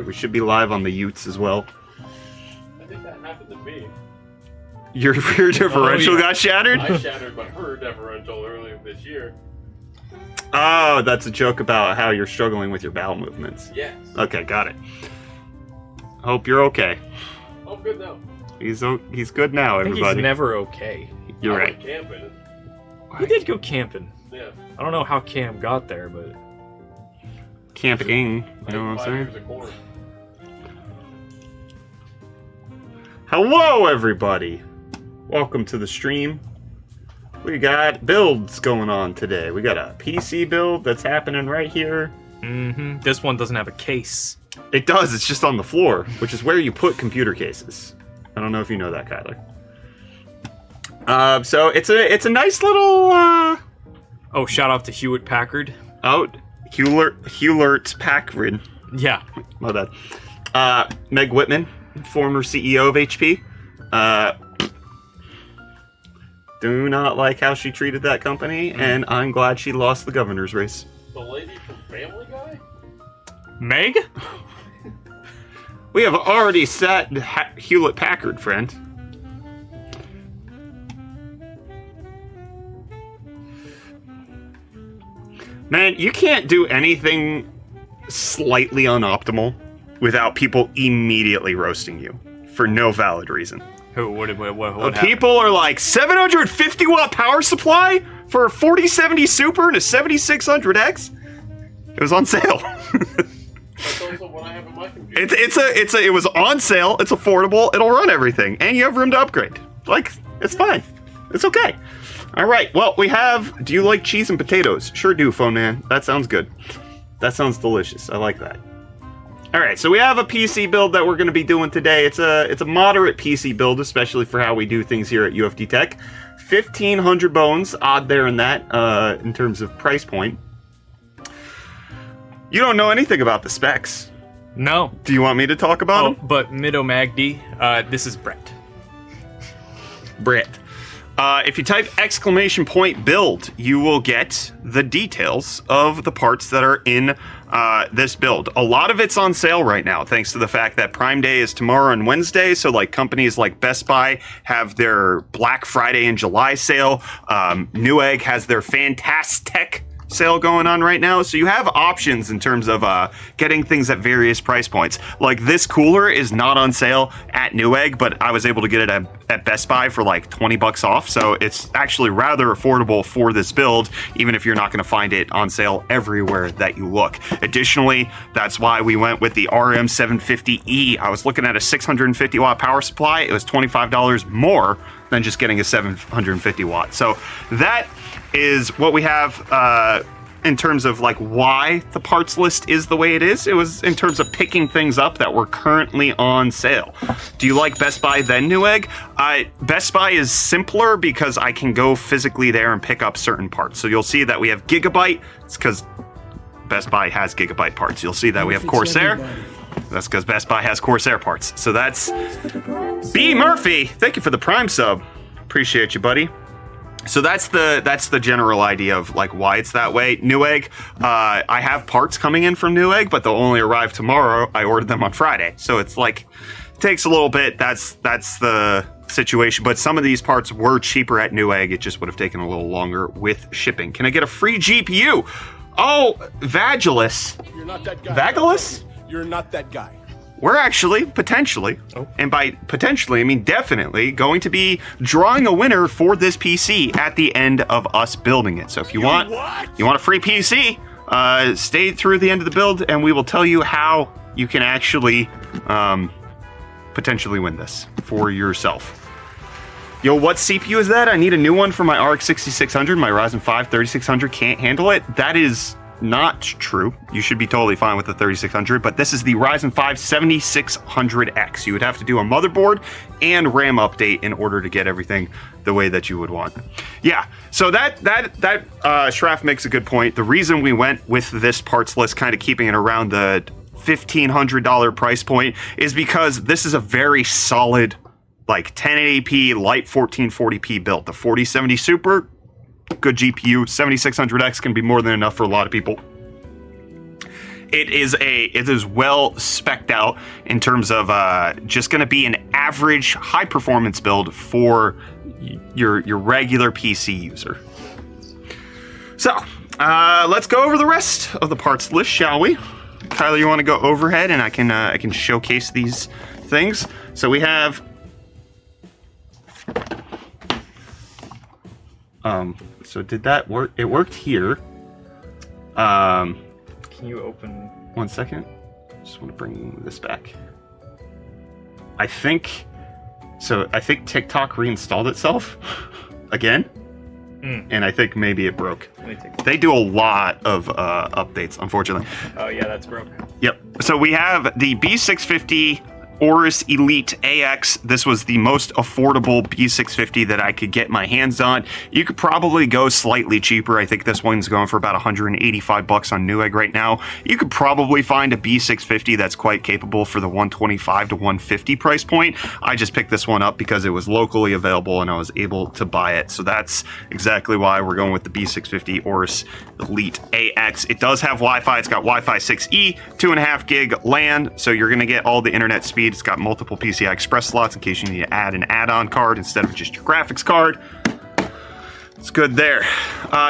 We should be live on the Utes as well. I think that happened to me. Your rear differential got shattered? I shattered my rear differential earlier this year. Oh, that's a joke about how you're struggling with your bowel movements. Yes. Okay, got it. Hope you're okay. I'm good now. He's good now, I think everybody. he's never okay. You're I right. went camping. He did go camping. Yeah. I don't know how Cam got there, but Camping, you know what I'm 5 saying? years of corn. Hello, everybody. Welcome to the stream. We got builds going on today. We got a PC build that's happening right here. this one doesn't have a case. It does. It's just on the floor, which is where you put computer cases. I don't know if you know that, Kyler. So it's a nice little. Oh, shout out to Hewlett Packard. Hewlett Packard. Yeah. My bad. Meg Whitman, former CEO of HP. Do not like how she treated that company, and I'm glad she lost the governor's race. The lady from Family Guy? Meg? We have already set Hewlett Packard, friend. Man, you can't do anything slightly unoptimal without people immediately roasting you for no valid reason. Who? What happened? People are like, 750 watt power supply for a 4070 Super and a 7600X? It was on sale. That's also what I have in my computer. It was on sale, it's affordable, it'll run everything, and you have room to upgrade. Like, it's fine. It's okay. Alright, well, we have, do you like cheese and potatoes? Sure do, phone man. That sounds good. That sounds delicious. I like that. Alright, so we have a PC build that we're going to be doing today. It's a moderate PC build, especially for how we do things here at UFD Tech. 1,500 bones, odd there in that, in terms of price point. You don't know anything about the specs. No. Do you want me to talk about them? But Mido Magdi, this is Brett. Brett. If you type !build, you will get the details of the parts that are in this build. A lot of it's on sale right now, thanks to the fact that Prime Day is tomorrow and Wednesday. So, like, companies like Best Buy have their Black Friday and July sale. Newegg has their Fantastic sale going on right now, so you have options in terms of getting things at various price points. Like, this cooler is not on sale at Newegg, but I was able to get it at Best Buy for like 20 bucks off, so it's actually rather affordable for this build, even if you're not going to find it on sale everywhere that you look. Additionally, that's why we went with the RM750E. I was looking at a 650 watt power supply. It was $25 more than just getting a 750 watt. So that is what we have in terms of like why the parts list is the way it is. It was in terms of picking things up that were currently on sale. Do you like Best Buy then Newegg? Best Buy is simpler because I can go physically there and pick up certain parts. So you'll see that we have Gigabyte. It's because Best Buy has Gigabyte parts. You'll see that we have Corsair. That's because Best Buy has Corsair parts. So that's B. Murphy. Thank you for the Prime sub. Appreciate you, buddy. So that's the general idea of like why it's that way. Newegg, I have parts coming in from Newegg, but they'll only arrive tomorrow. I ordered them on Friday, so it's like it takes a little bit. That's the situation. But some of these parts were cheaper at Newegg. It just would have taken a little longer with shipping. Can I get a free GPU? Oh, Vagilus. You're not that guy. Vagilus? You're not that guy. We're actually, potentially, and by potentially, I mean definitely, going to be drawing a winner for this PC at the end of us building it. So if you want a free PC, stay through the end of the build, and we will tell you how you can actually potentially win this for yourself. Yo, what CPU is that? I need a new one for my RX 6600. My Ryzen 5 3600 can't handle it. That is not true. You should be totally fine with the 3600, but this is the Ryzen 5 7600X. You would have to do a motherboard and RAM update in order to get everything the way that you would want. Yeah, so that Shraff makes a good point. The reason we went with this parts list, kind of keeping it around the $1,500 price point, is because this is a very solid, like 1080p light 1440p build. The 4070 Super, good GPU. 7600X can be more than enough for a lot of people. It is well specced out in terms of just going to be an average high performance build for your regular PC user. So let's go over the rest of the parts list, shall we? Kyler, you want to go overhead and I can showcase these things. So we have so did that work? It worked here. Can you open? 1 second. Just want to bring this back. I think TikTok reinstalled itself again. And I think maybe it broke. Let me take They do a lot of updates, unfortunately. Oh yeah, that's broke. Yep. So we have the B650 Aorus Elite AX. This was the most affordable B650 that I could get my hands on. You could probably go slightly cheaper. I think this one's going for about 185 bucks on Newegg right now. You could probably find a B650 that's quite capable for the 125 to 150 price point. I just picked this one up because it was locally available and I was able to buy it. So that's exactly why we're going with the B650 Aorus Elite AX. It does have Wi-Fi. It's got Wi-Fi 6E, 2.5 gig LAN, so you're going to get all the internet speed. It's got multiple PCI Express slots in case you need to add an add-on card instead of just your graphics card. It's good there.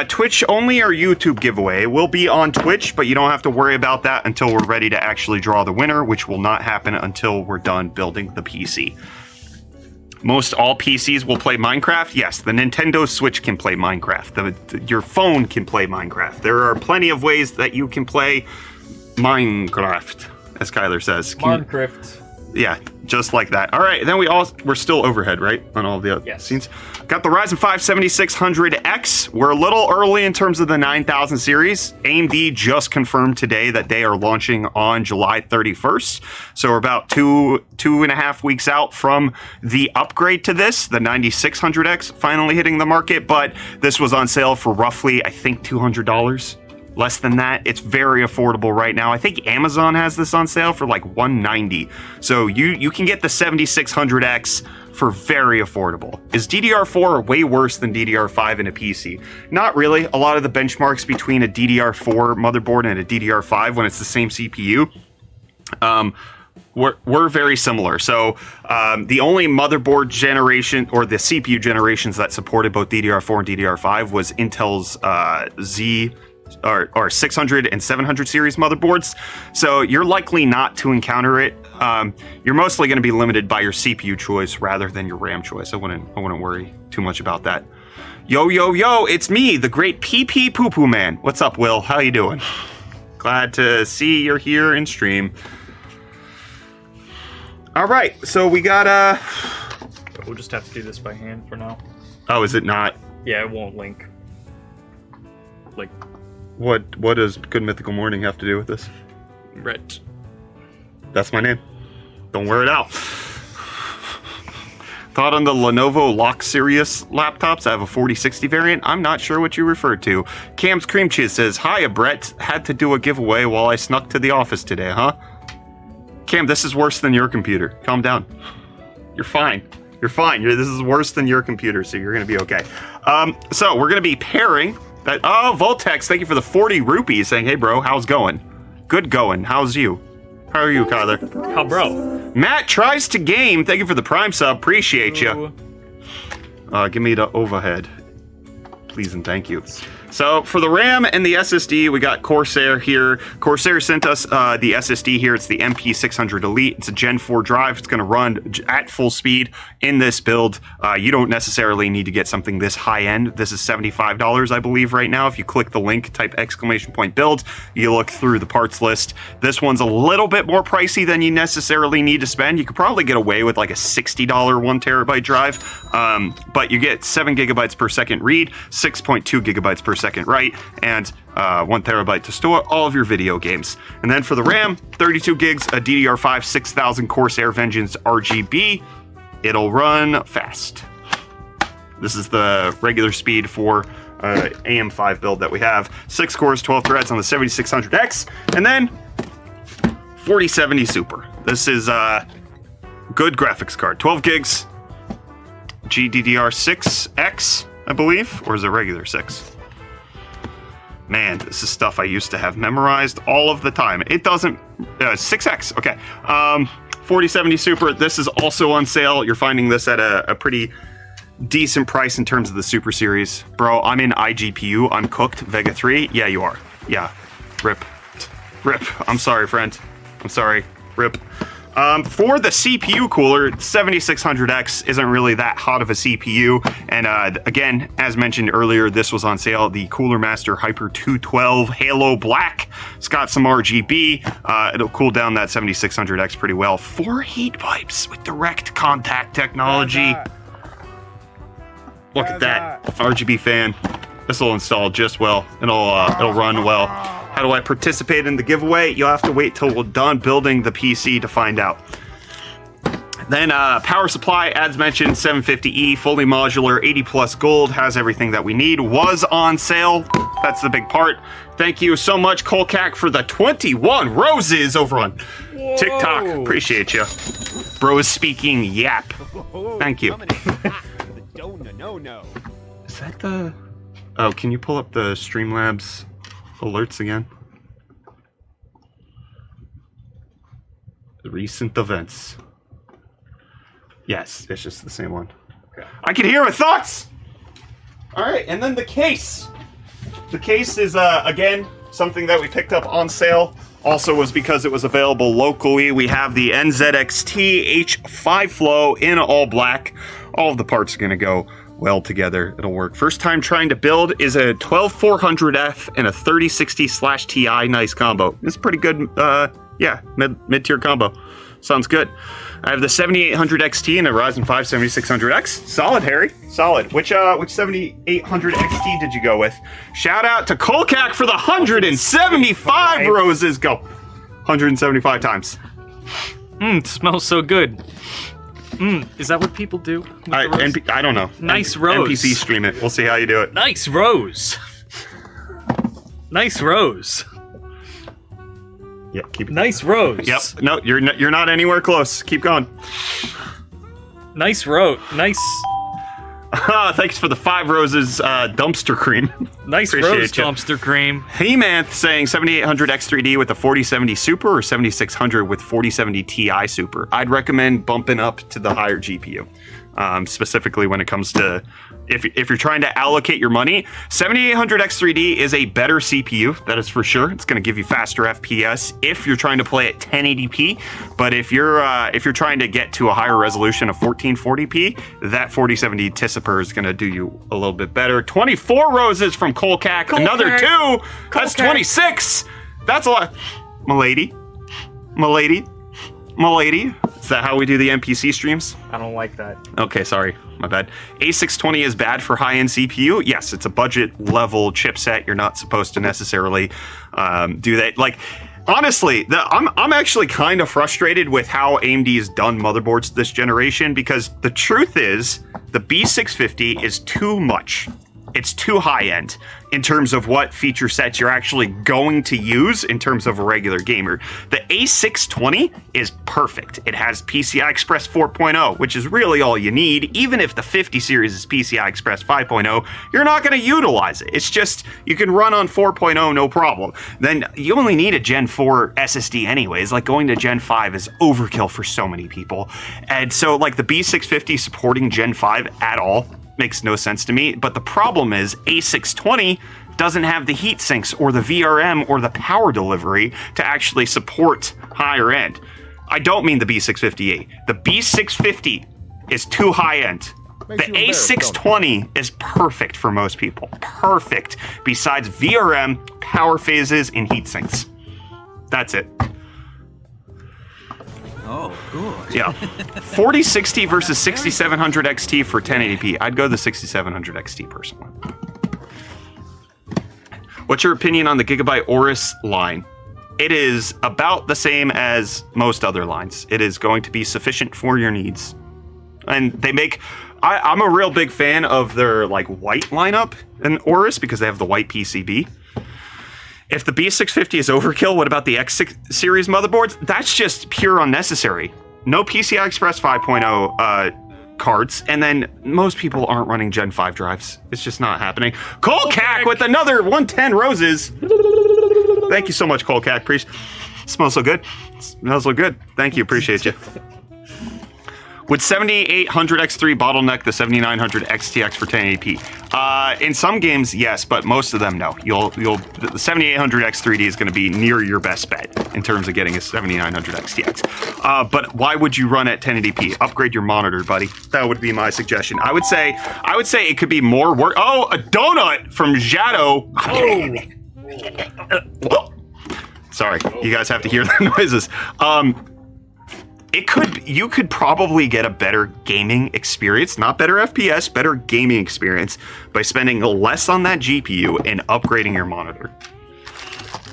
Twitch only or YouTube giveaway. It will be on Twitch, but you don't have to worry about that until we're ready to actually draw the winner, which will not happen until we're done building the PC. Most all PCs will play Minecraft. Yes, the Nintendo Switch can play Minecraft. Your phone can play Minecraft. There are plenty of ways that you can play Minecraft, as Kyler says. Minecraft. Yeah, just like that. All right, then we're still overhead, right, on all the other scenes. Got the Ryzen 5 7600X. We're a little early in terms of the 9000 series. AMD just confirmed today that they are launching on July 31st. So we're about two and a half weeks out from the upgrade to this, the 9600X finally hitting the market, but this was on sale for roughly, I think, $200. Less than that. It's very affordable right now. I think Amazon has this on sale for like $190. So you can get the 7600X for very affordable. Is DDR4 way worse than DDR5 in a PC? Not really. A lot of the benchmarks between a DDR4 motherboard and a DDR5 when it's the same CPU, we're very similar. So the only motherboard generation or the CPU generations that supported both DDR4 and DDR5 was Intel's or 600 and 700 series motherboards. So you're likely not to encounter it. You're mostly going to be limited by your CPU choice rather than your RAM choice. I wouldn't worry too much about that. Yo, it's me, the great PP Poo Poo Man. What's up, Will? How you doing? Glad to see you're here in stream. All right, so we got We'll just have to do this by hand for now. Oh, is it not? Yeah, it won't link. Like, what does Good Mythical Morning have to do with this? Brett. That's my name. Don't wear it out. Thought on the Lenovo Lock Sirius laptops. I have a 4060 variant. I'm not sure what you referred to. Cam's Cream Cheese says, "Hiya, Brett. Had to do a giveaway while I snuck to the office today, huh?" Cam, this is worse than your computer. Calm down. You're fine. You're fine. This is worse than your computer, so you're going to be okay. So we're going to be pairing that. Oh, Voltex, thank you for the 40 rupees saying, "Hey, bro, how's going?" Good going. How's you? How are you, Kyler? How, bro? Matt tries to game. Thank you for the Prime sub. Appreciate you. Give me the overhead. Please and thank you. So for the RAM and the SSD, we got Corsair here. Corsair sent us the SSD here. It's the MP600 Elite. It's a Gen 4 drive. It's going to run at full speed in this build. You don't necessarily need to get something this high end. This is $75, I believe, right now. If you click the link, type !build, you look through the parts list. This one's a little bit more pricey than you necessarily need to spend. You could probably get away with like a $60 1 terabyte drive, but you get 7 gigabytes per second read, 6.2 gigabytes per second write, and 1 terabyte to store all of your video games. And then for the RAM, 32 gigs, a DDR5 6000 Corsair Vengeance RGB. It'll run fast. This is the regular speed for AM5 build that we have. 6 cores, 12 threads on the 7600X, and then 4070 Super. This is a good graphics card. 12 gigs, GDDR6X, I believe, or is it regular 6? Man, this is stuff I used to have memorized all of the time. It doesn't... 6X, okay. 4070 Super, this is also on sale. You're finding this at a pretty decent price in terms of the Super Series. Bro, I'm in iGPU, uncooked, Vega 3. Yeah, you are. Yeah, rip. Rip. I'm sorry, friend. I'm sorry. Rip. For the CPU cooler, 7600X isn't really that hot of a CPU. And again, as mentioned earlier, this was on sale. The Cooler Master Hyper 212 Halo Black. It's got some RGB. It'll cool down that 7600X pretty well. 4 heat pipes with direct contact technology. Look at that. RGB fan. This will install just well. It'll run well. How do I participate in the giveaway? You'll have to wait till we're done building the PC to find out. Then power supply, as mentioned, 750E, fully modular, 80 plus gold, has everything that we need, was on sale. That's the big part. Thank you so much, Colcac, for the 21 roses over on TikTok. Appreciate you. Bro is speaking yap. Thank you. Is that the... Oh, can you pull up the Streamlabs alerts again? The recent events. Yes, it's just the same one. Okay. I can hear my thoughts! Alright, and then the case. The case is, again, something that we picked up on sale. Also was because it was available locally. We have the NZXT H5 Flow in all black. All of the parts are going to go well together. It'll work. First time trying to build is a 12400F and a 3060/Ti. Nice combo. It's pretty good. Yeah, mid-tier combo. Sounds good. I have the 7800 XT and a Ryzen 5 7600X. Solid, Harry. Solid. Which 7800 XT did you go with? Shout out to Colcac for the 175 roses. Go. 175 times. It smells so good. Is that what people do? I don't know. Nice rose. NPC stream it. We'll see how you do it. Nice rose. Nice rose. Yeah, keep it. Nice rose. Yep. No, you're not anywhere close. Keep going. Nice rose. Nice. Thanks for the 5 roses dumpster cream. Nice Appreciate rose you. dumpster cream. Hey-Man saying 7800 X3D with a 4070 Super or 7600 with 4070 Ti Super. I'd recommend bumping up to the higher GPU. Specifically when it comes to if you're trying to allocate your money, 7800 X3D is a better CPU, that is for sure. It's going to give you faster FPS if you're trying to play at 1080p. But if you're trying to get to a higher resolution of 1440p, that 4070 Tisiper is going to do you a little bit better. 24 roses from Colcac. Another 2. That's 26. That's a lot. Milady. Is that how we do the NPC streams? I don't like that. Okay, sorry. My bad. A620 is bad for high-end CPU. Yes, it's a budget-level chipset. You're not supposed to necessarily do that. Like, honestly, I'm actually kind of frustrated with how AMD has done motherboards this generation because the truth is the B650 is too much. It's too high-end in terms of what feature sets you're actually going to use in terms of a regular gamer. The A620 is perfect. It has PCI Express 4.0, which is really all you need. Even if the 50 series is PCI Express 5.0, you're not going to utilize it. It's just, you can run on 4.0, no problem. Then you only need a Gen 4 SSD anyways. Like, going to Gen 5 is overkill for so many people. And so, like, the B650 supporting Gen 5 at all makes no sense to me, but the problem is A620 doesn't have the heat sinks or the VRM or the power delivery to actually support higher end. I don't mean the B650A. The B650 is too high end. The A620 is perfect for most people. Perfect. Besides VRM, power phases, and heat sinks. That's it. Oh, good. Yeah. 4060 versus 6700 XT for 1080p. I'd go the 6700 XT personally. What's your opinion on the Gigabyte Aorus line? It is about the same as most other lines. It is going to be sufficient for your needs. And they make... I'm a real big fan of their like white lineup in Aorus because they have the white PCB. If the B650 is overkill, what about the X6 series motherboards? That's just pure unnecessary. No PCI Express 5.0 cards, and then most people aren't running Gen 5 drives. It's just not happening. Colcac with another 110 roses. Thank you so much, Colcac. Smells so good. Smells so good. Thank you. Appreciate you. Would 7800 X3 bottleneck the 7900 XTX for 1080p? In some games, yes, but most of them, no. The 7800 X3D is going to be near your best bet in terms of getting a 7900 XTX. But why would you run at 1080p? Upgrade your monitor, buddy. That would be my suggestion. I would say it could be more work. Oh, a donut from Jado. Oh. Sorry, you guys have to hear the noises. You could probably get a better gaming experience, not better FPS, better gaming experience by spending less on that GPU and upgrading your monitor.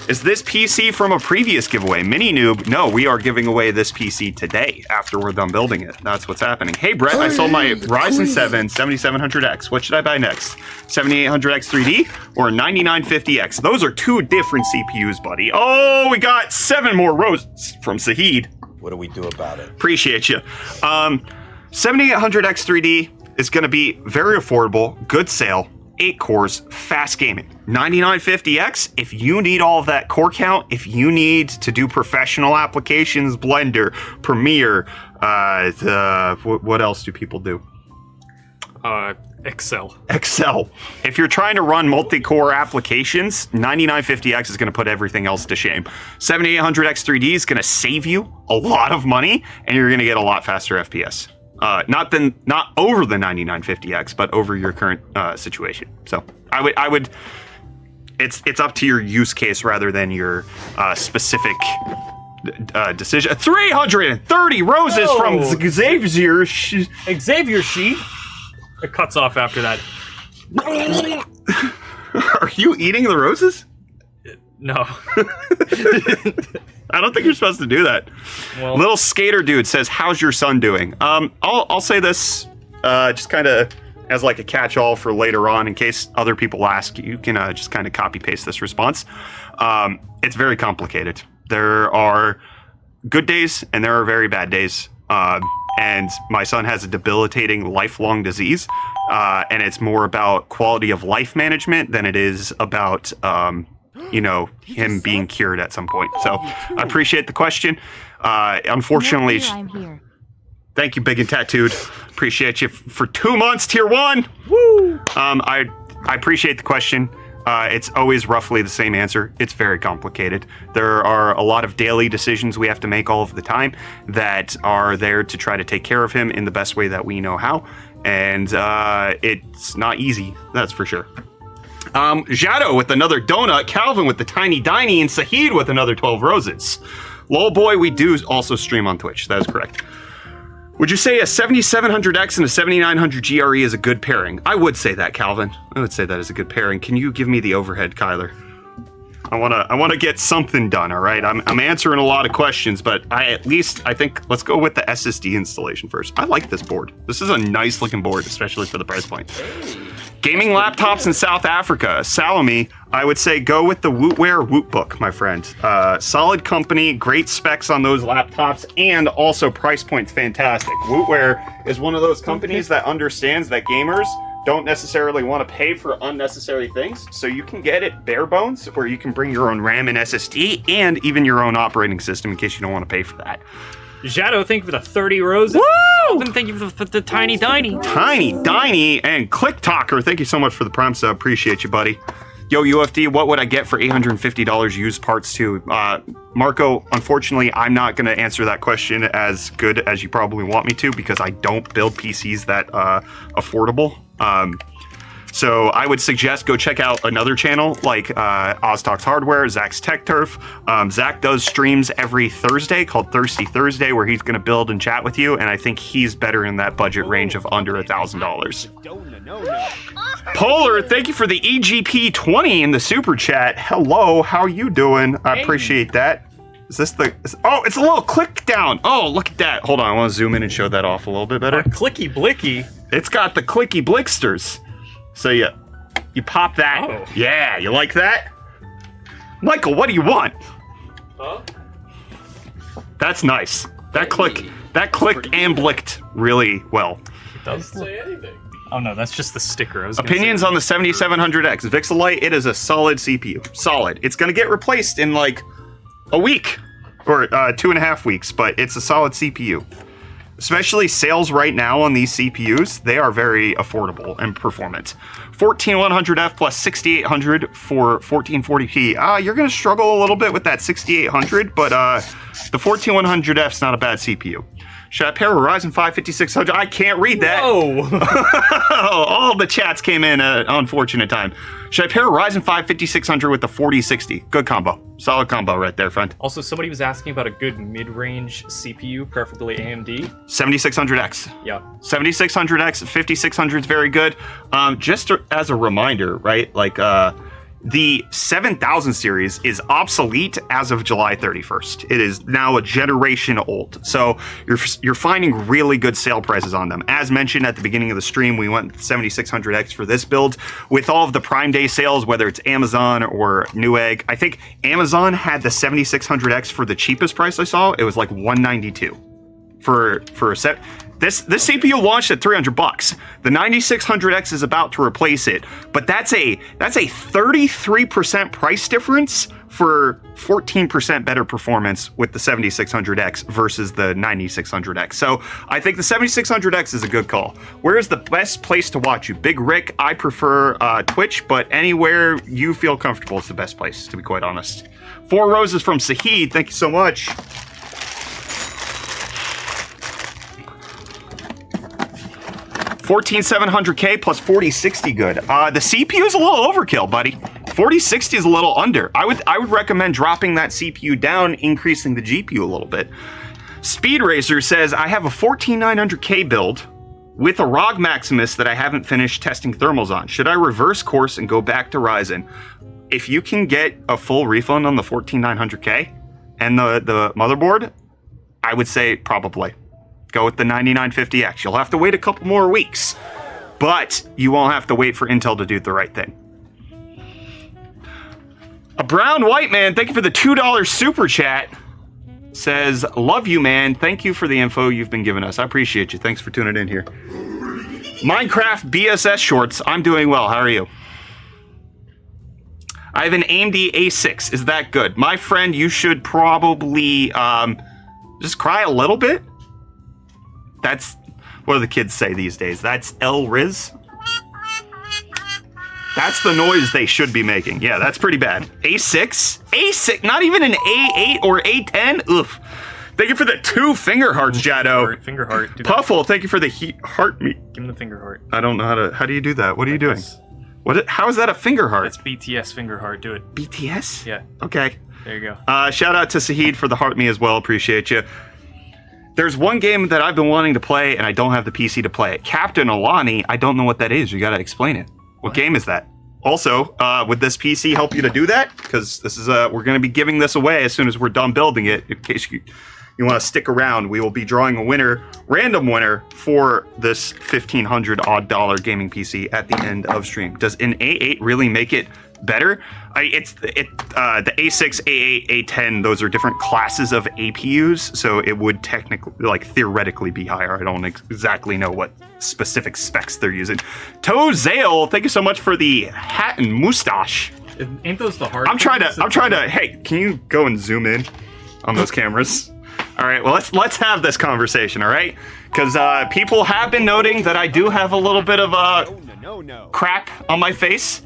Is this PC from a previous giveaway? Mini Noob, no, we are giving away this PC today after we're done building it. That's what's happening. Hey Brett, I sold my Ryzen 7 7700X. What should I buy next? 7800X 3D or 9950X? Those are two different CPUs, buddy. Oh, we got 7 more roses from Sahid. What do we do about it? Appreciate you. 7800X 3D is going to be very affordable, good sale, 8 cores, fast gaming. 9950X, if you need all of that core count, if you need to do professional applications, Blender, Premiere, what else do people do? Excel. If you're trying to run multi-core applications, 9950X is going to put everything else to shame. 7800X 3D is going to save you a lot of money, and you're going to get a lot faster FPS. Not over the 9950X, but over your current situation. So I would. It's up to your use case rather than your specific decision. 330 roses from Xavier. Xavier Sheep. It cuts off after that. Are you eating the roses? No. I don't think you're supposed to do that. Well, Little Skater Dude says, "How's your son doing?" I'll say this, just kind of as like a catch-all for later on, in case other people ask. You can just kind of copy-paste this response. It's very complicated. There are good days and there are very bad days. And my son has a debilitating lifelong disease, and it's more about quality of life management than it is about, him being cured at some point. So I appreciate the question. Unfortunately, I'm here. Thank you, Big and Tattooed. Appreciate you for 2 months, Tier 1. Woo! I appreciate the question. It's always roughly the same answer. It's very complicated. There are a lot of daily decisions we have to make all of the time that are there to try to take care of him in the best way that we know how. And it's not easy, that's for sure. Jado with another donut, Calvin with the tiny diny, and Sahid with another 12 roses. Lol boy, we do also stream on Twitch. That is correct. Would you say a 7700X and a 7900 GRE is a good pairing? I would say that, Calvin. I would say that is a good pairing. Can you give me the overhead, Kyler? I wanna get something done. All right. I'm answering a lot of questions, but I think let's go with the SSD installation first. I like this board. This is a nice looking board, especially for the price point. Gaming laptops in South Africa. Salome, I would say go with the Wootware Wootbook, my friend. Solid company, great specs on those laptops, and also price point's fantastic. Wootware is one of those companies that understands that gamers don't necessarily want to pay for unnecessary things, so you can get it bare bones, or you can bring your own RAM and SSD, and even your own operating system in case you don't want to pay for that. Jado, thank you for the 30 roses. Woo! And thank you for the tiny diny. Tiny Diny and Click Talker, thank you so much for the Prime sub. Appreciate you, buddy. Yo, UFD, what would I get for $850 used parts too? Marco, unfortunately, I'm not going to answer that question as good as you probably want me to because I don't build PCs that affordable. So I would suggest go check out another channel like Oz Talks Hardware, Zach's Tech Turf. Zach does streams every Thursday called Thirsty Thursday where he's going to build and chat with you, and I think he's better in that budget range of under $1,000. Polar, thank you for the EGP20 in the super chat. Hello, how you doing? I appreciate that. Is this the... Oh, it's a little click down. Oh, look at that. Hold on, I want to zoom in and show that off a little bit better. Clicky blicky. It's got the clicky blicksters. So you pop that. Oh. Yeah, you like that? Michael, what do you want? Huh? That's nice. That clicked and blicked really well. does look... say anything. Oh no, that's just the sticker. I was gonna Opinions say- on the 7700X. Vixelite, it is a solid CPU. Solid. It's going to get replaced in like a week or 2.5 weeks, but it's a solid CPU. Especially sales right now on these CPUs, they are very affordable and performant. 14100F plus 6800 for 1440p. You're going to struggle a little bit with that 6800, but the 14100F's not a bad CPU. Should I pair a Ryzen 5 5600? I can't read that. Whoa! All the chats came in at an unfortunate time. Should I pair a Ryzen 5 5600 with the 4060? Good combo. Solid combo right there, friend. Also, somebody was asking about a good mid-range CPU, preferably AMD. 7600X. Yeah. 7600X, 5600 is very good. Just as a reminder, right? Like, the 7000 series is obsolete as of July 31st. It is now a generation old. So you're finding really good sale prices on them. As mentioned at the beginning of the stream, we went 7600X for this build. With all of the Prime Day sales, whether it's Amazon or Newegg, I think Amazon had the 7600X for the cheapest price I saw. It was like $192 for a set. This CPU launched at $300. The 9600X is about to replace it, but that's a 33% price difference for 14% better performance with the 7600X versus the 9600X. So I think the 7600X is a good call. Where is the best place to watch you? Big Rick, I prefer Twitch, but anywhere you feel comfortable is the best place, to be quite honest. 4 roses from Sahid, thank you so much. 14700K plus 4060 good. The CPU is a little overkill, buddy. 4060 is a little under. I would recommend dropping that CPU down, increasing the GPU a little bit. Speed Racer says, I have a 14900K build with a ROG Maximus that I haven't finished testing thermals on. Should I reverse course and go back to Ryzen? If you can get a full refund on the 14900K and the motherboard, I would say probably. Go with the 9950X. You'll have to wait a couple more weeks, but you won't have to wait for Intel to do the right thing. A brown white man, thank you for the $2 super chat. Says, love you, man. Thank you for the info you've been giving us. I appreciate you. Thanks for tuning in here. Minecraft BSS shorts. I'm doing well. How are you? I have an AMD A6. Is that good? My friend, you should probably just cry a little bit. That's, what do the kids say these days? That's L-Riz? That's the noise they should be making. Yeah, that's pretty bad. A6? A6? Not even an A8 or A10? Oof. Thank you for the 2 finger hearts, Jado. Finger heart. Do that. Puffle, thank you for the heart meat. Give him the finger heart. I don't know how do you do that? What are you doing? This. How is that a finger heart? That's BTS finger heart. Do it. BTS? Yeah. Okay. There you go. Shout out to Sahid for the heart me as well. Appreciate you. There's one game that I've been wanting to play, and I don't have the PC to play it. Captain Alani, I don't know what that is. You gotta explain it. What game is that? Also, would this PC help you to do that? Because this is we're gonna be giving this away as soon as we're done building it. In case you want to stick around, we will be drawing a winner, random winner, for this $1,500 odd gaming PC at the end of stream. Does an A8 really make it better? The A6, A8, A10, those are different classes of APUs, so it would technically, like, theoretically be higher. I don't exactly know what specific specs they're using. Tozale, thank you so much for the hat and mustache. Ain't those the hard? I'm trying to. Hey, can you go and zoom in on those cameras? All right, well, let's have this conversation, all right? Because people have been noting that I do have a little bit of crap on my face.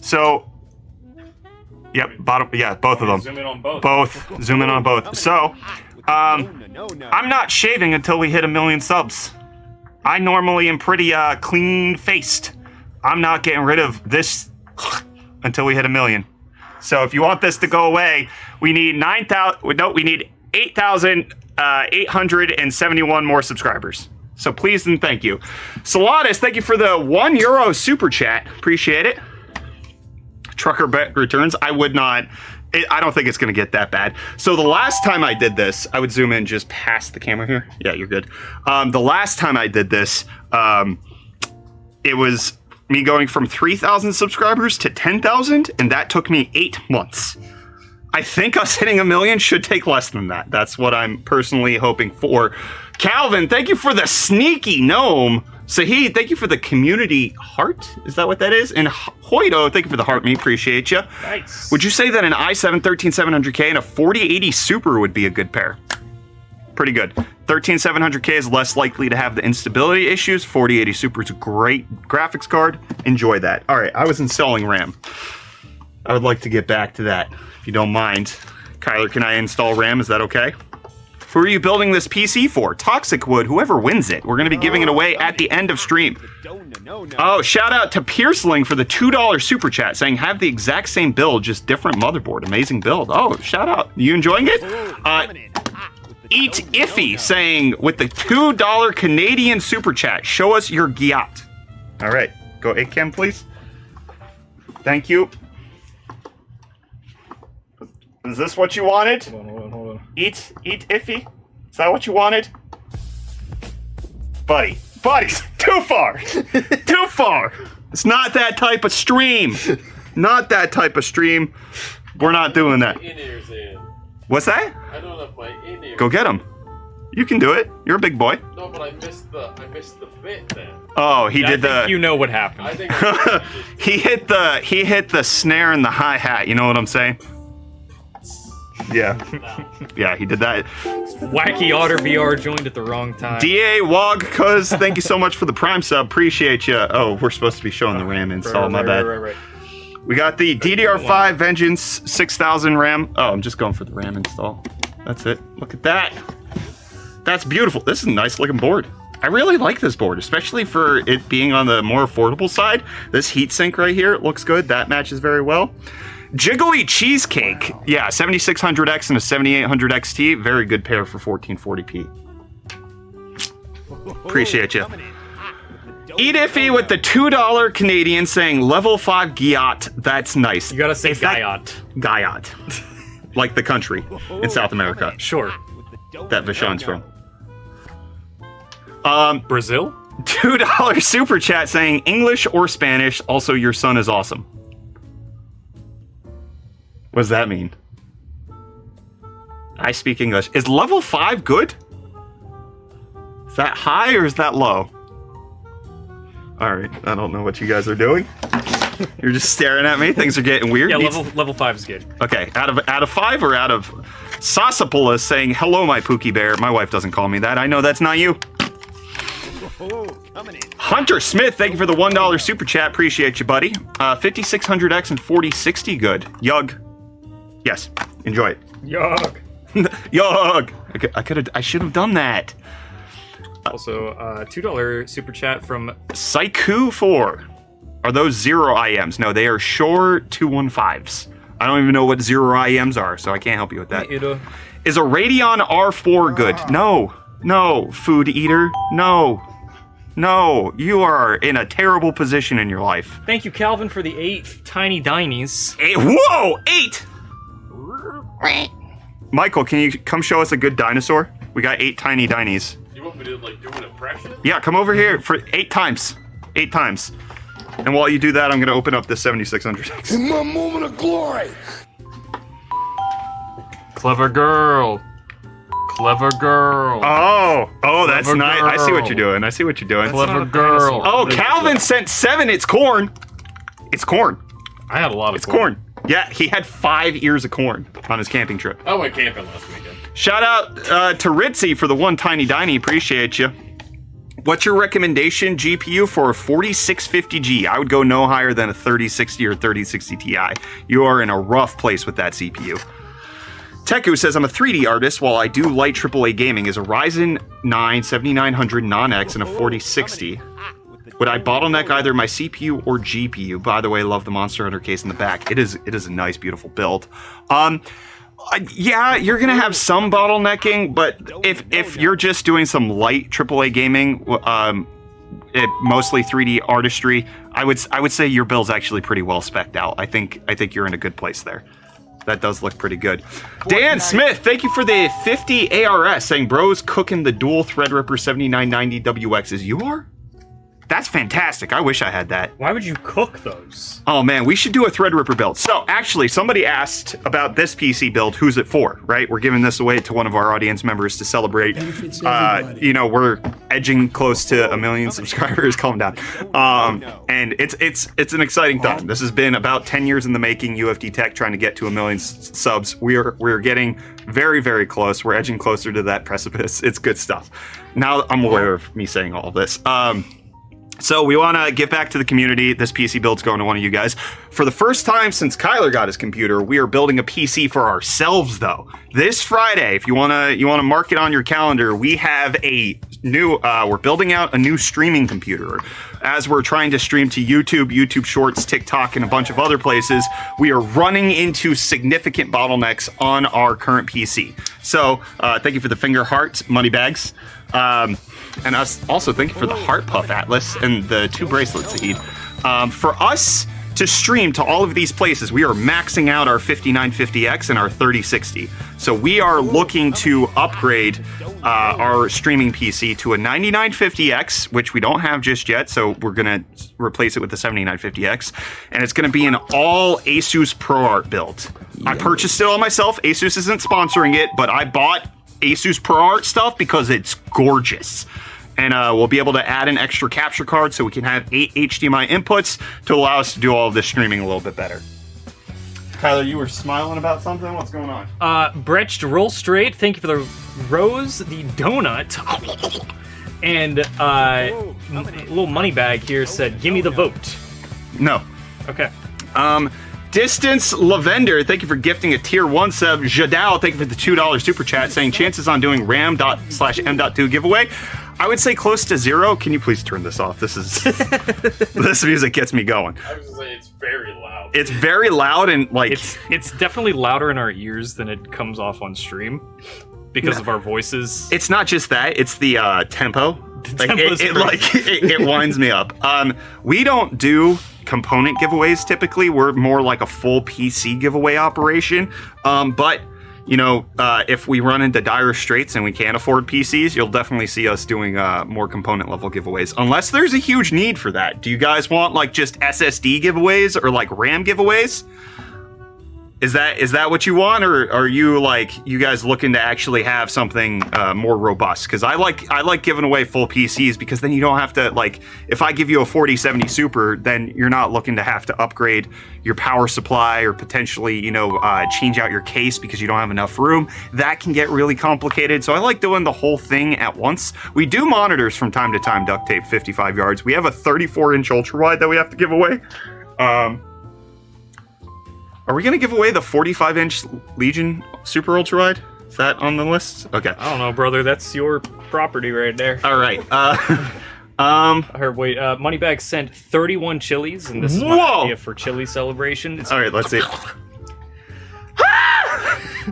So, yep, both of them. Zoom in on both. Zoom in on both. So, I'm not shaving until we hit 1 million subs. I normally am pretty clean-faced. I'm not getting rid of this until we hit 1 million. So if you want this to go away, we need 8,871 more subscribers. So please and thank you. Salatis, thank you for the €1 super chat. Appreciate it. Trucker bet returns. I don't think it's going to get that bad. So the last time I did this, I would zoom in just past the camera here. Yeah, you're good. The last time I did this, it was me going from 3,000 subscribers to 10,000, and that took me 8 months. I think us hitting 1 million should take less than that. That's what I'm personally hoping for. Calvin, thank you for the sneaky gnome. Sahid, thank you for the community heart. Is that what that is? And Hoido, thank you for the heart. Me appreciate you. Nice. Would you say that an i7 13700K and a 4080 Super would be a good pair? Pretty good. 13700K is less likely to have the instability issues. 4080 Super is a great graphics card. Enjoy that. All right, I was installing RAM. I would like to get back to that, if you don't mind. Kyler, can I install RAM? Is that okay? Who are you building this PC for? Toxic Wood, whoever wins it. We're going to be giving it away at the end of stream. Oh, shout out to Pierceling for the $2 super chat saying, have the exact same build, just different motherboard. Amazing build. Oh, shout out. You enjoying it? Eat Iffy saying, with the $2 Canadian super chat, show us your Giat. All right. Go Akem, please. Thank you. Is this what you wanted? Hold on. Eat Iffy? Is that what you wanted? Buddy, too far. Too far. It's not that type of stream. Not that type of stream. We're not doing that. In-ears in. What's that? I don't have my in-ears. Go get him. You can do it. You're a big boy. No, but I missed the bit then. Oh, he did I think the. you know what happened. I think he hit the snare and the hi-hat. You know what I'm saying? Yeah. Yeah, he did that. Wacky Otter VR joined at the wrong time. DA Wog, cuz thank you so much for the Prime sub. Appreciate you. Oh, we're supposed to be showing the RAM install. My bad. Right. We got the DDR5 Vengeance 6000 RAM. Oh, I'm just going for the RAM install. That's it. Look at that. That's beautiful. This is a nice looking board. I really like this board, especially for it being on the more affordable side. This heatsink right here looks good. That matches very well. Jiggly Cheesecake. Wow. Yeah, 7600X and a 7800 XT. Very good pair for 1440p. Appreciate you. Eat Iffy with the $2 Canadian saying level 5 Giat. That's nice. You gotta say Guyot. Guyot. Like the country in South America. Sure. That Vashon's from. Brazil? $2 super chat saying English or Spanish. Also, your son is awesome. What does that mean? I speak English. Is level 5 good? Is that high or is that low? Alright, I don't know what you guys are doing. You're just staring at me. Things are getting weird. Yeah, level 5 is good. Okay, out of 5 or out of Sasapolis saying, hello, my Pookie Bear. My wife doesn't call me that. I know that's not you. Hunter Smith, thank you for the $1 super chat. Appreciate you, buddy. 5600X and 4060, good. Yug. Yes, enjoy it. Yug. Yug. I should have done that. Also, $2 super chat from Saiku4. Are those 0 IMs? No, they are Shore 215s. I don't even know what 0 IMs are, so I can't help you with that. Is a Radeon R4 good? No, food eater. No, you are in a terrible position in your life. Thank you, Calvin, for the 8 tiny dinies. Whoa, 8! Michael, can you come show us a good dinosaur? We got 8 tiny dinies. You want me to like do an impression? Yeah, come over here for 8 times. 8 times. And while you do that, I'm gonna open up this 7600X. In my moment of glory. Clever girl. Oh, that's Clever nice. girl. I see what you're doing. Clever girl. Oh, Calvin sent 7. It's corn. It's corn. I had a lot of It's corn. Yeah, he had 5 ears of corn on his camping trip. I went camping last weekend. Shout out to Ritzy for the 1 tiny diny. Appreciate you. What's your recommendation GPU for a 4650G? I would go no higher than a 3060 or 3060 Ti. You are in a rough place with that CPU. Teku says, I'm a 3D artist. While I do light AAA gaming, is a Ryzen 9 7900 non-X and a 4060. Would I bottleneck either my CPU or GPU? By the way, love the Monster Hunter case in the back. It is a nice, beautiful build. Yeah, you're gonna have some bottlenecking, but if you're just doing some light AAA gaming, mostly 3D artistry, I would say your build's actually pretty well spec'd out. I think you're in a good place there. That does look pretty good. Dan Smith, thank you for the 50 ARS saying, bros cooking the dual Threadripper 7990 WXs. You are? That's fantastic. I wish I had that. Why would you cook those? Oh man, we should do a Threadripper build. So actually, somebody asked about this PC build. Who's it for? Right? We're giving this away to one of our audience members to celebrate. You know, we're edging close to 1 million subscribers. Calm down. And it's an exciting time. This has been about 10 years in the making. UFD Tech trying to get to 1 million subs. We're getting very, very close. We're edging closer to that precipice. It's good stuff. Now I'm aware of me saying all this. So we want to give back to the community. This PC build's going to one of you guys. For the first time since Kyler got his computer, we are building a PC for ourselves, though. This Friday, if you wanna mark it on your calendar, we have a new. We're building out a new streaming computer. As we're trying to stream to YouTube, YouTube Shorts, TikTok, and a bunch of other places, we are running into significant bottlenecks on our current PC. So thank you for the finger hearts, money bags. And us also thank you for the Heart Puff Atlas and the 2 bracelets that you For us to stream to all of these places, we are maxing out our 5950X and our 3060. So we are looking to upgrade our streaming PC to a 9950X, which we don't have just yet. So we're going to replace it with the 7950X. And it's going to be an all Asus ProArt build. I purchased it all myself. Asus isn't sponsoring it, but I bought Asus ProArt stuff because it's gorgeous. And we'll be able to add an extra capture card so we can have 8 HDMI inputs to allow us to do all of this streaming a little bit better. Kyler, you were smiling about something? What's going on? Bretched Roll Straight, thank you for the rose, the donut. And little money bag here said, give me the vote. No. Okay. Distance Lavender, thank you for gifting a tier 1 sub. Jadal, thank you for the $2 super chat saying chances on doing RAM./M.2 giveaway. I would say close to 0. Can you please turn this off? This is this music gets me going. I was gonna say it's very loud. It's very loud and like it's definitely louder in our ears than it comes off on stream because of our voices. It's not just that; it's the tempo. Like it winds me up. We don't do component giveaways typically. We're more like a full PC giveaway operation. But you know, if we run into dire straits and we can't afford PCs, you'll definitely see us doing more component level giveaways. Unless there's a huge need for that. Do you guys want like just SSD giveaways or like RAM giveaways? Is that what you want, or are you guys looking to actually have something more robust? Because I like giving away full PCs because then you don't have to, like, if I give you a 4070 Super, then you're not looking to have to upgrade your power supply or potentially, you know, change out your case because you don't have enough room. That can get really complicated. So I like doing the whole thing at once. We do monitors from time to time, duct tape 55 yards. We have a 34-inch ultra wide that we have to give away. Are we going to give away the 45-inch Legion Super Ultra Wide? Is that on the list? Okay. I don't know, brother. That's your property right there. All right. Wait, Moneybag sent 31 chilies, and this is my idea for chili celebration. All right, let's see.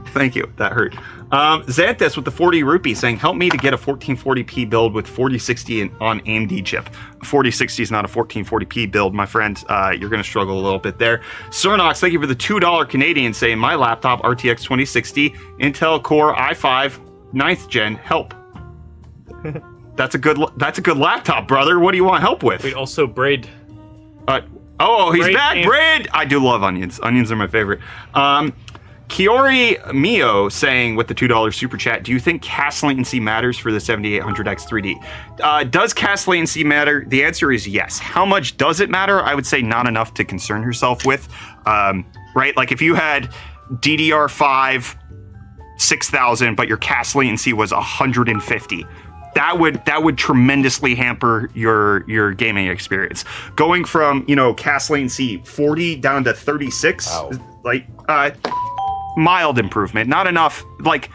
Thank you. That hurt. Xanthus with the 40 rupee saying, help me to get a 1440p build with 4060 on AMD chip. 4060 is not a 1440p build, my friend. You're going to struggle a little bit there. Cernox, thank you for the $2 Canadian saying, my laptop, RTX 2060, Intel Core i5, 9th gen, help. That's a good laptop, brother. What do you want help with? Wait, also Braid. He's back, Braid! I do love onions. Onions are my favorite. Kiori Mio saying with the $2 super chat, do you think cast latency matters for the 7800X 3D? Does cast latency matter? The answer is yes. How much does it matter? I would say not enough to concern yourself with. Right? Like if you had DDR5 6000, but your cast latency was 150. That would tremendously hamper your gaming experience. Going from, you know, cast latency 40 down to 36, mild improvement, not enough, like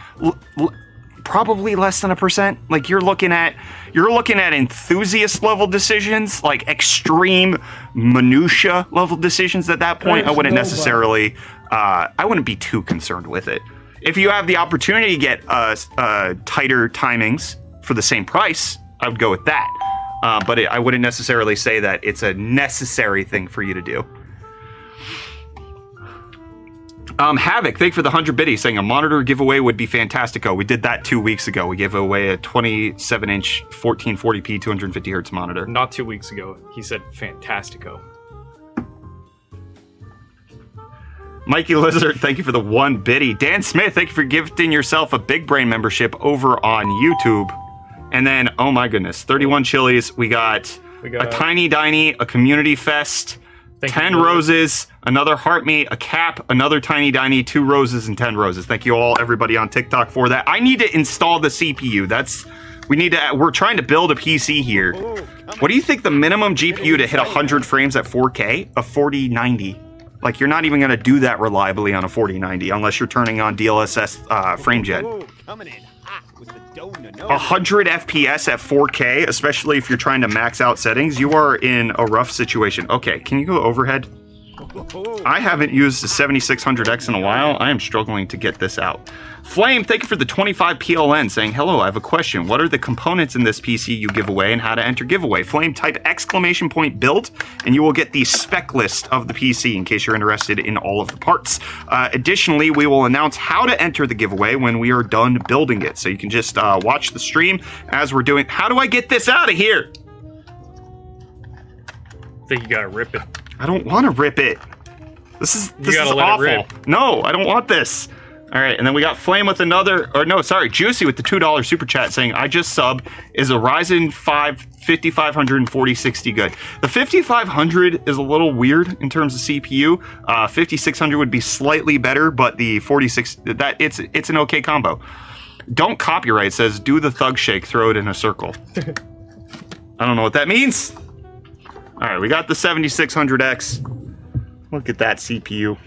probably less than 1%. Like you're looking at enthusiast level decisions, like extreme minutia level decisions at that point. I wouldn't necessarily, I wouldn't be too concerned with it. If you have the opportunity to get tighter timings for the same price, I would go with that. But I wouldn't necessarily say that it's a necessary thing for you to do. Havoc, thank you for the 100 biddies, saying a monitor giveaway would be fantastico. We did that 2 weeks ago. We gave away a 27-inch 1440p 250 hertz monitor. Not 2 weeks ago. He said fantastico. Mikey Lizard, thank you for the 1 biddy. Dan Smith, thank you for gifting yourself a Big Brain membership over on YouTube. And then, oh my goodness, 31 chilies. We got a Tiny Diny, a Community Fest, 10 roses, another heart meat, a cap, another Tiny Diny, 2 roses, and 10 roses. Thank you all, everybody on TikTok for that. I need to install the CPU. We're trying to build a PC here. What do you think the minimum GPU to hit 100 frames at 4K? A 4090. Like, you're not even going to do that reliably on a 4090 unless you're turning on DLSS FrameJet. 100 FPS at 4K, especially if you're trying to max out settings, you are in a rough situation. Okay, can you go overhead? I haven't used the 7600X in a while. I am struggling to get this out. Flame, thank you for the 25 PLN, saying, hello, I have a question. What are the components in this PC you give away and how to enter giveaway? Flame, type !build and you will get the spec list of the PC in case you're interested in all of the parts. Additionally, we will announce how to enter the giveaway when we are done building it. So you can just watch the stream as we're doing. How do I get this out of here? I think you gotta rip it. I don't want to rip it. This is awful. No, I don't want this. All right, and then we got Flame with Juicy with the $2 super chat saying, I just sub, is a Ryzen 5 5500 and 4060 good. The 5500 is a little weird in terms of CPU. 5600 would be slightly better, but the 46, it's an okay combo. Don't copyright says, do the thug shake, throw it in a circle. I don't know what that means. All right, we got the 7600X. Look at that CPU.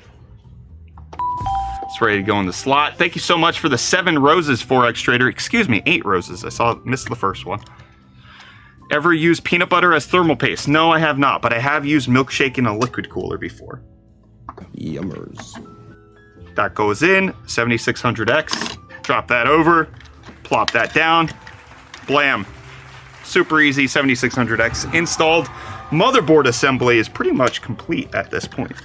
It's ready to go in the slot. Thank you so much for the 7 roses, 4X Trader. Excuse me, 8 roses. Missed the first one. Ever used peanut butter as thermal paste? No, I have not, but I have used milkshake in a liquid cooler before. Yummers. That goes in, 7600X. Drop that over, plop that down. Blam. Super easy, 7600X installed. Motherboard assembly is pretty much complete at this point.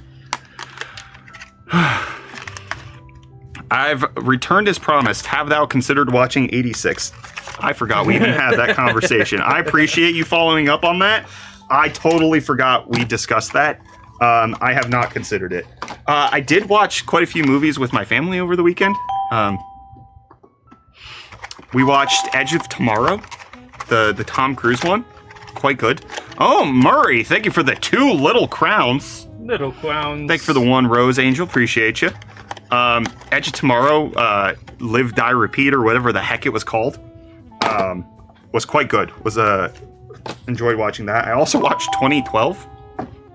I've returned as promised. Have thou considered watching 86? I forgot we even had that conversation. I appreciate you following up on that. I totally forgot we discussed that. I have not considered it. I did watch quite a few movies with my family over the weekend. We watched Edge of Tomorrow, the Tom Cruise one. Quite good. Oh, Murray, thank you for the 2 little crowns. Little crowns. Thank you for the 1 rose, Angel. Appreciate you. Edge of Tomorrow, Live, Die, Repeat, or whatever the heck it was called, was quite good. Enjoyed watching that. I also watched 2012.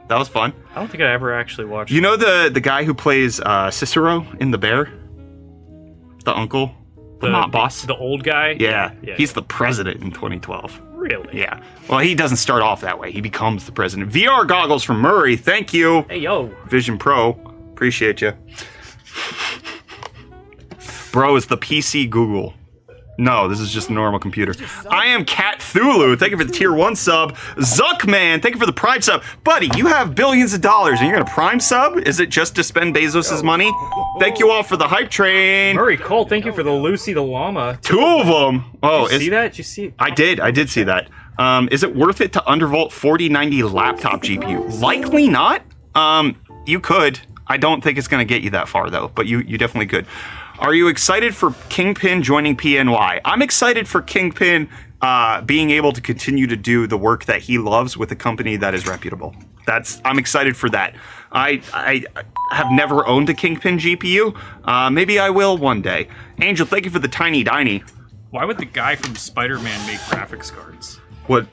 That was fun. I don't think I ever actually watched. You know the guy who plays Cicero in The Bear? The uncle? The mob boss? The old guy? Yeah. He's the president in 2012. Really? Yeah. Well, he doesn't start off that way. He becomes the president. VR goggles from Murray. Thank you. Hey, yo. Vision Pro. Appreciate you. Bro, is the PC Google? No, this is just a normal computer. I am Cat Thulu. Thank you for the tier 1 sub. Zuckman, thank you for the Prime sub. Buddy, you have billions of dollars and you're gonna Prime sub? Is it just to spend Bezos' money? Thank you all for the hype train. Murray Cole, thank you for the Lucy the Llama. 2 of them. Oh, did you see that? Did you see it? I did see that. Is it worth it to undervolt 4090 laptop GPU? Likely not. You could. I don't think it's gonna get you that far though, but you definitely could. Are you excited for Kingpin joining PNY? I'm excited for Kingpin being able to continue to do the work that he loves with a company that is reputable. I'm excited for that. I have never owned a Kingpin GPU. Maybe I will one day. Angel, thank you for the Tiny Diny. Why would the guy from Spider-Man make graphics cards? What?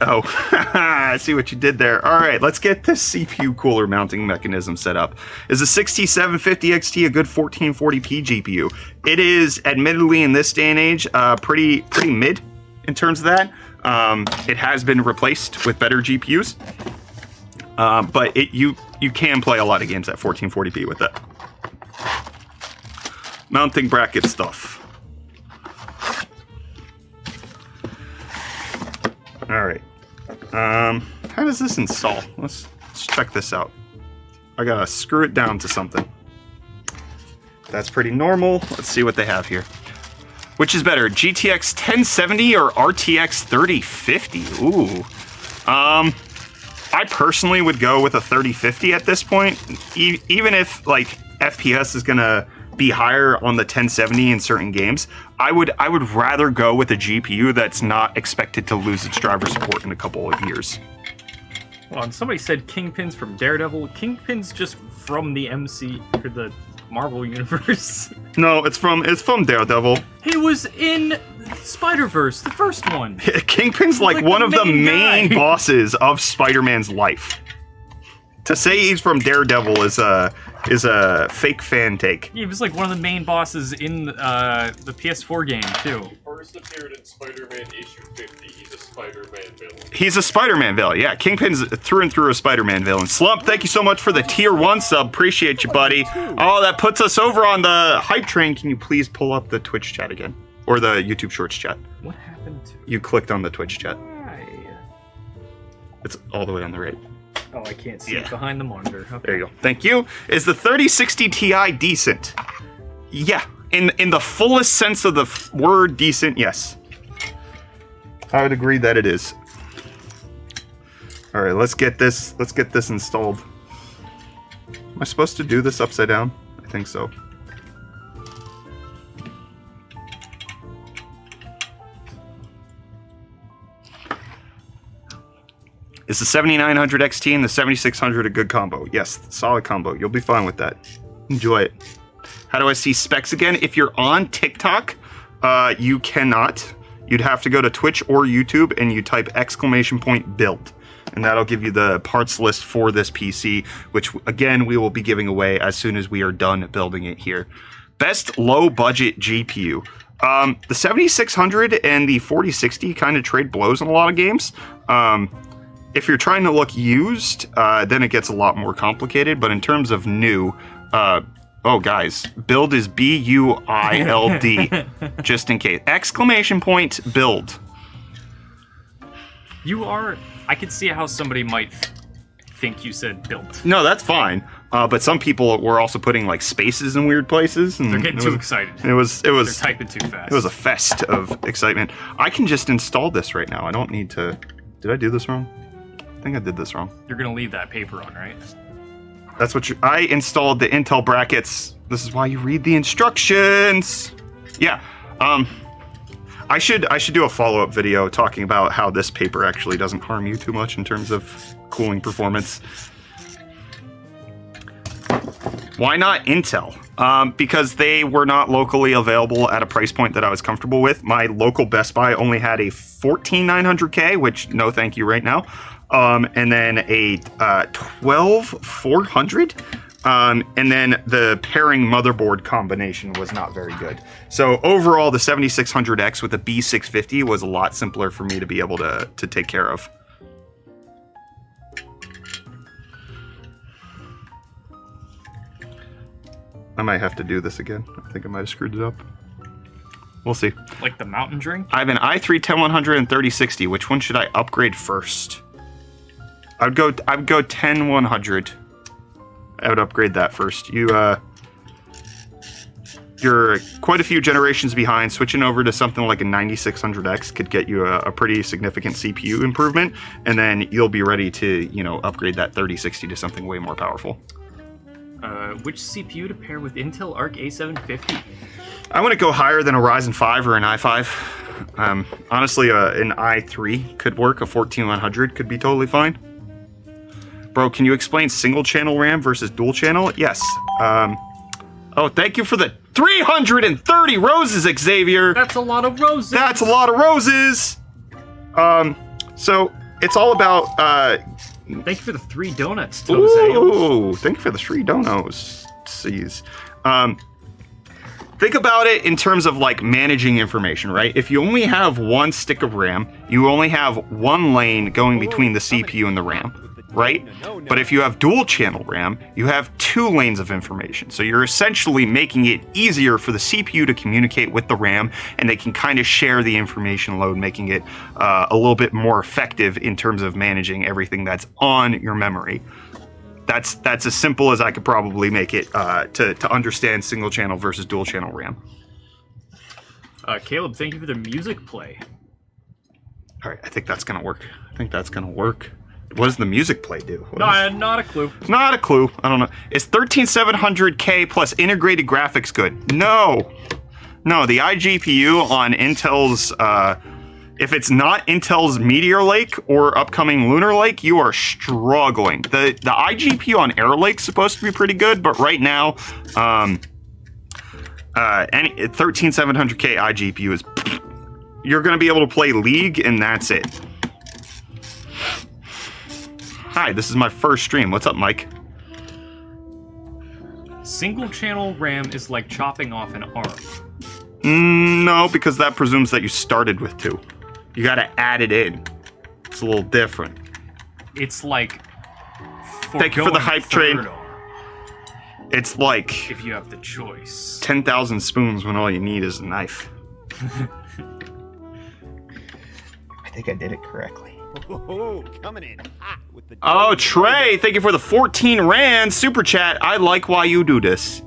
Oh, I see what you did there. All right, let's get this CPU cooler mounting mechanism set up. Is a 6750 XT a good 1440p GPU? It is, admittedly, in this day and age, pretty mid in terms of that. It has been replaced with better GPUs, but you can play a lot of games at 1440p with it. Mounting bracket stuff. All right. How does this install? Let's check this out. I gotta screw it down to something. That's pretty normal. Let's see what they have here. Which is better, GTX 1070 or RTX 3050? Ooh. I personally would go with a 3050 at this point, even if like FPS is gonna be higher on the 1070 in certain games. I would rather go with a GPU that's not expected to lose its driver support in a couple of years. Well, and somebody said Kingpin's from Daredevil. Kingpin's just from the or the Marvel universe. No, it's from Daredevil. He was in Spider-Verse, the first one. Kingpin's like one of the main bosses of Spider-Man's life. To say he's from Daredevil is a fake fan take. He was like one of the main bosses in the PS4 game too. He first appeared in Spider-Man issue 50. He's a Spider-Man villain. He's a Spider-Man villain, yeah. Kingpin's through and through a Spider-Man villain. Slump, thank you so much for the tier 1 sub. Appreciate you, buddy. Oh, that puts us over on the hype train. Can you please pull up the Twitch chat again? Or the YouTube Shorts chat? What happened to You clicked on the Twitch chat. Why? It's all the way on the right. Oh, I can't see it behind the monitor. Okay. There you go. Thank you. Is the 3060 Ti decent? Yeah. In the fullest sense of the word decent, yes. I would agree that it is. All right, let's get this installed. Am I supposed to do this upside down? I think so. Is the 7900 XT and the 7600 a good combo? Yes, solid combo. You'll be fine with that. Enjoy it. How do I see specs again? If you're on TikTok, you cannot. You'd have to go to Twitch or YouTube and you type !build. And that'll give you the parts list for this PC, which again, we will be giving away as soon as we are done building it here. Best low budget GPU. The 7600 and the 4060 kind of trade blows in a lot of games. If you're trying to look used, then it gets a lot more complicated. But in terms of new, oh guys, build is B-U-I-L-D, just in case. !build. I could see how somebody might think you said built. No, that's fine. But some people were also putting like spaces in weird places. And they're getting too excited. It was. They're typing too fast. It was a fest of excitement. I can just install this right now. I don't need to. Did I do this wrong? I think I did this wrong. You're gonna leave that paper on, right? That's what I installed the Intel brackets. This is why you read the instructions. Yeah. I should do a follow-up video talking about how this paper actually doesn't harm you too much in terms of cooling performance. Why not Intel? Because they were not locally available at a price point that I was comfortable with. My local Best Buy only had a 14900K, which no thank you right now. And then a 12400. And then the pairing motherboard combination was not very good. So overall, the 7600X with the B650 was a lot simpler for me to be able to take care of. I might have to do this again. I think I might have screwed it up. We'll see. Like the mountain drink? I have an i3 10100 and 3060. Which one should I upgrade first? I'd go 10100. I would upgrade that first. You're quite a few generations behind. Switching over to something like a 9600X could get you a pretty significant CPU improvement, and then you'll be ready to, upgrade that 3060 to something way more powerful. Which CPU to pair with Intel Arc A750? I want to go higher than a Ryzen 5 or an i5. Honestly, an i3 could work. A 14100 could be totally fine. Bro, can you explain single channel RAM versus dual channel? Yes. Oh, thank you for the 330 roses, Xavier. That's a lot of roses. That's a lot of roses. So it's all about. Thank you for the 3 donuts, Jose. Ooh, thank you for the 3 donuts. Jeez. Think about it in terms of like managing information, right? If you only have one stick of RAM, you only have one lane going between the CPU and the RAM. Right? But if you have dual channel RAM, you have 2 lanes of information. So you're essentially making it easier for the CPU to communicate with the RAM, and they can kind of share the information load, making it a little bit more effective in terms of managing everything that's on your memory. That's as simple as I could probably make it to understand single channel versus dual channel RAM. Caleb, thank you for the music play. All right, I think that's gonna work. What does the music play do? No, I had not a clue. Not a clue. I don't know. Is 13700K plus integrated graphics good? No. No, the iGPU on Intel's, if it's not Intel's Meteor Lake or upcoming Lunar Lake, you are struggling. The iGPU on Air Lake's supposed to be pretty good, but right now, any 13700K iGPU is, you're going to be able to play League, and that's it. Hi, this is my first stream. What's up, Mike? Single channel RAM is like chopping off an arm. No, because that presumes that you started with 2. You got to add it in. It's a little different. It's like Thank you for the hype train. arm, It's like if you have the choice. 10,000 spoons when all you need is a knife. I think I did it correctly. Oh, coming in hot with the. Oh, Trey, thank you for the 14 Rand super chat. I like why you do this.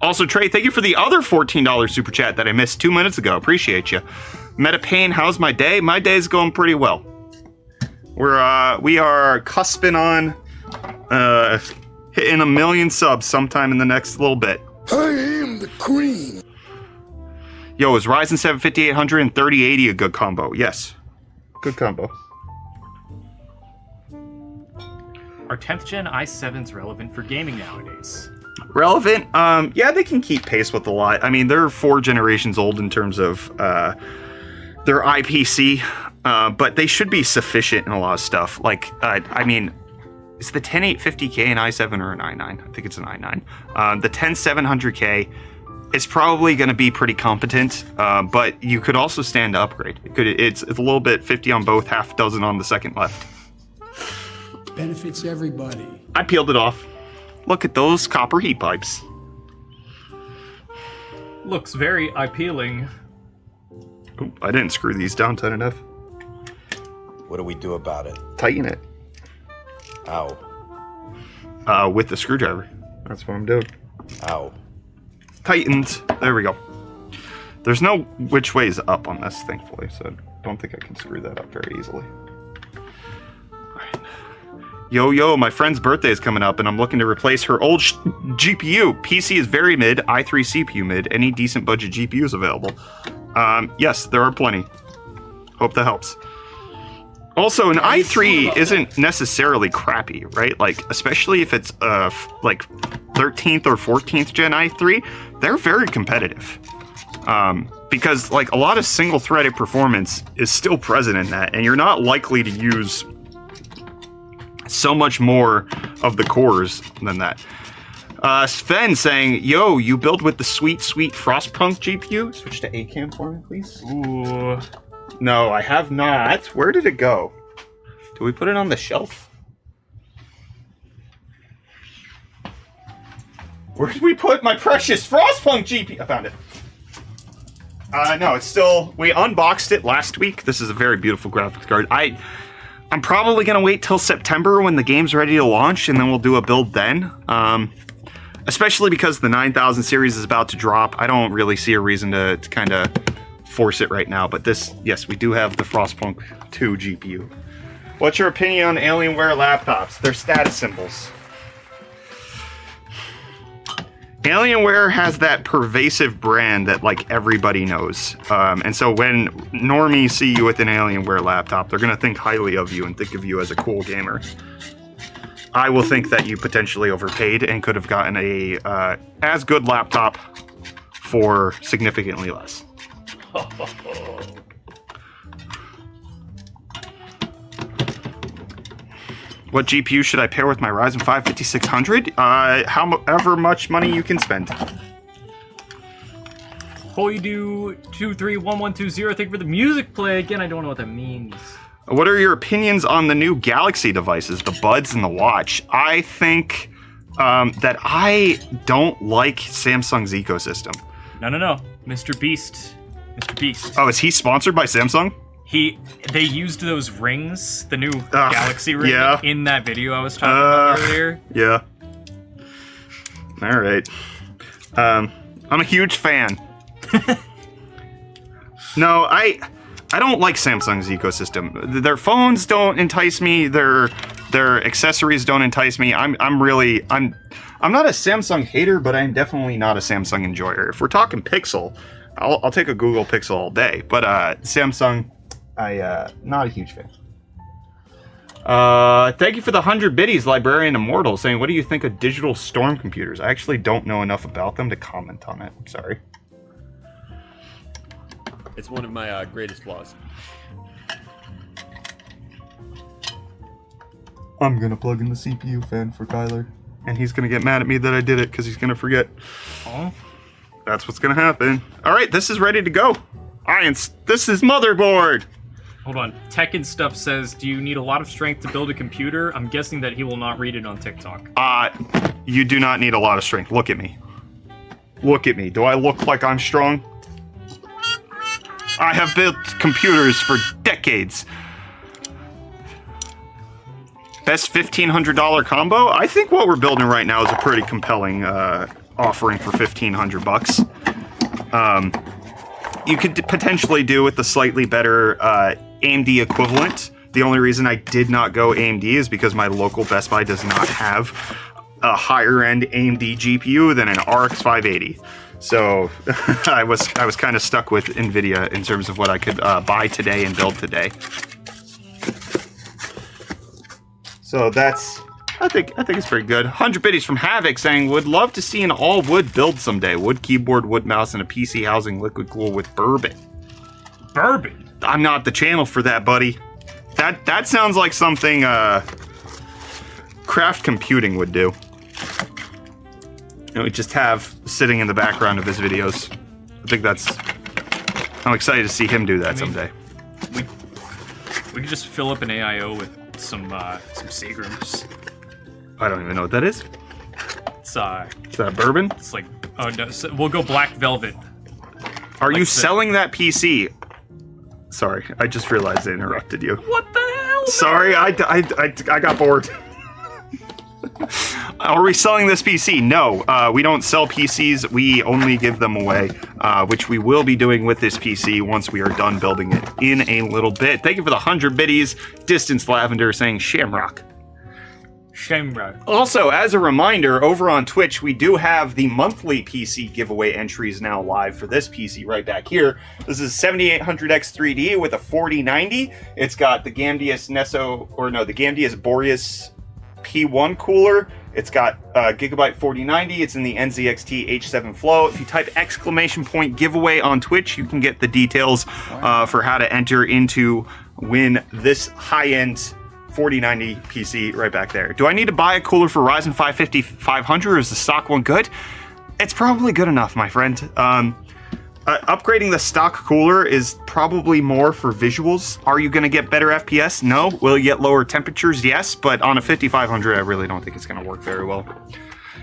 Also, Trey, thank you for the other $14 super chat that I missed 2 minutes ago. Appreciate you. Metapane, how's my day? My day's going pretty well. We are cusping on hitting 1 million subs sometime in the next little bit. I am the queen. Yo, is Ryzen 7 5800 and 3080 a good combo? Yes. Good combo. Are 10th gen i7s relevant for gaming nowadays? Relevant? Yeah, they can keep pace with a lot. I mean, they're 4 generations old in terms of their IPC, but they should be sufficient in a lot of stuff. Like, I mean, is the 10850K an i7 or an i9? I think it's an i9. The 10700K is probably going to be pretty competent, but you could also stand to upgrade. It's a little bit 50 on both, half dozen on the second left. Benefits everybody. I peeled it off. Look at those copper heat pipes. Looks very appealing. Oop, I didn't screw these down tight enough. What do we do about it? Tighten it. Ow. With the screwdriver. That's what I'm doing. Ow. Tightened. There we go. There's no which way's up on this, thankfully, so I don't think I can screw that up very easily. Alright. Yo, my friend's birthday is coming up, and I'm looking to replace her old GPU. PC is very mid, i3 CPU mid. Any decent budget GPUs available? Yes, there are plenty. Hope that helps. Also, an i3 isn't necessarily crappy, right? Like, especially if it's like 13th or 14th gen i3, they're very competitive. Because like a lot of single-threaded performance is still present in that, and you're not likely to use so much more of the cores than that. Sven saying, yo, you build with the sweet Frostpunk GPU? Switch to ACAM for me, please. Ooh. No, I have not. Where did it go? Do we put it on the shelf? Where did we put my precious Frostpunk GPU? I found it. No, it's still... We unboxed it last week. This is a very beautiful graphics card. I'm probably going to wait till September when the game's ready to launch, and then we'll do a build then. Especially because the 9000 series is about to drop. I don't really see a reason to kind of force it right now. But this, yes, we do have the Frostpunk 2 GPU. What's your opinion on Alienware laptops? They're status symbols. Alienware has that pervasive brand that like everybody knows. And so when normies see you with an Alienware laptop, they're going to think highly of you and think of you as a cool gamer. I will think that you potentially overpaid and could have gotten a as good laptop for significantly less. What GPU should I pair with my Ryzen 5 5600? However much money you can spend. Hoidu231120, thank you for the music play. Again, I don't know what that means. What are your opinions on the new Galaxy devices, the Buds and the Watch? I think that I don't like Samsung's ecosystem. No. Mr. Beast. Oh, is he sponsored by Samsung? They used those rings, the new Galaxy ring, yeah. in that video I was talking about earlier. Yeah. All right. I'm a huge fan. No, I don't like Samsung's ecosystem. Their phones don't entice me. Their accessories don't entice me. I'm not a Samsung hater, but I'm definitely not a Samsung enjoyer. If we're talking Pixel, I'll take a Google Pixel all day. But Samsung, not a huge fan. Thank you for the 100 biddies, Librarian Immortal, saying, what do you think of digital storm computers? I actually don't know enough about them to comment on it. I'm sorry. It's one of my greatest flaws. I'm gonna plug in the CPU fan for Kyler, and he's gonna get mad at me that I did it because he's gonna forget. Oh. That's what's gonna happen. All right, this is ready to go. This is motherboard. Hold on. Tech and Stuff says, do you need a lot of strength to build a computer? I'm guessing that he will not read it on TikTok. You do not need a lot of strength. Look at me. Look at me. Do I look like I'm strong? I have built computers for decades. Best $1,500 combo? I think what we're building right now is a pretty compelling offering for $1,500. You could potentially do with the slightly better AMD equivalent. The only reason I did not go AMD is because my local Best Buy does not have a higher end AMD GPU than an RX 580. So I was kind of stuck with NVIDIA in terms of what I could buy today and build today. So that's, I think it's pretty good. 100 biddies from Havoc saying, would love to see an all wood build someday. Wood keyboard, wood mouse, and a PC housing liquid cool with bourbon. Bourbon? I'm not the channel for that, buddy. That sounds like something Craft Computing would do. And we just have sitting in the background of his videos. I think I'm excited to see him do that someday. We could just fill up an AIO with some Seagrams. I don't even know what that is. It's Is that bourbon? It's like, oh no, we'll go Black Velvet. Are you selling that PC? Sorry, I just realized I interrupted you. What the hell? Sorry, I got bored. Are we selling this PC? No, we don't sell PCs. We only give them away, which we will be doing with this PC once we are done building it in a little bit. Thank you for the 100 biddies. Distance Lavender saying Shamrock. Shamrock. Also, as a reminder, over on Twitch, we do have the monthly PC giveaway entries now live for this PC right back here. This is 7800X 3D with a 4090. It's got the Gamdius Gamdius Boreas P1 cooler. It's got Gigabyte 4090. It's in the NZXT H7 Flow. If you type ! giveaway on Twitch, you can get the details for how to enter into win this high-end 4090 PC right back there. Do I need to buy a cooler for Ryzen 550 500 or is the stock one good? It's probably good enough, my friend. Upgrading the stock cooler is probably more for visuals. Are you going to get better FPS? No. Will you get lower temperatures? Yes. But on a 5500, I really don't think it's going to work very well.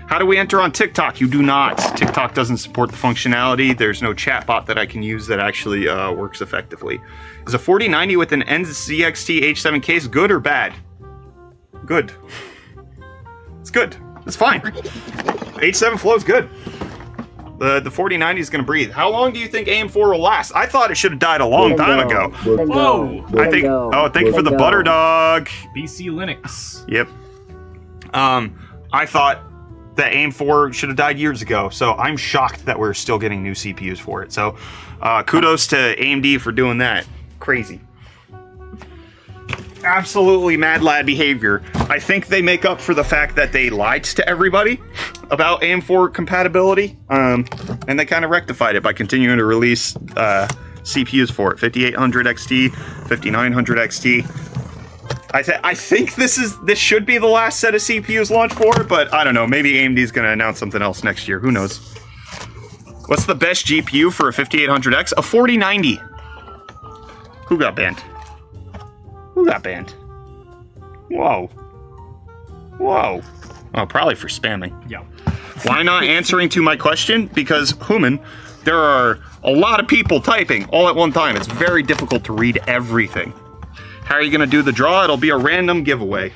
How do we enter on TikTok? You do not. TikTok doesn't support the functionality. There's no chatbot that I can use that actually works effectively. Is a 4090 with an NZXT H7 case good or bad? Good. It's good. It's fine. H7 Flow is good. The 4090 is going to breathe. How long do you think AM4 will last? I thought it should have died a long time ago. Whoa! I think. Oh, thank you for the butter dog. BC Linux. Yep. I thought that AM4 should have died years ago, so I'm shocked that we're still getting new CPUs for it. So, kudos to AMD for doing that. Crazy. Absolutely mad lad behavior. I think they make up for the fact that they lied to everybody about AM4 compatibility, and they kind of rectified it by continuing to release CPUs for it. 5800 XT, 5900 XT. I think this should be the last set of CPUs launched for it, but I don't know. Maybe AMD's going to announce something else next year. Who knows? What's the best GPU for a 5800X? A 4090. Who got banned? Who got banned? Whoa. Whoa. Oh, probably for spamming. Yeah. Why not answering to my question? Because Human there are a lot of people typing all at one time. It's very difficult to read everything. How are you going to do the draw? It'll be a random giveaway.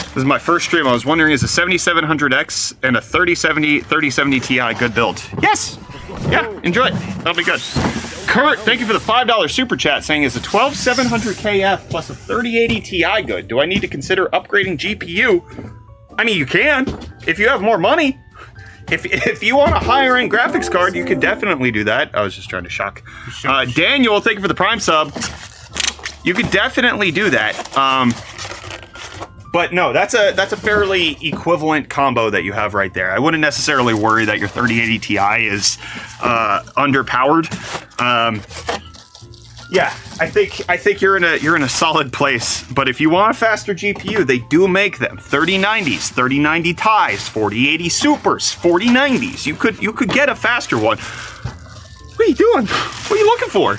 This is my first stream. I was wondering, is a 7700X and a 3070 Ti good build? Yes! Yeah, enjoy it. That'll be good. Kurt, thank you for the $5 super chat, saying, is a 12700KF plus a 3080 Ti good? Do I need to consider upgrading GPU? I mean, you can, if you have more money. If you want a higher end graphics card, you could definitely do that. I was just trying to shock. Daniel, thank you for the Prime sub. You could definitely do that. But no, that's a fairly equivalent combo that you have right there. I wouldn't necessarily worry that your 3080 Ti is underpowered. Yeah, I think you're in a solid place. But if you want a faster GPU, they do make them 3090s, 3090 Tis, 4080 Supers, 4090s. You could get a faster one. What are you doing? What are you looking for?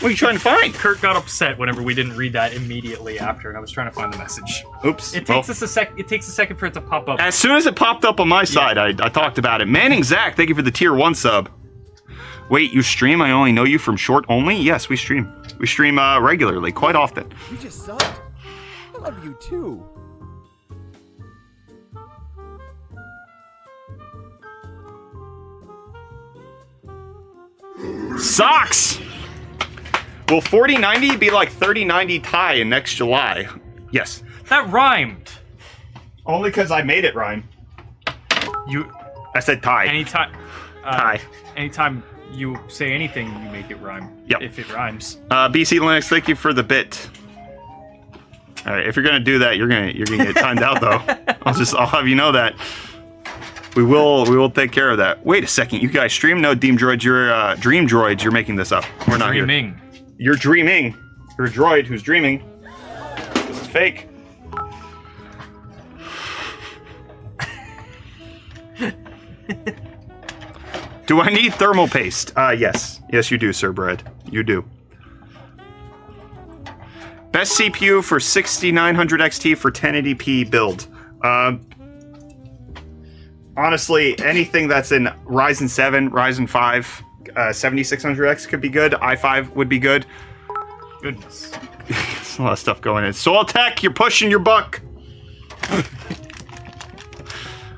What are you trying to find? Kurt got upset whenever we didn't read that immediately after, and I was trying to find the message. Oops. It takes us a sec. It takes a second for it to pop up. As soon as it popped up on my side, I talked about it. Manning Zach, thank you for the tier 1 sub. Wait, you stream? I only know you from short only? Yes, we stream. We stream regularly, quite often. You just sucked. I love you too. Socks! Will 4090 be like 3090 Ti in next July? Yes. That rhymed. Only because I made it rhyme. I said Ti. Anytime. Ti. Anytime you say anything, you make it rhyme. Yep. If it rhymes. BC Linux, thank you for the bit. All right, if you're gonna do that, you're gonna get timed out though. I'll have you know that. We will take care of that. Wait a second, you guys stream? No, Dream Droids, you're Dream Droids. You're making this up. We're not Dreaming. Here. You're dreaming. You're a droid who's dreaming. This is fake. Do I need thermal paste? Yes. Yes, you do, Sir Bread. You do. Best CPU for 6900 XT for 1080p build. Honestly, anything that's in Ryzen 7, Ryzen 5, 7600X could be good. i5 would be good. Goodness. There's a lot of stuff going in. Soul Tech, you're pushing your buck.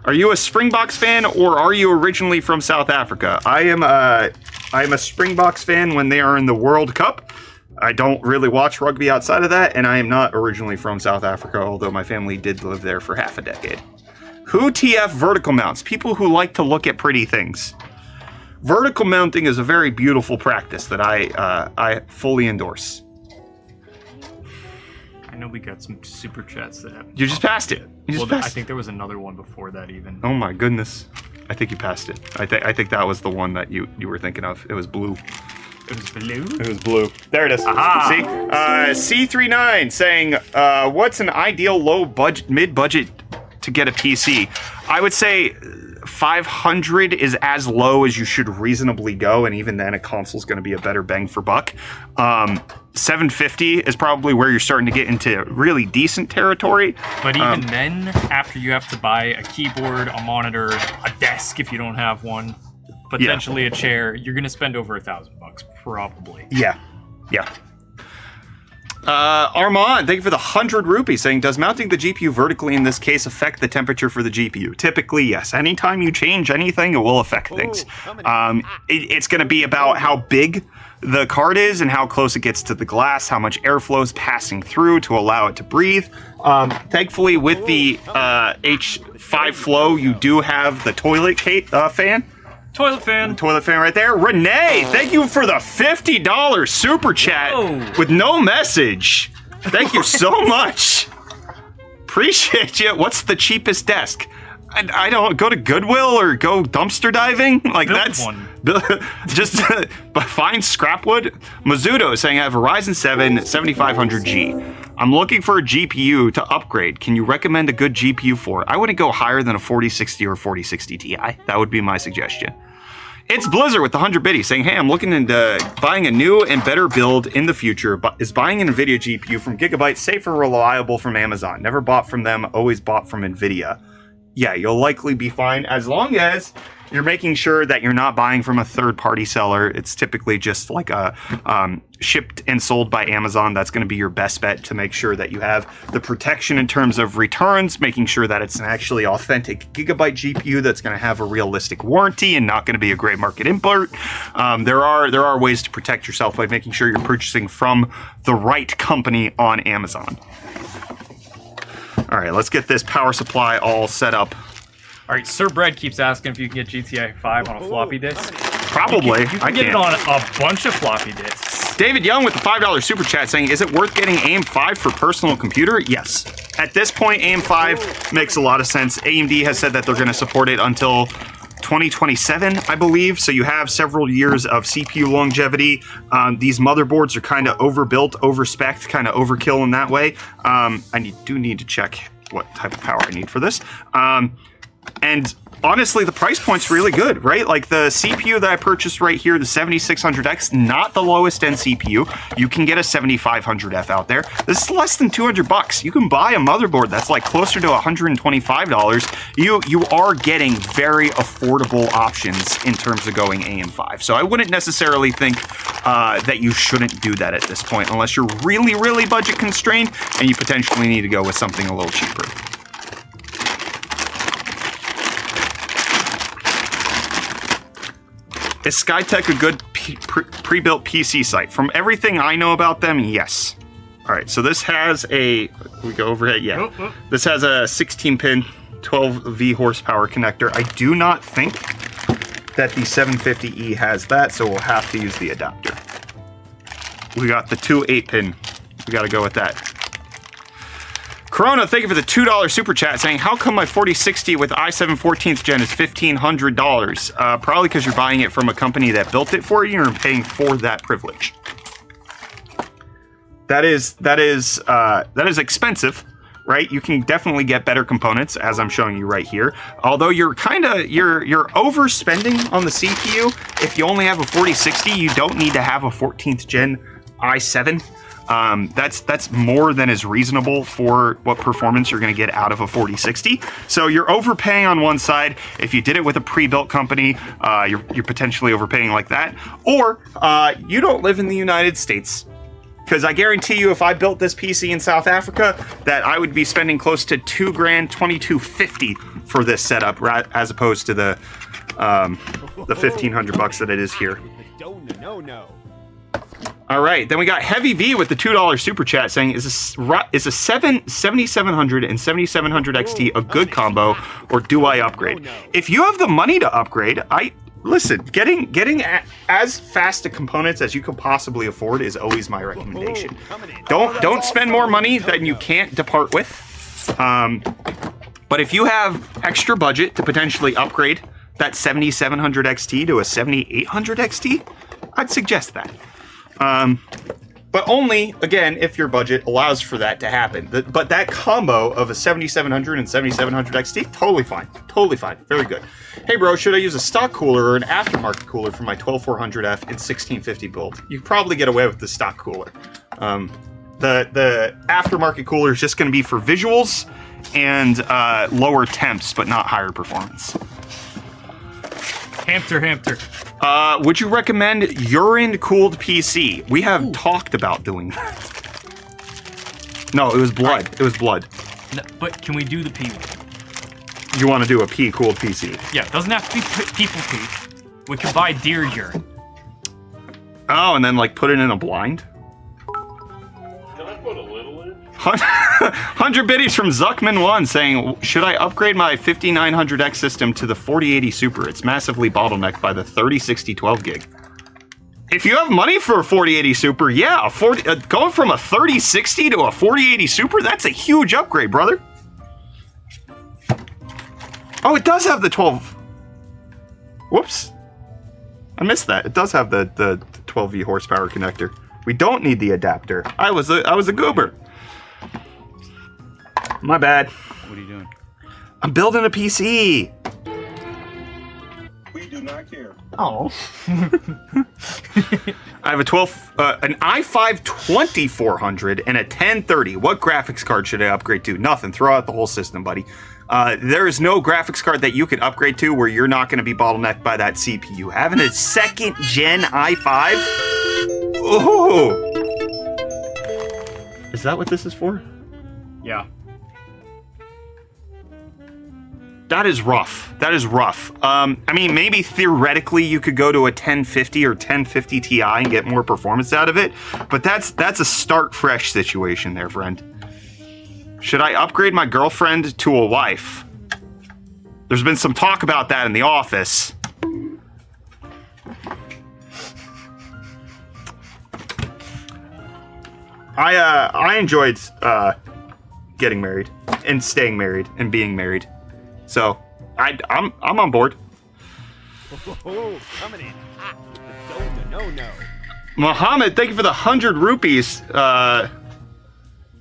Are you a Springboks fan, or are you originally from South Africa? I am a Springboks fan when they are in the World Cup. I don't really watch rugby outside of that, and I am not originally from South Africa, although my family did live there for half a decade. Who TF vertical mounts? People who like to look at pretty things. Vertical mounting is a very beautiful practice that I fully endorse. I know we got some super chats that have. You just passed it. I think there was another one before that even. Oh my goodness. I think you passed it. I think that was the one that you were thinking of. It was blue. It was blue? It was blue. There it is. Aha. See? C39 saying, what's an ideal mid-budget to get a PC? I would say 500 is as low as you should reasonably go, and even then a console's going to be a better bang for buck. 750 is probably where you're starting to get into really decent territory. But even then, after you have to buy a keyboard, a monitor, a desk if you don't have one, potentially a chair, you're going to spend over $1,000 probably. Yeah. Armand, thank you for the 100 rupees, saying, does mounting the GPU vertically in this case affect the temperature for the GPU? Typically, yes. Anytime you change anything, it will affect things. It's going to be about how big the card is and how close it gets to the glass, how much airflow is passing through to allow it to breathe. Thankfully, with the H5 Flow, you do have the toilet fan. Toilet fan. Toilet fan right there. Renee, thank you for the $50 super chat. Whoa. With no message. Thank you so much. Appreciate you. What's the cheapest desk? I don't go to Goodwill or go dumpster diving. Like Build that's one. Just find scrapwood. Mizuto is saying I have a Ryzen 7 7500G. I'm looking for a GPU to upgrade. Can you recommend a good GPU for it? I wouldn't go higher than a 4060 or 4060 Ti. That would be my suggestion. It's Blizzard with the 100 biddies saying, hey, I'm looking into buying a new and better build in the future, but is buying an NVIDIA GPU from Gigabyte safe and reliable from Amazon? Never bought from them, always bought from NVIDIA. Yeah, you'll likely be fine as long as you're making sure that you're not buying from a third-party seller. It's typically just like a shipped and sold by Amazon. That's going to be your best bet to make sure that you have the protection in terms of returns, making sure that it's an actually authentic Gigabyte GPU that's going to have a realistic warranty and not going to be a gray market import. There are ways to protect yourself by making sure you're purchasing from the right company on Amazon. All right, let's get this power supply all set up. All right, Sir Bread keeps asking if you can get GTA 5 on a floppy disk. Probably. You can get it on a bunch of floppy disks. David Young with the $5 super chat saying, is it worth getting AM5 for personal computer? Yes. At this point, AM5 makes a lot of sense. AMD has said that they're going to support it until 2027, I believe. So you have several years of CPU longevity. These motherboards are kind of overbuilt, overspec'd, kind of overkill in that way. I do need to check what type of power I need for this. And honestly, the price point's really good, right? Like the CPU that I purchased right here, the 7600X, not the lowest end CPU. You can get a 7500F out there. This is less than $200. You can buy a motherboard that's like closer to $125. You are getting very affordable options in terms of going AM5. So I wouldn't necessarily think that you shouldn't do that at this point, unless you're really, really budget constrained and you potentially need to go with something a little cheaper. Is Skytech a good pre-built PC site? From everything I know about them, yes. All right, so this has a, we go overhead, yeah. This has a 16-pin, 12V horsepower connector. I do not think that the 750E has that, so we'll have to use the adapter. We got the two 8-pin. We got to go with that. Corona, thank you for the $2 super chat saying, how come my 4060 with i7 14th gen is $1,500? Probably because you're buying it from a company that built it for you and you're paying for that privilege. That is expensive, right? You can definitely get better components, as I'm showing you right here. Although you're you're overspending on the CPU. If you only have a 4060, you don't need to have a 14th gen i7. That's more than is reasonable for what performance you're going to get out of a 4060. So you're overpaying on one side. If you did it with a pre-built company, you're potentially overpaying like that. Or you don't live in the United States. Because I guarantee you, if I built this PC in South Africa, that I would be spending close to $2,000, $2,250 for this setup, right, as opposed to the $1,500 that it is here. No. All right, then we got Heavy V with the $2 super chat saying, is a 7700 and 7700 XT a good combo, or do I upgrade? If you have the money to upgrade, listen, getting as fast a components as you can possibly afford is always my recommendation. Don't spend more money than you can't depart with. But if you have extra budget to potentially upgrade that 7700 XT to a 7800 XT, I'd suggest that. But only, again, if your budget allows for that to happen. But that combo of a 7700 and 7700 XT, totally fine. Totally fine. Very good. Hey, bro, should I use a stock cooler or an aftermarket cooler for my 12400F and 1650 build? You can probably get away with the stock cooler. The aftermarket cooler is just going to be for visuals and lower temps, but not higher performance. Hamster. Would you recommend urine-cooled PC? We have talked about doing that. No, it was blood. It was blood. No, but can we do the P one? You want to do a pee-cooled PC? Yeah, it doesn't have to be people pee. We can buy deer urine. Oh, and then like put it in a blind? Can I put a little in? 100 biddies from Zuckman1 saying, should I upgrade my 5900X system to the 4080 Super? It's massively bottlenecked by the 3060 12 gig. If you have money for a 4080 Super, yeah, going from a 3060 to a 4080 Super, that's a huge upgrade, brother. Oh, it does have the 12. Whoops. I missed that. It does have the 12V horsepower connector. We don't need the adapter. I was a goober. My bad. What are you doing? I'm building a PC. We do not care. Oh. I have an i5 2400 and a 1030. What graphics card should I upgrade to? Nothing. Throw out the whole system, buddy. There is no graphics card that you can upgrade to where you're not going to be bottlenecked by that CPU. Having a second gen i5? Oh! Is that what this is for? Yeah. That is rough. That is rough. I mean, maybe theoretically you could go to a 1050 or 1050 Ti and get more performance out of it, but that's a start fresh situation there, friend. Should I upgrade my girlfriend to a wife? There's been some talk about that in the office. I enjoyed getting married and staying married and being married. So, I'm on board. Oh, coming in hot with the no. Mohammed, thank you for the 100 rupees.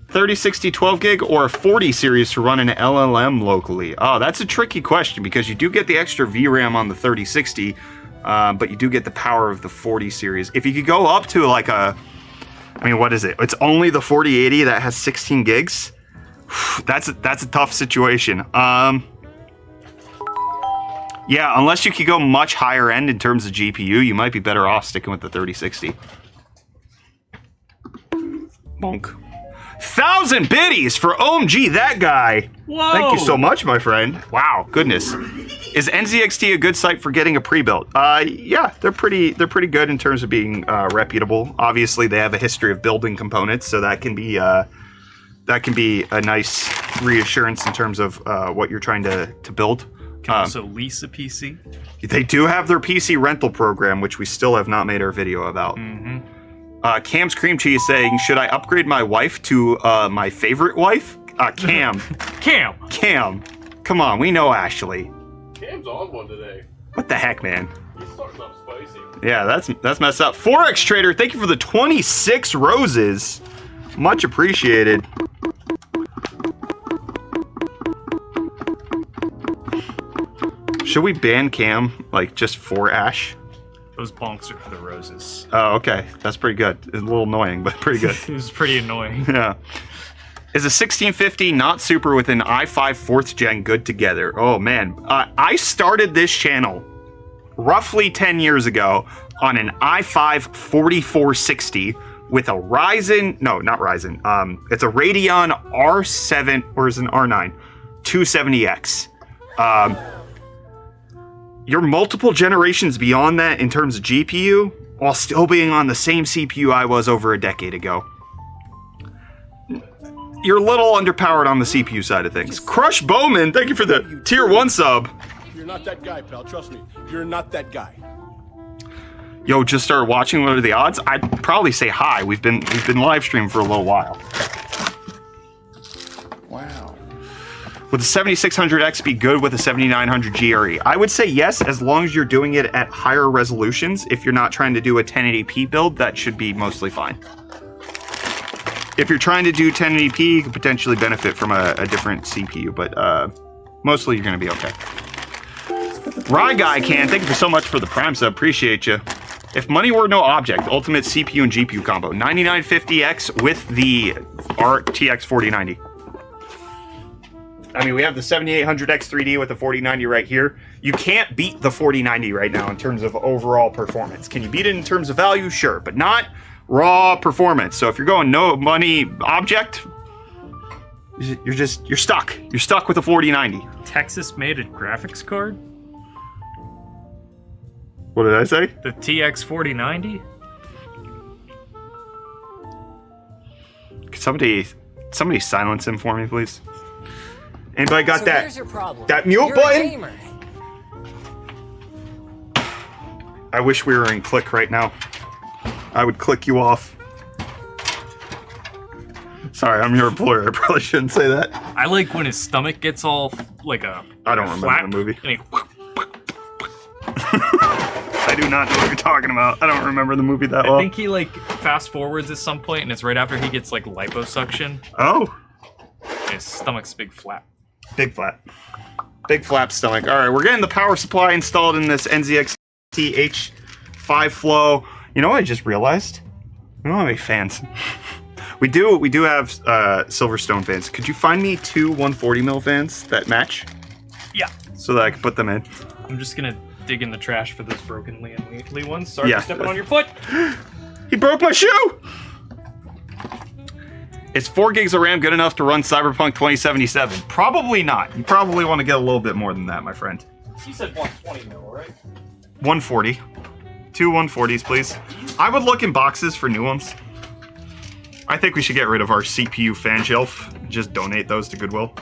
3060 12 gig or a 40 series to run an LLM locally? Oh, that's a tricky question because you do get the extra VRAM on the 3060, but you do get the power of the 40 series. If you could go up to like I mean, what is it? It's only the 4080 that has 16 gigs. That's a tough situation. Yeah, unless you could go much higher end in terms of GPU, you might be better off sticking with the 3060. Bonk. 1,000 biddies for OMG, that guy. Whoa. Thank you so much, my friend. Wow, goodness. Is NZXT a good site for getting a pre-built? Yeah, they're pretty good in terms of being reputable. Obviously, they have a history of building components, so that can be a nice reassurance in terms of what you're trying to build. Can also lease a PC. They do have their PC rental program, which we still have not made our video about. Mm-hmm. Cam's Cream Cheese saying, should I upgrade my wife to my favorite wife? Cam. Cam. Come on, we know Ashley. Cam's on one today. What the heck, man? He's starting up spicy. Yeah, that's messed up. Forex Trader, thank you for the 26 roses. Much appreciated. Should we ban Cam, like, just for Ash? Those bonks are for the roses. Oh, okay. That's pretty good. It's a little annoying, but pretty good. It was pretty annoying. Yeah. Is a 1650 not super with an i5 4th gen good together? Oh, man. I started this channel roughly 10 years ago on an i5 4460 with a Ryzen... No, not Ryzen. It's a Radeon R7... Or is it an R9? 270X. You're multiple generations beyond that in terms of GPU, while still being on the same CPU I was over a decade ago. You're a little underpowered on the CPU side of things. Crush Bowman, thank you for the tier 1 sub. You're not that guy, pal. Trust me. You're not that guy. Yo, just started watching. What are the odds? I'd probably say hi. We've been live streaming for a little while. Wow. Would the 7600X be good with a 7900 GRE? I would say yes, as long as you're doing it at higher resolutions. If you're not trying to do a 1080p build, that should be mostly fine. If you're trying to do 1080p, you could potentially benefit from a different CPU, but mostly you're going to be okay. Rye Guy Can, thank you so much for the Prime sub. Appreciate you. If money were no object, ultimate CPU and GPU combo. 9950X with the RTX 4090. I mean, we have the 7800X 3D with the 4090 right here. You can't beat the 4090 right now in terms of overall performance. Can you beat it in terms of value? Sure, but not raw performance. So if you're going no money object, you're stuck. You're stuck with the 4090. Texas made a graphics card? What did I say? The TX 4090? Could somebody silence him for me, please? Anybody got that mute button? I wish we were in click right now. I would click you off. Sorry, I'm your employer. I probably shouldn't say that. I like when his stomach gets all like a. I don't remember the movie. And he, I do not know what you're talking about. I don't remember the movie that well. I think he like fast forwards at some point, and it's right after he gets like liposuction. Oh. And his stomach's big flap. Big flap. Big flap stomach. All right, we're getting the power supply installed in this NZX XT H5 flow. You know what I just realized? We don't have any fans. We do have Silverstone fans. Could you find me 2 140mm fans that match? Yeah. So that I can put them in. I'm just gonna dig in the trash for those broken Lee ones. Sorry Yeah. for stepping on your foot. He broke my shoe! Is 4 gigs of RAM good enough to run Cyberpunk 2077? Probably not. You probably want to get a little bit more than that, my friend. You said 120 mil, right? 140. 2 140s, please. I would look in boxes for new ones. I think we should get rid of our CPU fan shelf. Just donate those to Goodwill.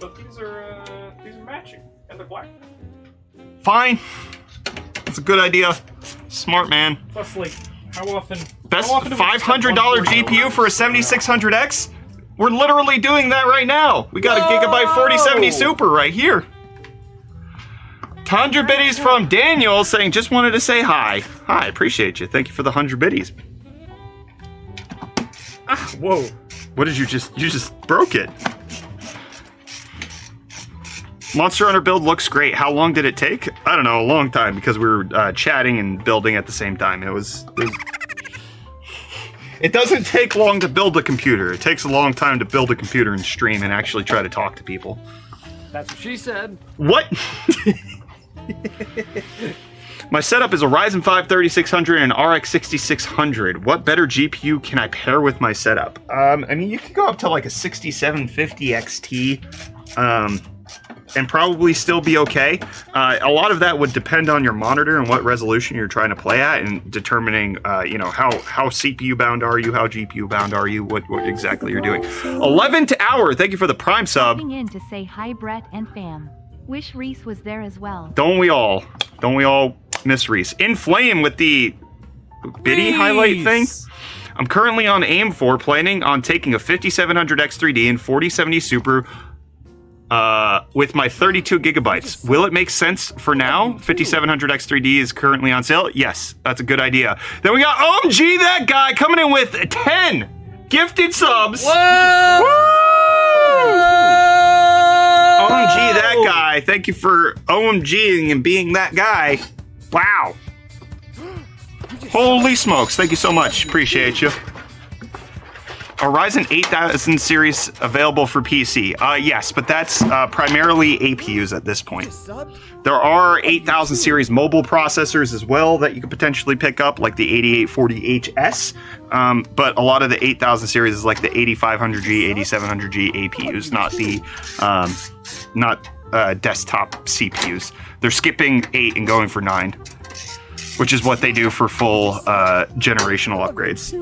But these are matching, and they're black. Fine. That's a good idea. Smart man. Plus, like, how often? Best how often do we just have $500 140 GPU for a 7600X? We're literally doing that right now. We got a Gigabyte 4070 Super right here. 100 biddies from Daniel saying, just wanted to say hi. Hi, appreciate you. Thank you for the 100 biddies. Whoa. What did you just broke it. Monster Hunter build looks great. How long did it take? I don't know, a long time because we were chatting and building at the same time. It doesn't take long to build a computer. It takes a long time to build a computer and stream and actually try to talk to people. That's what she said. What? My setup is a Ryzen 5 3600 and RX 6600. What better GPU can I pair with my setup? I mean, you could go up to like a 6750 XT, and probably still be okay. A lot of that would depend on your monitor and what resolution you're trying to play at, and determining, you know, how CPU bound are you, how GPU bound are you, what exactly you're doing. 11 to hour. Thank you for the Prime sub. Coming in to say hi, Brett and fam. Wish Reese was there as well. Don't we all? Don't we all miss Reese? In Flame with the biddy highlight thing. I'm currently on aim for planning on taking a 5700X3D and 4070 Super with my 32 gigabytes. Will it make sense for now? 5700X3D is currently on sale. Yes, that's a good idea. Then we got OMG, that guy, coming in with 10 gifted subs. Whoa! Woo! OMG, that guy. Thank you for OMGing and being that guy. Wow. Holy smokes. Thank you so much. Appreciate you. A Ryzen 8000 series available for PC. Yes, but that's primarily APUs at this point. There are 8000 series mobile processors as well that you could potentially pick up, like the 8840HS. But a lot of the 8000 series is like the 8500G, 8700G APUs, not desktop CPUs. They're skipping 8 and going for 9, which is what they do for full generational upgrades.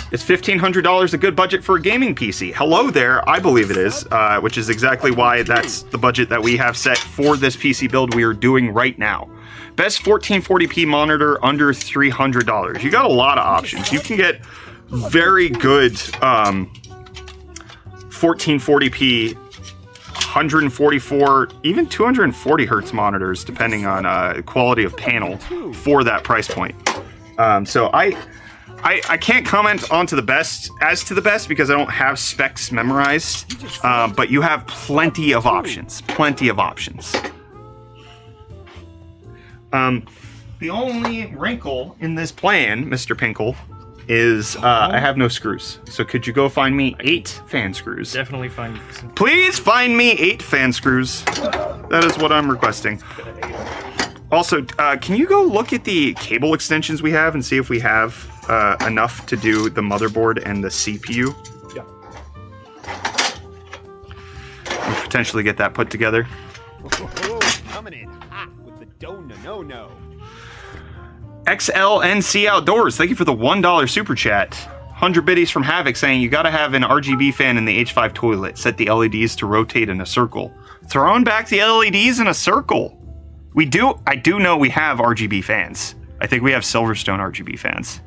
Is $1,500 a good budget for a gaming PC? Hello there, I believe it is, which is exactly why that's the budget that we have set for this PC build we are doing right now. Best 1440p monitor under $300. You got a lot of options. You can get very good 1440p, 144, even 240 hertz monitors, depending on quality of panel for that price point. So I can't comment as to the best because I don't have specs memorized, but you have plenty of options. The only wrinkle in this plan, Mr. Pinkle, is I have no screws. So could you go find me 8 fan screws? Definitely find some. Please find me 8 fan screws. That is what I'm requesting. Also, can you go look at the cable extensions we have and see if we have enough to do the motherboard and the CPU? Yeah. And potentially get that put together. Oh, coming in hot with the no. XLNC Outdoors, thank you for the $1 super chat. 100 biddies from Havoc saying you gotta have an RGB fan in the H5 toilet. Set the LEDs to rotate in a circle. Throwing back the LEDs in a circle. I do know we have RGB fans. I think we have Silverstone RGB fans.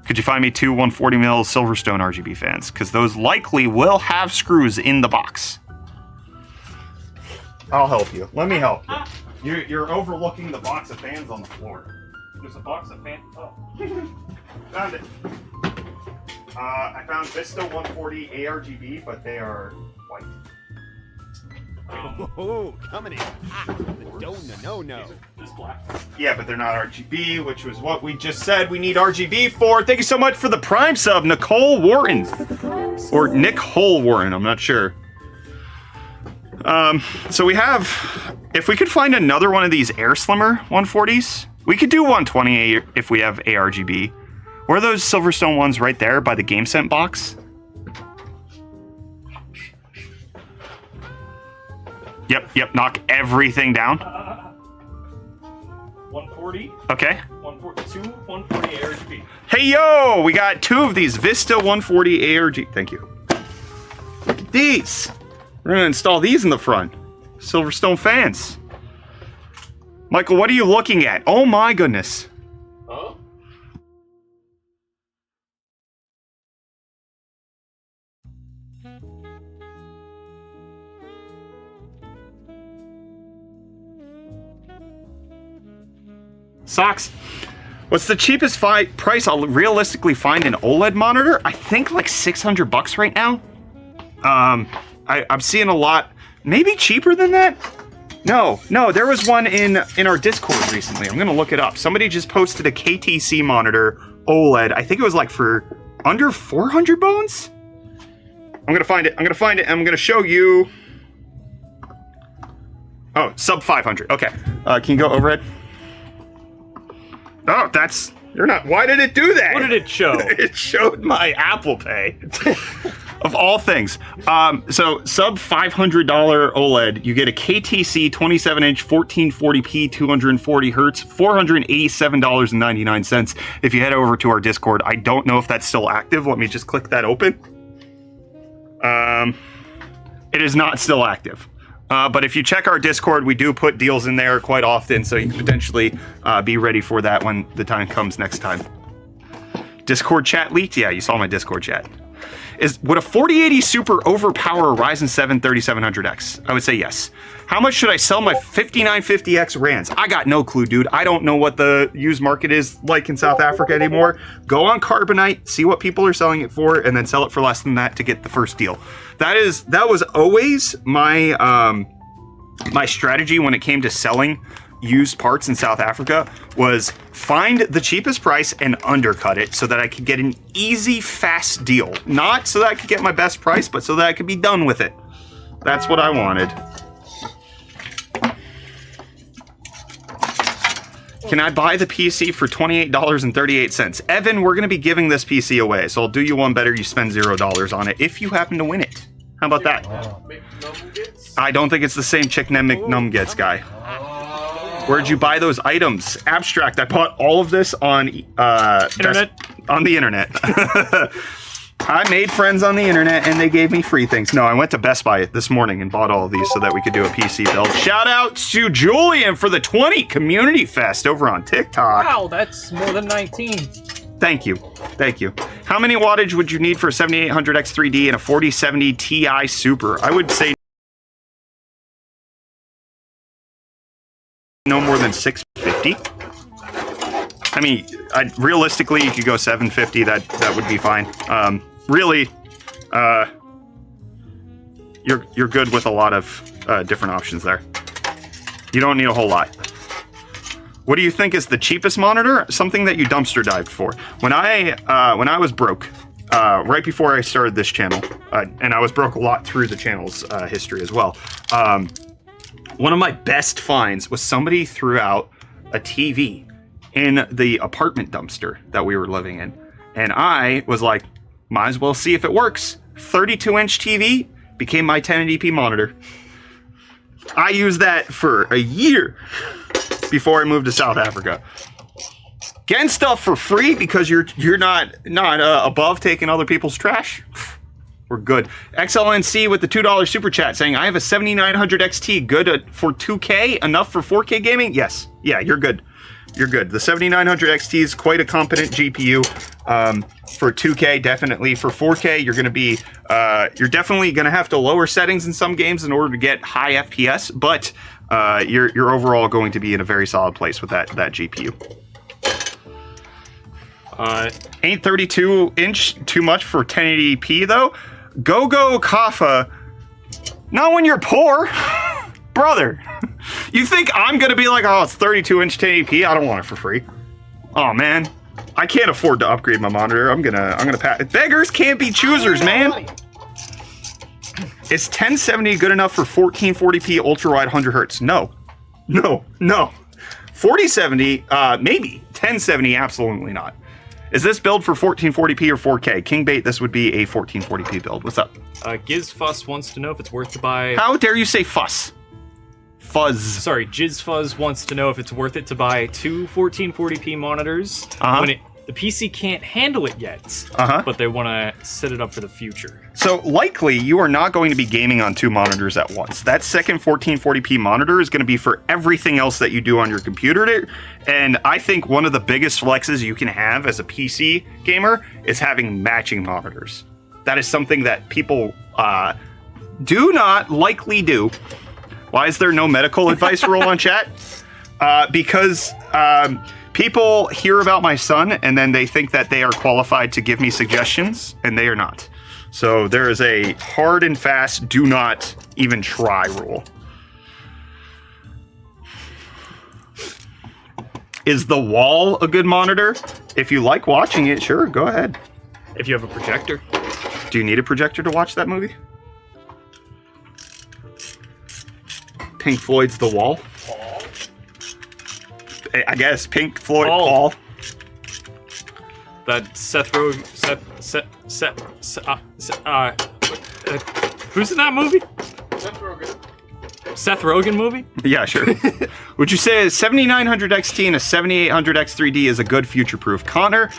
Could you find me 2 140mm Silverstone RGB fans? Because those likely will have screws in the box. I'll help you. Let me help you. You're overlooking the box of fans on the floor. There's a box of fans. Oh. Found it. I found Vista 140 ARGB, but they are white. Oh, coming in hot. The no. This black. Yeah, but they're not RGB, which was what we just said we need RGB for. Thank you so much for the Prime sub, Nicole Warren. Or Nick Hole Warren, I'm not sure. So we have, if we could find another one of these Air Slimmer 140s, we could do 120 if we have ARGB. Where are those Silverstone ones right there by the GameSense box? Yep, knock everything down. 140. Okay. 142, 140 ARGB. Hey yo, we got 2 of these Vista 140 ARG. Thank you. Look at these. We're gonna install these in the front. Silverstone fans. Michael, what are you looking at? Oh my goodness. Huh? Socks. What's the cheapest price I'll realistically find an OLED monitor? I think like $600 right now. I'm seeing a lot, maybe cheaper than that. No, there was one in our Discord recently. I'm gonna look it up. Somebody just posted a KTC monitor OLED. I think it was like for under 400 bones. I'm gonna find it. I'm gonna show you. Oh, sub 500. Okay. Can you go overhead? Oh, you're not. Why did it do that? What did it show? It showed my Apple Pay. Of all things. So sub $500 OLED, you get a KTC 27-inch 1440p 240 hertz, $487.99. If you head over to our Discord, I don't know if that's still active. Let me just click that open. It is not still active. But if you check our Discord, we do put deals in there quite often, so you can potentially be ready for that when the time comes next time. Discord chat leaked? Yeah, you saw my Discord chat. Would a 4080 Super overpower a Ryzen 7 3700X? I would say yes. How much should I sell my 5950X Rands? I got no clue, dude. I don't know what the used market is like in South Africa anymore. Go on Carbonite, see what people are selling it for, and then sell it for less than that to get the first deal. That was always my my strategy when it came to selling used parts in South Africa, was find the cheapest price and undercut it so that I could get an easy, fast deal. Not so that I could get my best price, but so that I could be done with it. That's what I wanted. Can I buy the PC for $28.38? Evan, we're going to be giving this PC away, so I'll do you one better. You spend $0 on it if you happen to win it. How about that? I don't think it's the same Chick McNum guy. Where'd you buy those items? Abstract. I bought all of this on Internet. On the internet. I made friends on the internet and they gave me free things. No, I went to Best Buy this morning and bought all of these so that we could do a PC build. Shout out to Julian for the 20 Community Fest over on TikTok. Wow, that's more than 19. Thank you. How many wattage would you need for a 7800X3D and a 4070 Ti Super? I would say no more than 650. I mean, realistically, you could go 750. That would be fine. Really, you're good with a lot of different options there. You don't need a whole lot. What do you think is the cheapest monitor? Something that you dumpster dived for. When I was broke, right before I started this channel, and I was broke a lot through the channel's history as well. One of my best finds was somebody threw out a TV in the apartment dumpster that we were living in. And I was like, might as well see if it works. 32-inch TV became my 1080p monitor. I used that for a year before I moved to South Africa. Getting stuff for free because you're not above taking other people's trash. We're good. XLNC with the $2 super chat saying, I have a 7900 XT, good for 2K, enough for 4K gaming? Yes. Yeah, you're good. You're good. The 7900 XT is quite a competent GPU. For 2K, definitely. For 4K, you're definitely going to have to lower settings in some games in order to get high FPS, but you're overall going to be in a very solid place with that GPU. Ain't 32-inch too much for 1080p, though? Go Kafa. Not when you're poor. Brother, you think I'm gonna be like, oh, it's 32-inch 1080p? I don't want it for free. Oh man, I can't afford to upgrade my monitor. I'm gonna pass. Beggars can't be choosers, man. Is 1070 good enough for 1440p ultra wide 100 hertz? No. 4070, maybe. 1070, absolutely not. Is this build for 1440p or 4K? Kingbait, this would be a 1440p build. What's up? Giz Fuss wants to know if it's worth to buy. How dare you say fuss? Fuzz. Sorry, Jizz Fuzz wants to know if it's worth it to buy two 1440p monitors when the PC can't handle it yet, but they want to set it up for the future. So likely you are not going to be gaming on two monitors at once. That second 1440p monitor is going to be for everything else that you do on your computer. And I think one of the biggest flexes you can have as a PC gamer is having matching monitors. That is something that people do not likely do. Why is there no medical advice rule on chat? Because people hear about my son and then they think that they are qualified to give me suggestions, and they are not. So there is a hard and fast do not even try rule. Is the wall a good monitor? If you like watching it, sure, go ahead. If you have a projector. Do you need a projector to watch that movie? Pink Floyd's The Wall. I guess Pink Floyd Paul. That Seth Rogen. Who's in that movie? Seth Rogen movie? Yeah, sure. Would you say a 7900 XT and a 7800 X3D is a good future-proof? Connor,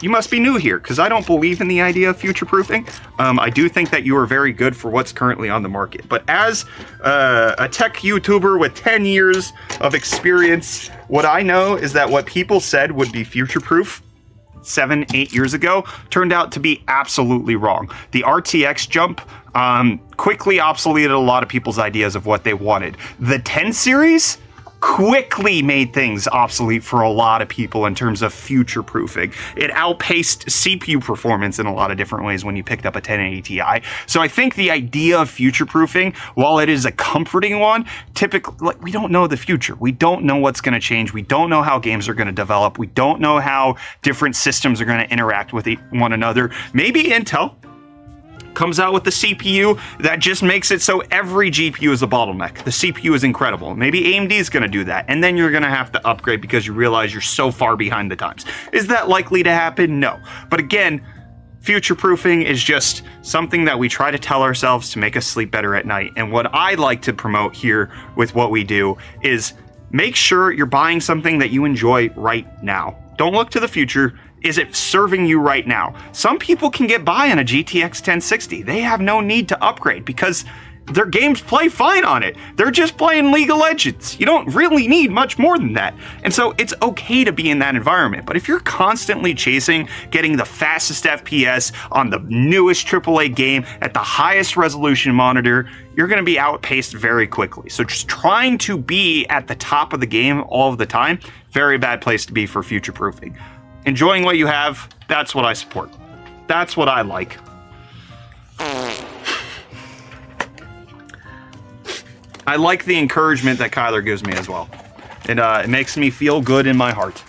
you must be new here, because I don't believe in the idea of future-proofing. I do think that you are very good for what's currently on the market. But as a tech YouTuber with 10 years of experience, what I know is that what people said would be future-proof 7-8 years ago turned out to be absolutely wrong. The RTX jump quickly obsoleted a lot of people's ideas of what they wanted. The 10 series quickly made things obsolete for a lot of people in terms of future-proofing. It outpaced CPU performance in a lot of different ways when you picked up a 1080 Ti. So I think the idea of future-proofing, while it is a comforting one, typically, like, we don't know the future. We don't know what's going to change. We don't know how games are going to develop. We don't know how different systems are going to interact with one another. Maybe Intel comes out with the CPU that just makes it so every GPU is a bottleneck. The CPU is incredible. Maybe AMD is going to do that, and then you're going to have to upgrade because you realize you're so far behind the times. Is that likely to happen? No. But again, future-proofing is just something that we try to tell ourselves to make us sleep better at night. And what I like to promote here with what we do is make sure you're buying something that you enjoy right now. Don't look to the future. Is it serving you right now? Some people can get by on a GTX 1060. They have no need to upgrade because their games play fine on it. They're just playing League of Legends. You don't really need much more than that. And so it's okay to be in that environment. But if you're constantly chasing getting the fastest FPS on the newest AAA game at the highest resolution monitor, you're going to be outpaced very quickly. So just trying to be at the top of the game all of the time, very bad place to be for future-proofing. Enjoying what you have, that's what I support. That's what I like. I like the encouragement that Kyler gives me as well. It makes me feel good in my heart.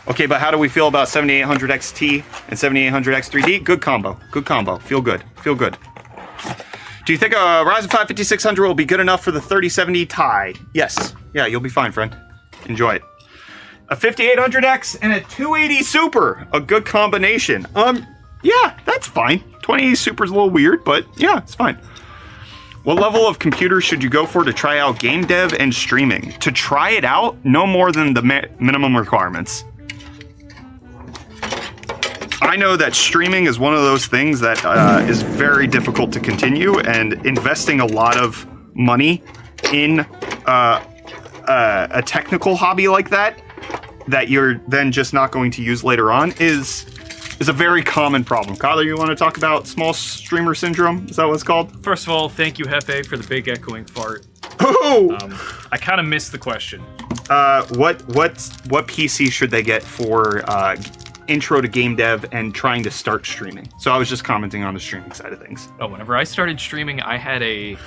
Okay, but how do we feel about 7800 XT and 7800 X3D? Good combo. Good combo. Feel good. Feel good. Do you think a Ryzen 5 5600 will be good enough for the 3070 Ti? Yes. Yeah, you'll be fine, friend. Enjoy it. A 5800X and a 280 Super, a good combination. Yeah, that's fine. 2080 Super's a little weird, but yeah, it's fine. What level of computer should you go for to try out game dev and streaming? To try it out, no more than the minimum requirements. I know that streaming is one of those things that is very difficult to continue, and investing a lot of money in a technical hobby like that you're then just not going to use later on is a very common problem. Kyler, you want to talk about small streamer syndrome? Is that what it's called? First of all, thank you, Hefe, for the big echoing fart. Oh! I kind of missed the question. What PC should they get for intro to game dev and trying to start streaming? So I was just commenting on the streaming side of things. Oh, whenever I started streaming, I had a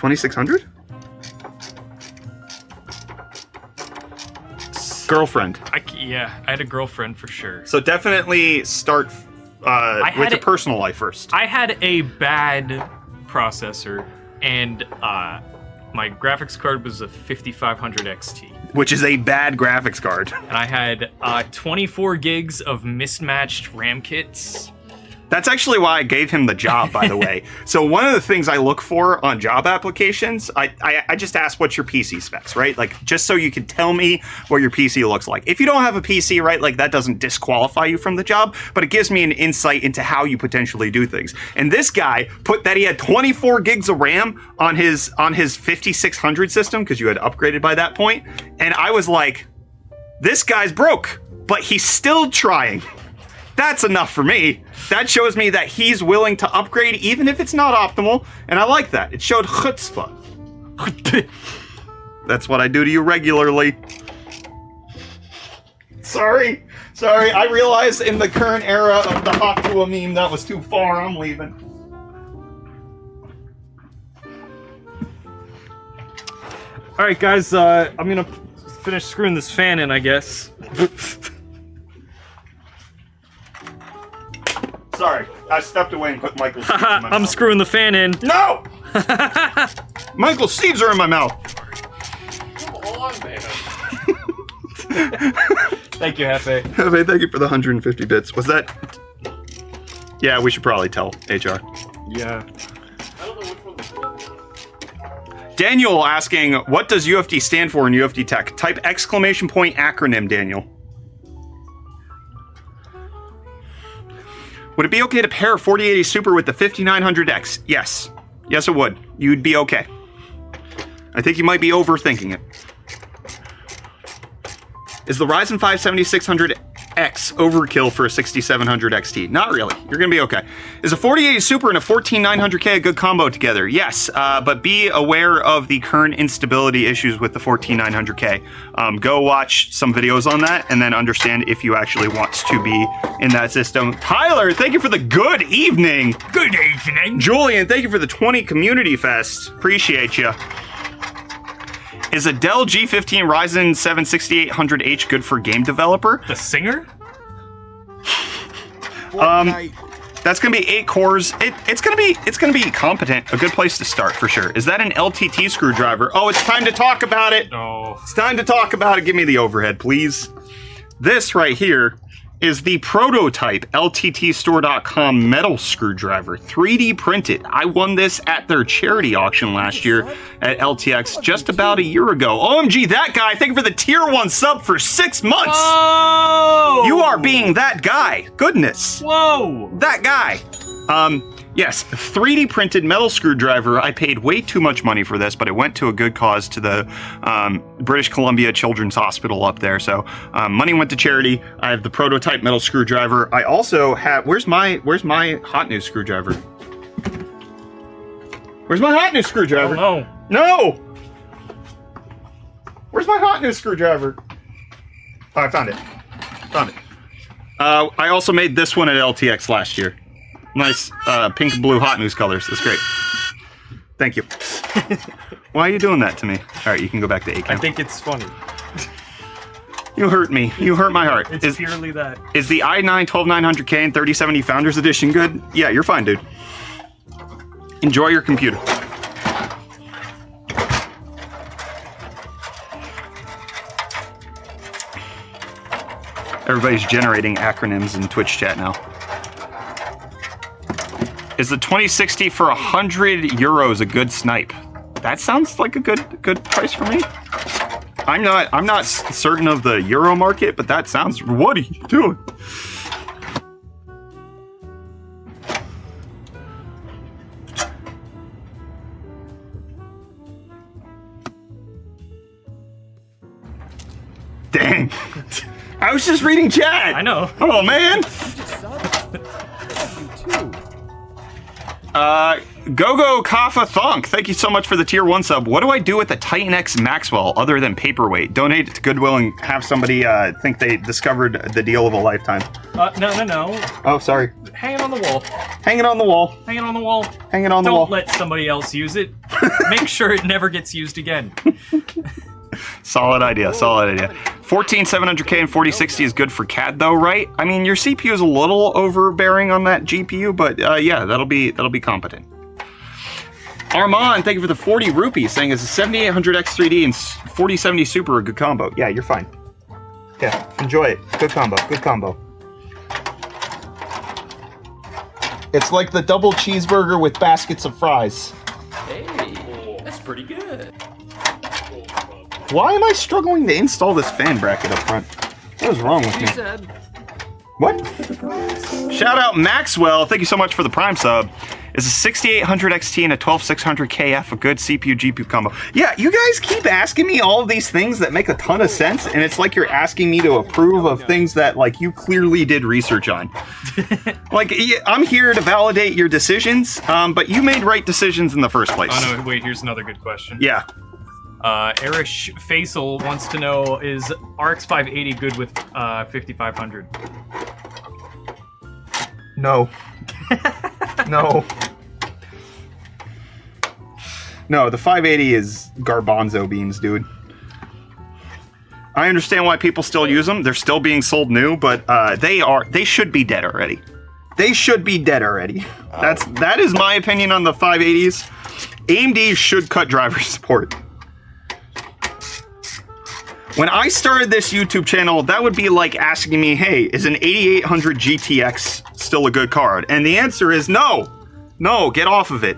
$2,600? Girlfriend. Yeah, I had a girlfriend for sure. So definitely start with your personal life first. I had a bad processor, and my graphics card was a 5500 XT. Which is a bad graphics card. And I had 24 gigs of mismatched RAM kits. That's actually why I gave him the job, by the way. So one of the things I look for on job applications, I just ask what's your PC specs, right? Like, just so you can tell me what your PC looks like. If you don't have a PC, right, like that doesn't disqualify you from the job, but it gives me an insight into how you potentially do things. And this guy put that he had 24 gigs of RAM on his 5600 system, because you had upgraded by that point. And I was like, this guy's broke, but he's still trying. That's enough for me. That shows me that he's willing to upgrade even if it's not optimal, and I like that. It showed chutzpah. That's what I do to you regularly. Sorry. I realized in the current era of the Hakua meme that was too far. I'm leaving. All right, guys. I'm gonna finish screwing this fan in, I guess. Sorry, I stepped away and put Michael's seeds in my mouth. I'm screwing the fan in. No! Michael's seeds are in my mouth. Come on, man. Thank you, Hefe. Hefe, thank you for the 150 bits. Was that... Yeah, we should probably tell HR. Yeah. I don't know which one this is. Daniel asking, what does UFD stand for in UFD Tech? Type exclamation point acronym, Daniel. Would it be okay to pair a 4080 Super with the 5900X? Yes. Yes, it would. You'd be okay. I think you might be overthinking it. Is the Ryzen 5 7600X overkill for a 6700 XT? Not really. You're going to be okay. Is a 4080 Super and a 14900K a good combo together? Yes, but be aware of the current instability issues with the 14900K. Go watch some videos on that and then understand if you actually want to be in that system. Tyler, thank you for the good evening. Good evening. Julian, thank you for the 20 Community Fest. Appreciate you. Is a Dell G15 Ryzen 7 6800H good for game developer? The singer? That's gonna be 8 cores. It's gonna be competent. A good place to start for sure. Is that an LTT screwdriver? Oh, it's time to talk about it. No. It's time to talk about it. Give me the overhead, please. This right here is the prototype LTTstore.com metal screwdriver, 3D printed. I won this at their charity auction last year at LTX just about a year ago. OMG, that guy, thank you for the tier 1 sub for 6 months. Whoa! You are being that guy. Goodness. Whoa! That guy. Yes, 3D printed metal screwdriver. I paid way too much money for this, but it went to a good cause, to the British Columbia Children's Hospital up there. So money went to charity. I have the prototype metal screwdriver. I also have, where's my hot new screwdriver? Where's my hot new screwdriver? Oh, No! Where's my hot new screwdriver? Oh, I found it. I also made this one at LTX last year. Nice pink and blue hot news colors. That's great. Thank you. Why are you doing that to me? All right, you can go back to A-Cam. I think it's funny. You hurt me. You hurt my heart. It's purely that. Is the i9 12900K and 3070 Founders Edition good? Yeah, you're fine, dude. Enjoy your computer. Everybody's generating acronyms in Twitch chat now. Is the 2060 for 100 euros a good snipe? That sounds like a good price for me. I'm not certain of the euro market, but that sounds. What are you doing? Dang. I was just reading chat. I know. Oh man. Gogo Kafa Thunk, thank you so much for the tier 1 sub. What do I do with the Titan X Maxwell other than paperweight? Donate it to Goodwill and have somebody think they discovered the deal of a lifetime. No. Oh, sorry. Hang it on the wall. Hang it on the wall. Hang it on the wall. Hang it on the wall. Don't let somebody else use it. Make sure it never gets used again. Solid idea, solid idea. 14700K and 4060 is good for CAD though, right? I mean, your CPU is a little overbearing on that GPU, but yeah, that'll be competent. Armand, thank you for the 40 rupees, saying is a 7800X 3D and 4070 Super a good combo. Yeah, you're fine. Yeah, enjoy it. Good combo, good combo. It's like the double cheeseburger with baskets of fries. Hey, that's pretty good. Why am I struggling to install this fan bracket up front? What is wrong with me? What? Shout out Maxwell. Thank you so much for the Prime sub. Is a 6800 XT and a 12600 KF a good CPU GPU combo? Yeah, you guys keep asking me all of these things that make a ton of sense, and it's like you're asking me to approve of things that like you clearly did research on. Like, I'm here to validate your decisions, but you made right decisions in the first place. Oh no, wait, here's another good question. Yeah. Erish Faisal wants to know, is RX 580 good with 5500? No. No. No, the 580 is garbanzo beans, dude. I understand why people still use them. They're still being sold new, but they should be dead already. They should be dead already. That is my opinion on the 580s. AMD should cut driver support. When I started this YouTube channel, that would be like asking me, hey, is an 8800 GTX still a good card? And the answer is no. No, get off of it.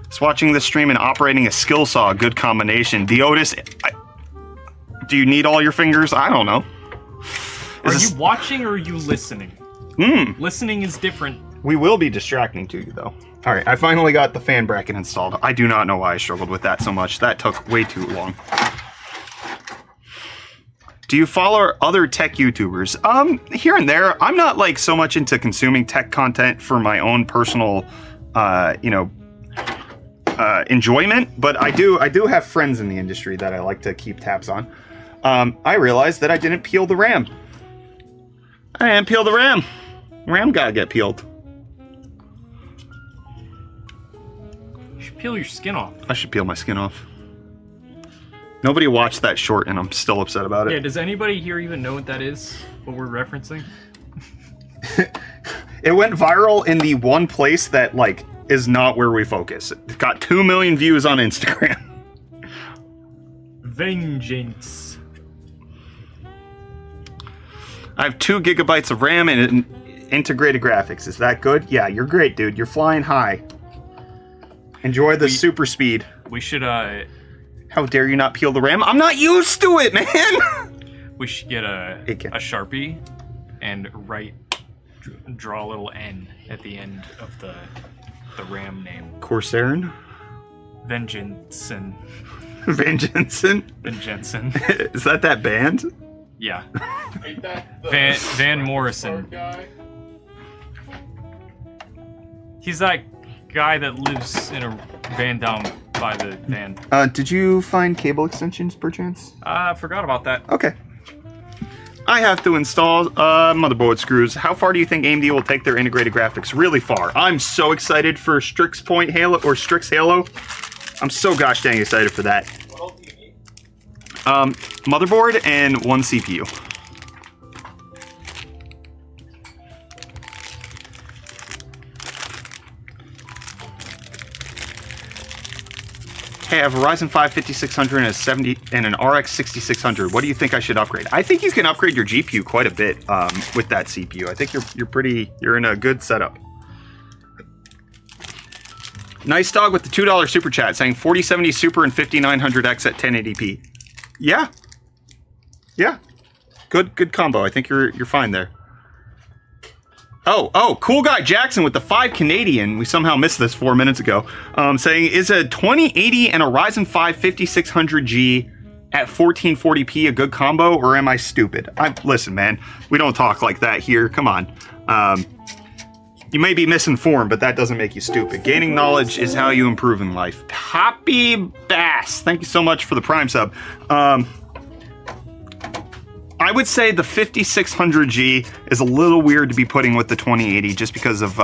It's watching this stream and operating a skill saw, a good combination. The Otis, do you need all your fingers? I don't know. Are you watching or are you listening? Listening is different. We will be distracting to you, though. All right, I finally got the fan bracket installed. I do not know why I struggled with that so much. That took way too long. Do you follow other tech YouTubers? Here and there. I'm not like so much into consuming tech content for my own personal, enjoyment, but I do have friends in the industry that I like to keep tabs on. I realized that I didn't peel the RAM. I didn't peel the RAM. RAM gotta get peeled. You should peel your skin off. I should peel my skin off. Nobody watched that short and I'm still upset about it. Yeah, does anybody here even know what that is? What we're referencing? It went viral in the one place that, like, is not where we focus. It got 2 million views on Instagram. Vengeance. I have 2 gigabytes of RAM and integrated graphics. Is that good? Yeah, you're great, dude. You're flying high. Enjoy the super speed. We should, How dare you not peel the RAM? I'm not used to it, man! We should get a Sharpie and draw a little N at the end of the RAM name. Corsair? Vengeance. Vengeance? Is that band? Yeah. Ain't that the Van Morrison. guy? He's that guy that lives in a van down by the van. Did you find cable extensions, perchance? I forgot about that. Okay. I have to install motherboard screws. How far do you think AMD will take their integrated graphics? Really far. I'm so excited for Strix Halo. I'm so gosh dang excited for that. What else do you need? Motherboard and 1 CPU. Hey, I have a Ryzen 5 5600 and a 70 and an RX 6600. What do you think I should upgrade? I think you can upgrade your GPU quite a bit with that CPU. I think you're in a good setup. Nice dog with the $2 super chat saying 4070 Super and 5900X at 1080p. Yeah. Yeah. Good combo. I think you're fine there. Oh, cool guy Jackson with the 5 Canadian. We somehow missed this 4 minutes ago. Saying, is a 2080 and a Ryzen 5 5600G at 1440p a good combo, or am I stupid? Listen, man, we don't talk like that here. Come on. You may be misinformed, but that doesn't make you stupid. Gaining knowledge is how you improve in life. Happy Bass, thank you so much for the Prime sub. I would say the 5600G is a little weird to be putting with the 2080 just because of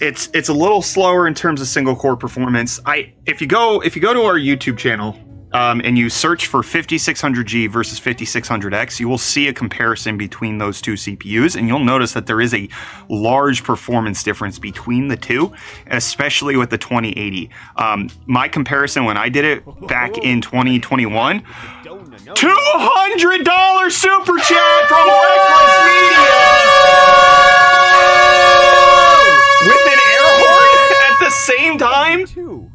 it's a little slower in terms of single core performance. If you go to our YouTube channel and you search for 5600G versus 5600X, you will see a comparison between those two CPUs, and you'll notice that there is a large performance difference between the two, especially with the 2080. My comparison when I did it back in 2021, $200 super chat from Reckless Media with an air horn at the same time.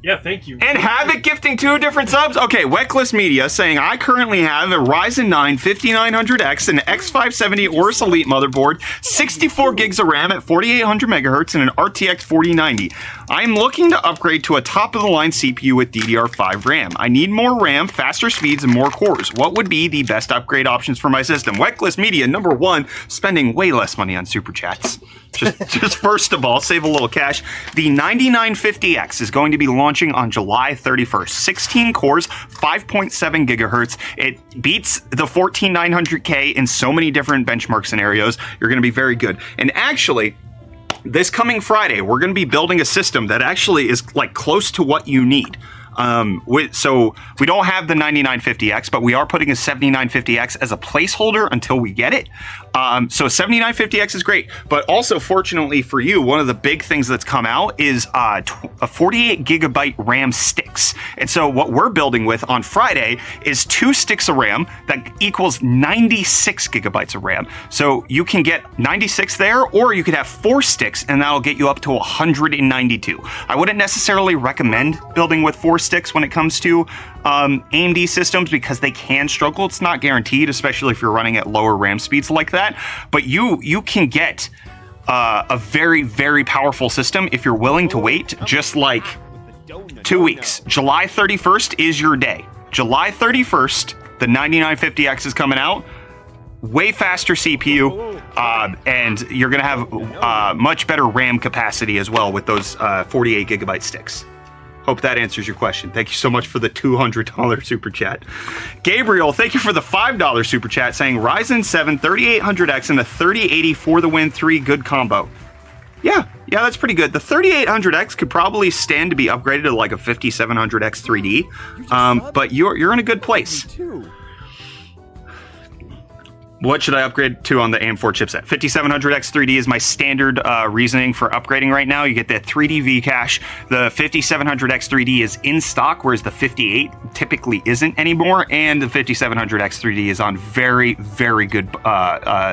Yeah, thank you. And Havoc gifting 2 different subs. Okay, Weckless Media saying, I currently have a Ryzen 9 5900X, an X570 Aorus Elite motherboard, 64 gigs of RAM at 4800 megahertz, and an RTX 4090. I'm looking to upgrade to a top-of-the-line CPU with DDR5 RAM. I need more RAM, faster speeds, and more cores. What would be the best upgrade options for my system? Weckless Media, number 1, spending way less money on super chats. Just first of all, save a little cash. The 9950X is going to be launching on July 31st. 16 cores, 5.7 gigahertz. It beats the 14900K in so many different benchmark scenarios. You're going to be very good. And actually, this coming Friday, we're going to be building a system that actually is like close to what you need. So we don't have the 9950X, but we are putting a 7950X as a placeholder until we get it. So 7950X is great, but also fortunately for you, one of the big things that's come out is a 48 gigabyte RAM sticks. And so what we're building with on Friday is 2 sticks of RAM that equals 96 gigabytes of RAM. So you can get 96 there, or you could have 4 sticks and that'll get you up to 192. I wouldn't necessarily recommend building with 4 sticks when it comes to AMD systems because they can struggle. It's not guaranteed, especially if you're running at lower RAM speeds like that. But you can get a very, very powerful system if you're willing to wait just like 2 weeks. July 31st is your day. July 31st, the 9950X is coming out. Way faster CPU, and you're going to have much better RAM capacity as well with those 48 gigabyte sticks. Hope that answers your question. Thank you so much for the $200 super chat. Gabriel, thank you for the $5 super chat saying Ryzen 7 3800X and the 3080 for the win 3 good combo. Yeah, that's pretty good. The 3800X could probably stand to be upgraded to like a 5700X 3D, but you're in a good place. What should I upgrade to on the AM4 chipset? 5700X 3D is my standard reasoning for upgrading right now. You get that 3D V cache. The 5700X 3D is in stock, whereas the 58 typically isn't anymore. And the 5700X 3D is on very, very good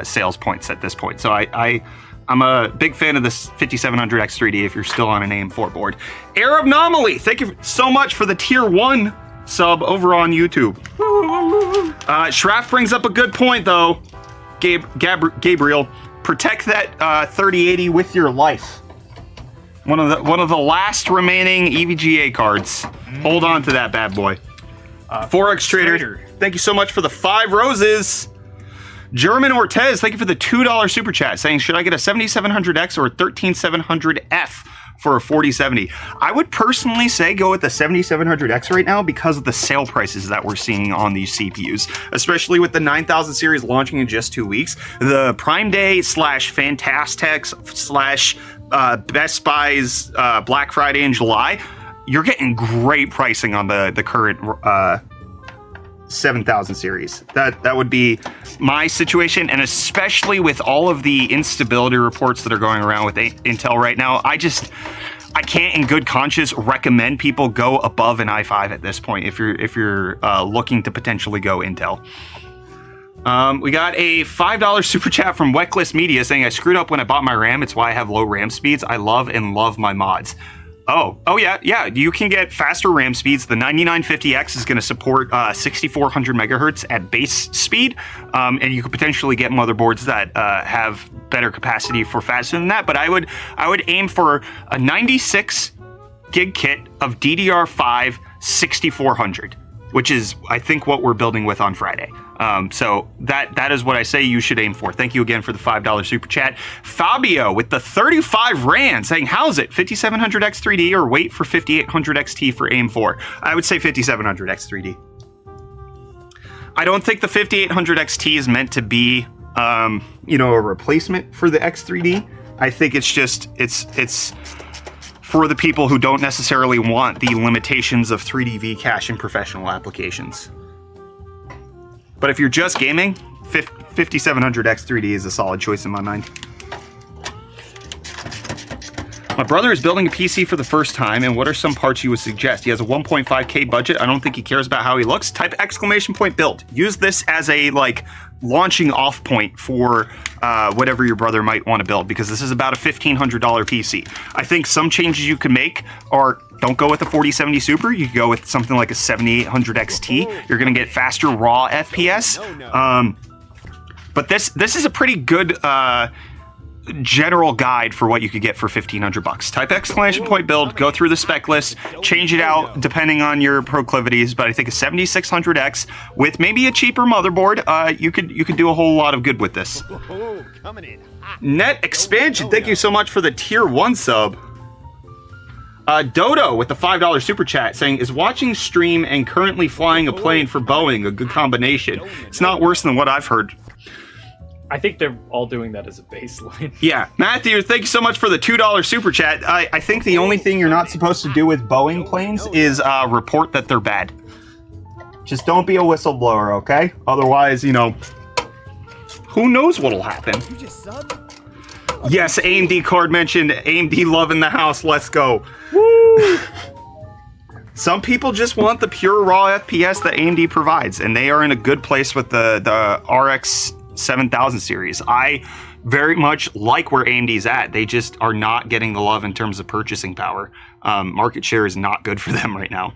sales points at this point. So I'm a big fan of this 5700X 3D if you're still on an AM4 board. Arab Anomaly, thank you so much for the tier 1 sub over on YouTube. Schraff brings up a good point though. Gabriel, protect that 3080 with your life. One of the last remaining EVGA cards. Hold on to that bad boy. Forex Trader, thank you so much for the 5 roses. German Ortez, thank you for the $2 super chat saying, should I get a 7700X or a 13700F for a 4070? I would personally say go with the 7700X right now because of the sale prices that we're seeing on these CPUs, especially with the 9000 series launching in just 2 weeks. The Prime Day / Fantastics / Best Buy's Black Friday in July, you're getting great pricing on the current 7000 series. That would be my situation, and especially with all of the instability reports that are going around with Intel right now, I can't in good conscience recommend people go above an i5 at this point if you're looking to potentially go Intel. We got a $5 super chat from Weckless Media saying, I screwed up when I bought my RAM. It's why I have low RAM speeds. I love my mods. Oh yeah, you can get faster RAM speeds. The 9950X is going to support 6400 megahertz at base speed, and you could potentially get motherboards that have better capacity for faster than that. But I would aim for a 96 gig kit of DDR5 6400, which is I think what we're building with on Friday. So that is what I say you should aim for. Thank you again for the $5 super chat. Fabio with the 35 Rand saying, how's it? 5700X 3D or wait for 5800 XT for AM4? I would say 5700X 3D. I don't think the 5800 XT is meant to be, a replacement for the X3D. I think it's just it's for the people who don't necessarily want the limitations of 3D cache in professional applications. But if you're just gaming, 5700X 3D is a solid choice in my mind. My brother is building a PC for the first time, and what are some parts you would suggest? He has a 1.5K budget. I don't think he cares about how he looks. Type exclamation point build. Use this as a like launching off point for whatever your brother might want to build, because this is about a $1,500 PC. I think some changes you can make are don't go with the 4070 Super. You could go with something like a 7800 XT. You're going to get faster raw FPS. But this is a pretty good general guide for what you could get for $1,500. Type exclamation point build, go through the spec list, change it out depending on your proclivities, but I think a 7600X with maybe a cheaper motherboard, you could do a whole lot of good with this. Net Expansion, thank you so much for the tier 1 sub. Dodo with the $5 super chat saying, is watching stream and currently flying a plane for Boeing a good combination? It's not worse than what I've heard. I think they're all doing that as a baseline. Yeah. Matthew, thank you so much for the $2 super chat. I think the only thing you're not supposed to do with Boeing planes is report that they're bad. Just don't be a whistleblower, okay? Otherwise, you know, who knows what'll happen. Yes, AMD card mentioned. AMD love in the house. Let's go. Woo! Some people just want the pure raw FPS that AMD provides, and they are in a good place with the RX 7000 series. I very much like where AMD's at. They just are not getting the love in terms of purchasing power. Market share is not good for them right now.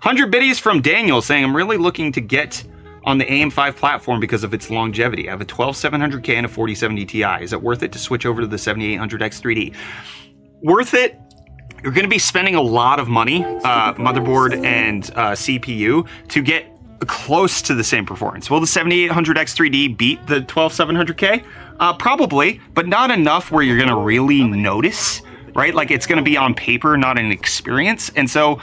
100 biddies from Daniel saying, I'm really looking to get on the AM5 platform because of its longevity. I have a 12700K and a 4070 Ti. Is it worth it to switch over to the 7800X 3D? Worth it. You're going to be spending a lot of money, motherboard and CPU, to get close to the same performance. Will the 7800X 3D beat the 12700K? Probably, but not enough where you're going to really notice, right? Like it's going to be on paper, not an experience. And so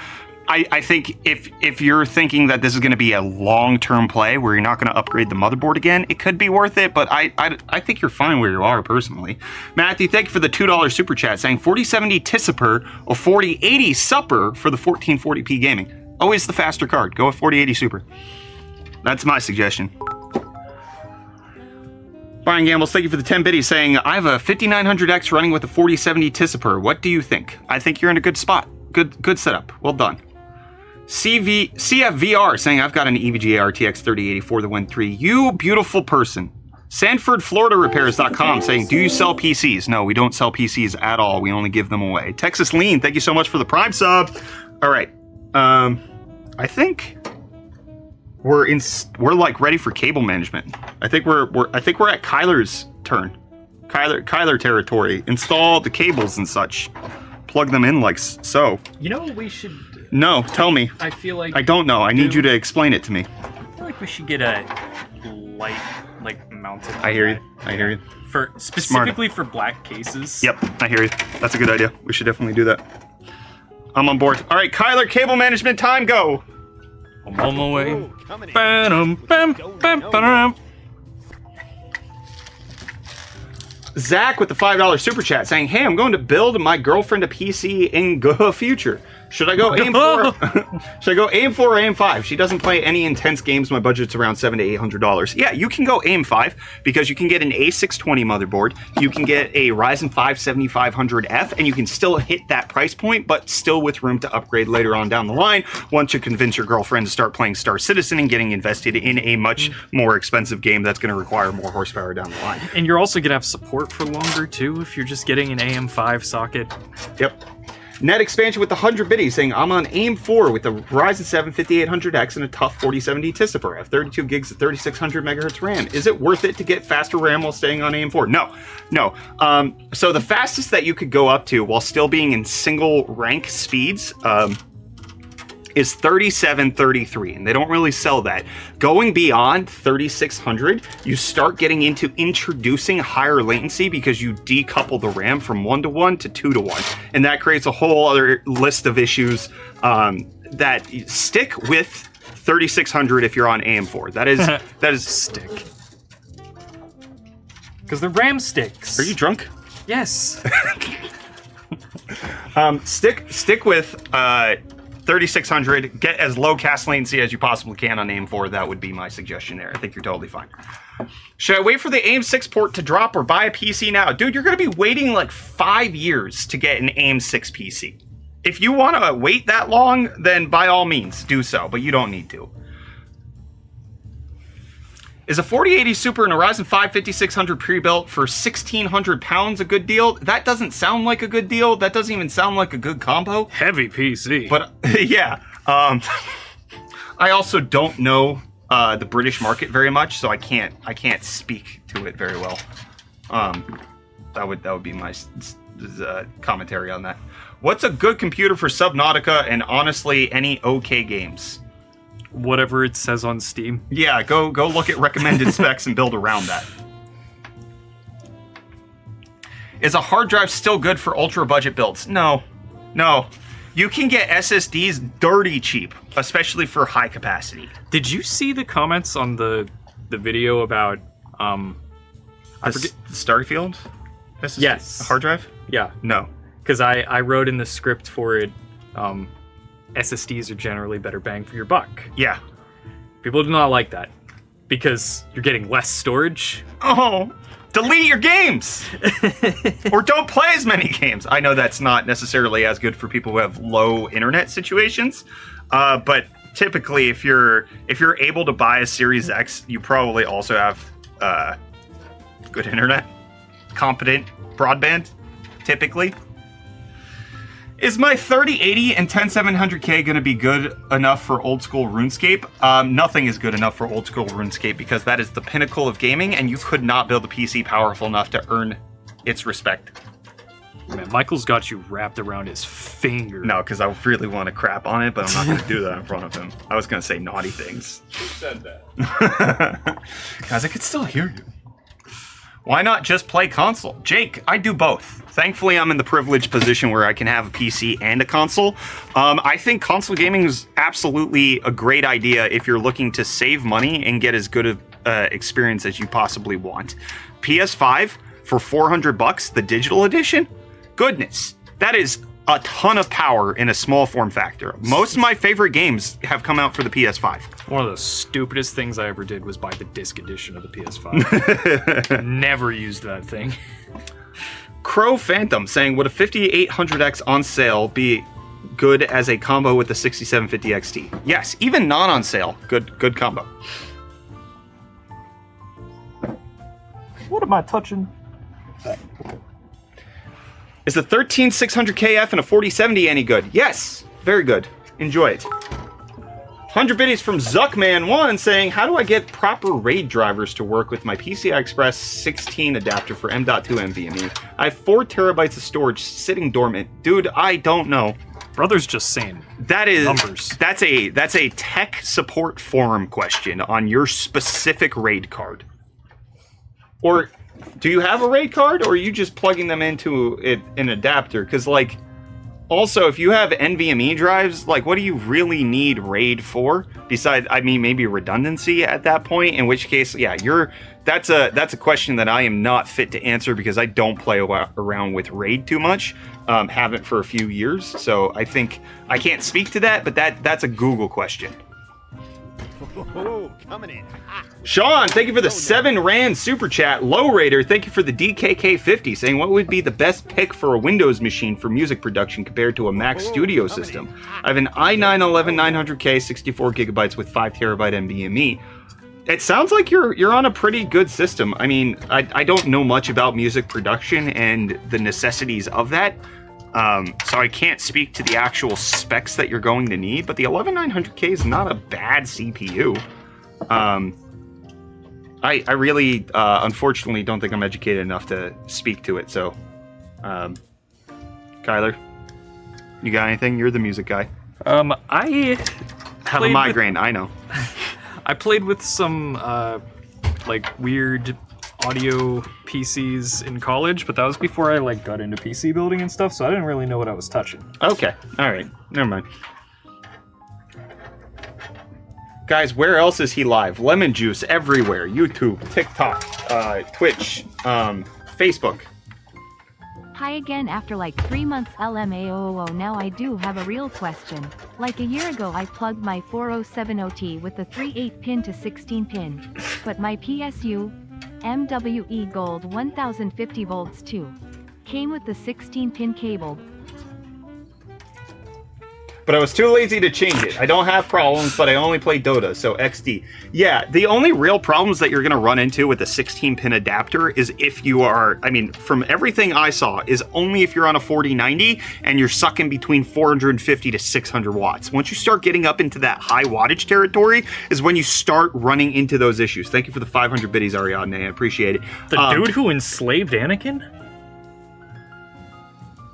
I think if you're thinking that this is going to be a long-term play where you're not going to upgrade the motherboard again, it could be worth it, but I think you're fine where you are personally. Matthew, thank you for the $2 super chat saying 4070 Tisiper or 4080 Supper for the 1440p gaming. Always the faster card. Go with 4080 Super. That's my suggestion. Brian Gambles, thank you for the 10 biddies saying, I have a 5900X running with a 4070 Tisiper. What do you think? I think you're in a good spot. Good setup. Well done. CFVR saying, I've got an EVGA RTX 3080 for the Win 3. You beautiful person. SanfordFloridaRepairs.com saying, do you sell PCs? No, we don't sell PCs at all. We only give them away. Texas Lean, thank you so much for the Prime sub. All right. I think we're like ready for cable management. I think we're at Kyler's turn. Kyler territory. Install the cables and such. Plug them in like so. You know what we should... No, tell me. I feel like... I don't know. I need you to explain it to me. I feel like we should get a light, like, mounted... I hear you. I hear you. For specifically for black cases. Yep, I hear you. That's a good idea. We should definitely do that. I'm on board. All right, Kyler, cable management time, go. I'm on my way. Zach with the $5 super chat saying, hey, I'm going to build my girlfriend a PC in the future. Should I go AM4? Should I go AM4 or AM5? She doesn't play any intense games. My budget's around $700 to $800. Yeah, you can go AM5 because you can get an A620 motherboard. You can get a Ryzen 5 7500F, and you can still hit that price point, but still with room to upgrade later on down the line once you convince your girlfriend to start playing Star Citizen and getting invested in a much more expensive game that's going to require more horsepower down the line. And you're also going to have support for longer, too, if you're just getting an AM5 socket. Yep. Net Expansion with the 100 biddies saying, I'm on AM4 with the Ryzen 7 5800X and a tough 4070 Tisiper. I have 32 gigs at 3600 megahertz RAM. Is it worth it to get faster RAM while staying on AM4? No. So the fastest that you could go up to while still being in single rank speeds is 3733, and they don't really sell that. Going beyond 3600, you start getting into introducing higher latency because you decouple the RAM from 1-to-1 to 2-to-1, and that creates a whole other list of issues that stick with 3600 if you're on AM4. That is stick. Because the RAM sticks. Are you drunk? Yes. Stick with 3600. Get as low cast latency as you possibly can on AIM-4. That would be my suggestion there. I think you're totally fine. Should I wait for the AIM-6 port to drop or buy a PC now? Dude, you're going to be waiting like 5 years to get an AIM-6 PC. If you want to wait that long, then by all means, do so, but you don't need to. Is a 4080 Super and a Ryzen 5 5600 pre-built for £1,600 a good deal? That doesn't sound like a good deal. That doesn't even sound like a good combo. Heavy PC. But yeah, I also don't know the British market very much, so I can't speak to it very well. That would be my commentary on that. What's a good computer for Subnautica and honestly any okay games? Whatever it says on Steam. Yeah, go look at recommended specs and build around that. Is a hard drive still good for ultra budget builds? No. You can get SSDs dirty cheap, especially for high capacity. Did you see the comments on the video about I forget Starfield? SSD? Yes. A hard drive? Yeah, No. because I wrote in the script for it. SSDs are generally better bang for your buck. Yeah. People do not like that because you're getting less storage. Oh, delete your games! Or don't play as many games. I know that's not necessarily as good for people who have low internet situations, but typically if you're able to buy a Series X, you probably also have good internet, competent broadband, typically. Is my 3080 and 10700K going to be good enough for old school RuneScape? Nothing is good enough for old school RuneScape because that is the pinnacle of gaming, and you could not build a PC powerful enough to earn its respect. Man, Michael's got you wrapped around his finger. No, because I really want to crap on it, but I'm not going to do that in front of him. I was going to say naughty things. Who said that? Guys, I could still hear you. Why not just play console? Jake, I do both. Thankfully, I'm in the privileged position where I can have a PC and a console. I think console gaming is absolutely a great idea if you're looking to save money and get as good of experience as you possibly want. PS5 for $400, the digital edition? Goodness, that is a ton of power in a small form factor. Most of my favorite games have come out for the PS5. One of the stupidest things I ever did was buy the disc edition of the PS5. Never used that thing. Crow Phantom saying, would a 5800X on sale be good as a combo with the 6750 XT? Yes, even not on sale, good combo. What am I touching? Is the 13600KF and a 4070 any good? Yes, very good. Enjoy it. 100 biddies from Zuckman1 saying, how do I get proper RAID drivers to work with my PCI Express 16 adapter for M.2 NVMe? I have 4 terabytes of storage sitting dormant. Dude, I don't know. Brother's just saying That is numbers. That's a tech support forum question on your specific RAID card. Or do you have a RAID card, or are you just plugging them into an adapter? Because like, also, if you have NVMe drives, like, what do you really need RAID for? Besides, I mean, maybe redundancy at that point. In which case, yeah, that's a question that I am not fit to answer because I don't play around with RAID too much. Haven't for a few years, so I think I can't speak to that. But that's a Google question. Oh, coming in. Sean, thank you for the 7 Rand super chat. Low Raider, thank you for the DKK50, saying what would be the best pick for a Windows machine for music production compared to a Mac Studio system? I have an i9-11900K, 64 gigabytes with 5 terabyte NVMe. It sounds like you're on a pretty good system. I mean, I don't know much about music production and the necessities of that, so I can't speak to the actual specs that you're going to need, but the 11900K is not a bad CPU. I really, unfortunately, don't think I'm educated enough to speak to it, so, Kyler, you got anything? You're the music guy. I Have a migraine, I know. I played with some, like, weird audio PCs in college, but that was before I, like, got into PC building and stuff, so I didn't really know what I was touching. Okay, alright, never mind. Guys, where else is he live? Lemon Juice everywhere. YouTube, TikTok, Twitch, Facebook. Hi again after like 3 months LMAOO. Now I do have a real question. Like a year ago I plugged my 4070T with the 3/8 pin to 16 pin. But my PSU MWE Gold 1050 volts too. Came with the 16 pin cable. But I was too lazy to change it. I don't have problems, but I only play Dota, so XD. Yeah, the only real problems that you're going to run into with a 16-pin adapter is if you are, I mean, from everything I saw, is only if you're on a 4090 and you're sucking between 450 to 600 watts. Once you start getting up into that high wattage territory is when you start running into those issues. Thank you for the 500 biddies, Ariadne. I appreciate it. The dude who enslaved Anakin?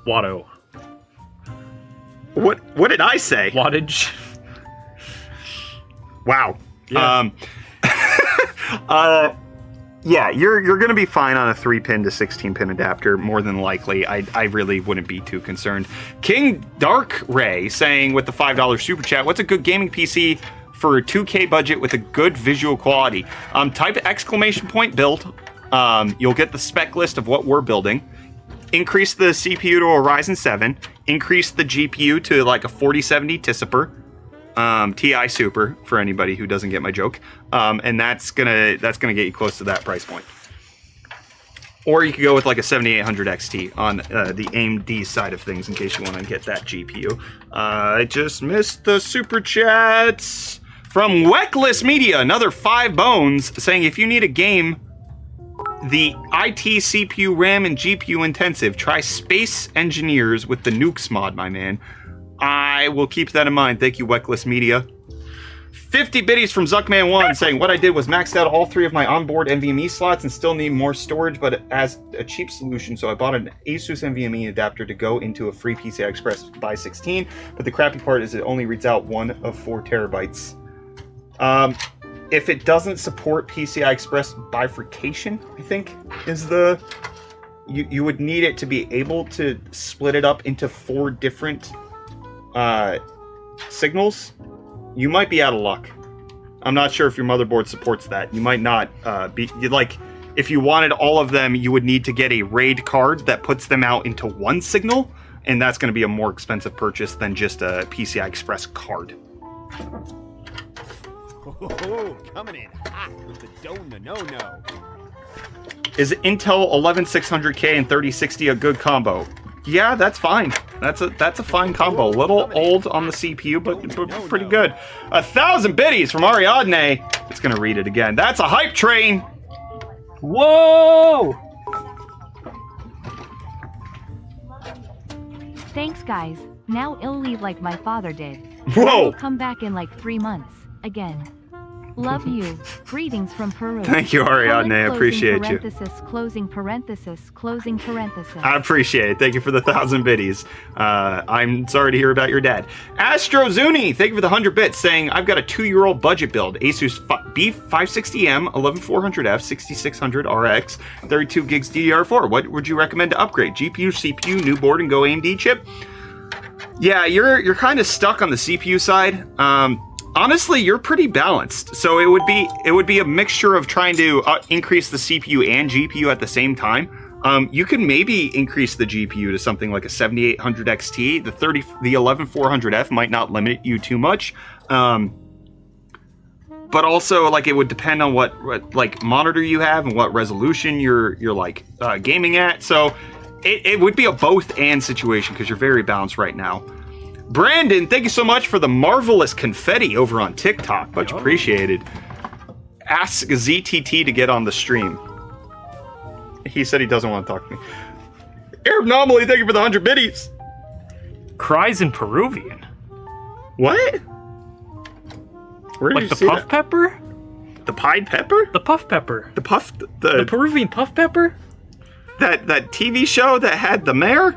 Watto. What did I say? Wattage. Wow. Yeah. Yeah, you're gonna be fine on a 3-pin to 16-pin adapter, more than likely. I really wouldn't be too concerned. King Dark Ray saying with the $5 super chat, what's a good gaming PC for a 2K budget with a good visual quality? Type !build. You'll get the spec list of what we're building. Increase the CPU to a Ryzen 7. Increase the GPU to like a 4070 Tisper. TI Super for anybody who doesn't get my joke, and that's gonna get you close to that price point. Or you could go with like a 7800 XT on the AMD side of things in case you want to get that GPU. I just missed the super chats from Weckless Media, another 5 bones, saying if you need a game, the IT CPU, RAM, and GPU intensive, try Space Engineers with the Nukes mod, my man. I will keep that in mind. Thank you, Weckless Media. 50 biddies from Zuckman1 saying, what I did was maxed out all 3 of my onboard NVMe slots and still need more storage, but as a cheap solution, so I bought an Asus NVMe adapter to go into a free PCI Express by 16, but the crappy part is it only reads out 1 of 4 terabytes. If it doesn't support PCI Express bifurcation, I think, is the... You would need it to be able to split it up into 4 different signals. You might be out of luck. I'm not sure if your motherboard supports that. You might not be... Like, if you wanted all of them, you would need to get a RAID card that puts them out into 1 signal, and that's going to be a more expensive purchase than just a PCI Express card. Oh, coming in hot with the no-no. Is Intel 11600K and 3060 a good combo? Yeah, that's fine. That's a fine combo. A little old on the CPU, but pretty good. 1,000 biddies from Ariadne. It's gonna read it again. That's a hype train. Whoa! Thanks guys. Now I'll leave like my father did. Whoa! I'll come back in like 3 months. Again. Love you. Greetings from Peru. Thank you, Ariadne. I appreciate you. Closing parenthesis, closing parenthesis. I appreciate it. Thank you for the 1,000 biddies. I'm sorry to hear about your dad. Astro Zuni, thank you for the 100 bits, saying I've got a 2-year-old budget build. Asus B560M, 11400F, 6600 RX, 32 gigs DDR4. What would you recommend to upgrade? GPU, CPU, new board, and go AMD chip? Yeah, you're kind of stuck on the CPU side. Honestly, you're pretty balanced. So it would be a mixture of trying to increase the CPU and GPU at the same time. You could maybe increase the GPU to something like a 7800 XT. The 11400F might not limit you too much. But also, like, it would depend on what like monitor you have and what resolution you're like gaming at. So it would be a both and situation because you're very balanced right now. Brandon, thank you so much for the marvelous confetti over on TikTok. Much appreciated. Ask ZTT to get on the stream. He said he doesn't want to talk to me. Arab Anomaly, thank you for the 100 biddies. Cries in Peruvian. What? Where did Like you the see puff that? pepper? The pied pepper? The puff pepper. The Peruvian puff pepper? that TV show that had the mayor?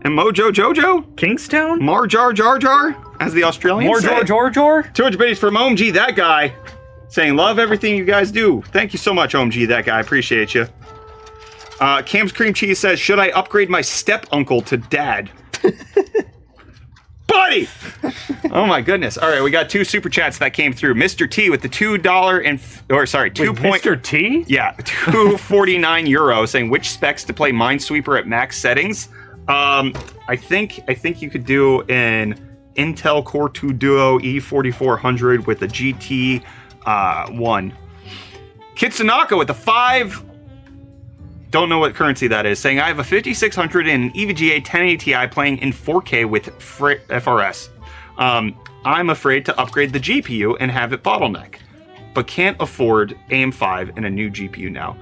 And Mojo Jojo? Kingstown? Mar Jar Jar Jar, as the Australians More say. Jar Jar Jar? 200 biddies from OMG, that guy, saying, love everything you guys do. Thank you so much, OMG, that guy. Appreciate you. Cam's Cream Cheese says, should I upgrade my step-uncle to dad? buddy. Oh my goodness. All right, we got 2 super chats that came through. Mr. T with the $2 and Mr. T? Yeah, 249 euro saying which specs to play Minesweeper at max settings. I think you could do an Intel Core 2 Duo E4400 with a GT 1. Kitsunaka with the 5. Don't know what currency that is. Saying I have a 5600 and EVGA 1080 Ti playing in 4K with FRS. I'm afraid to upgrade the GPU and have it bottleneck, but can't afford AM5 and a new GPU now.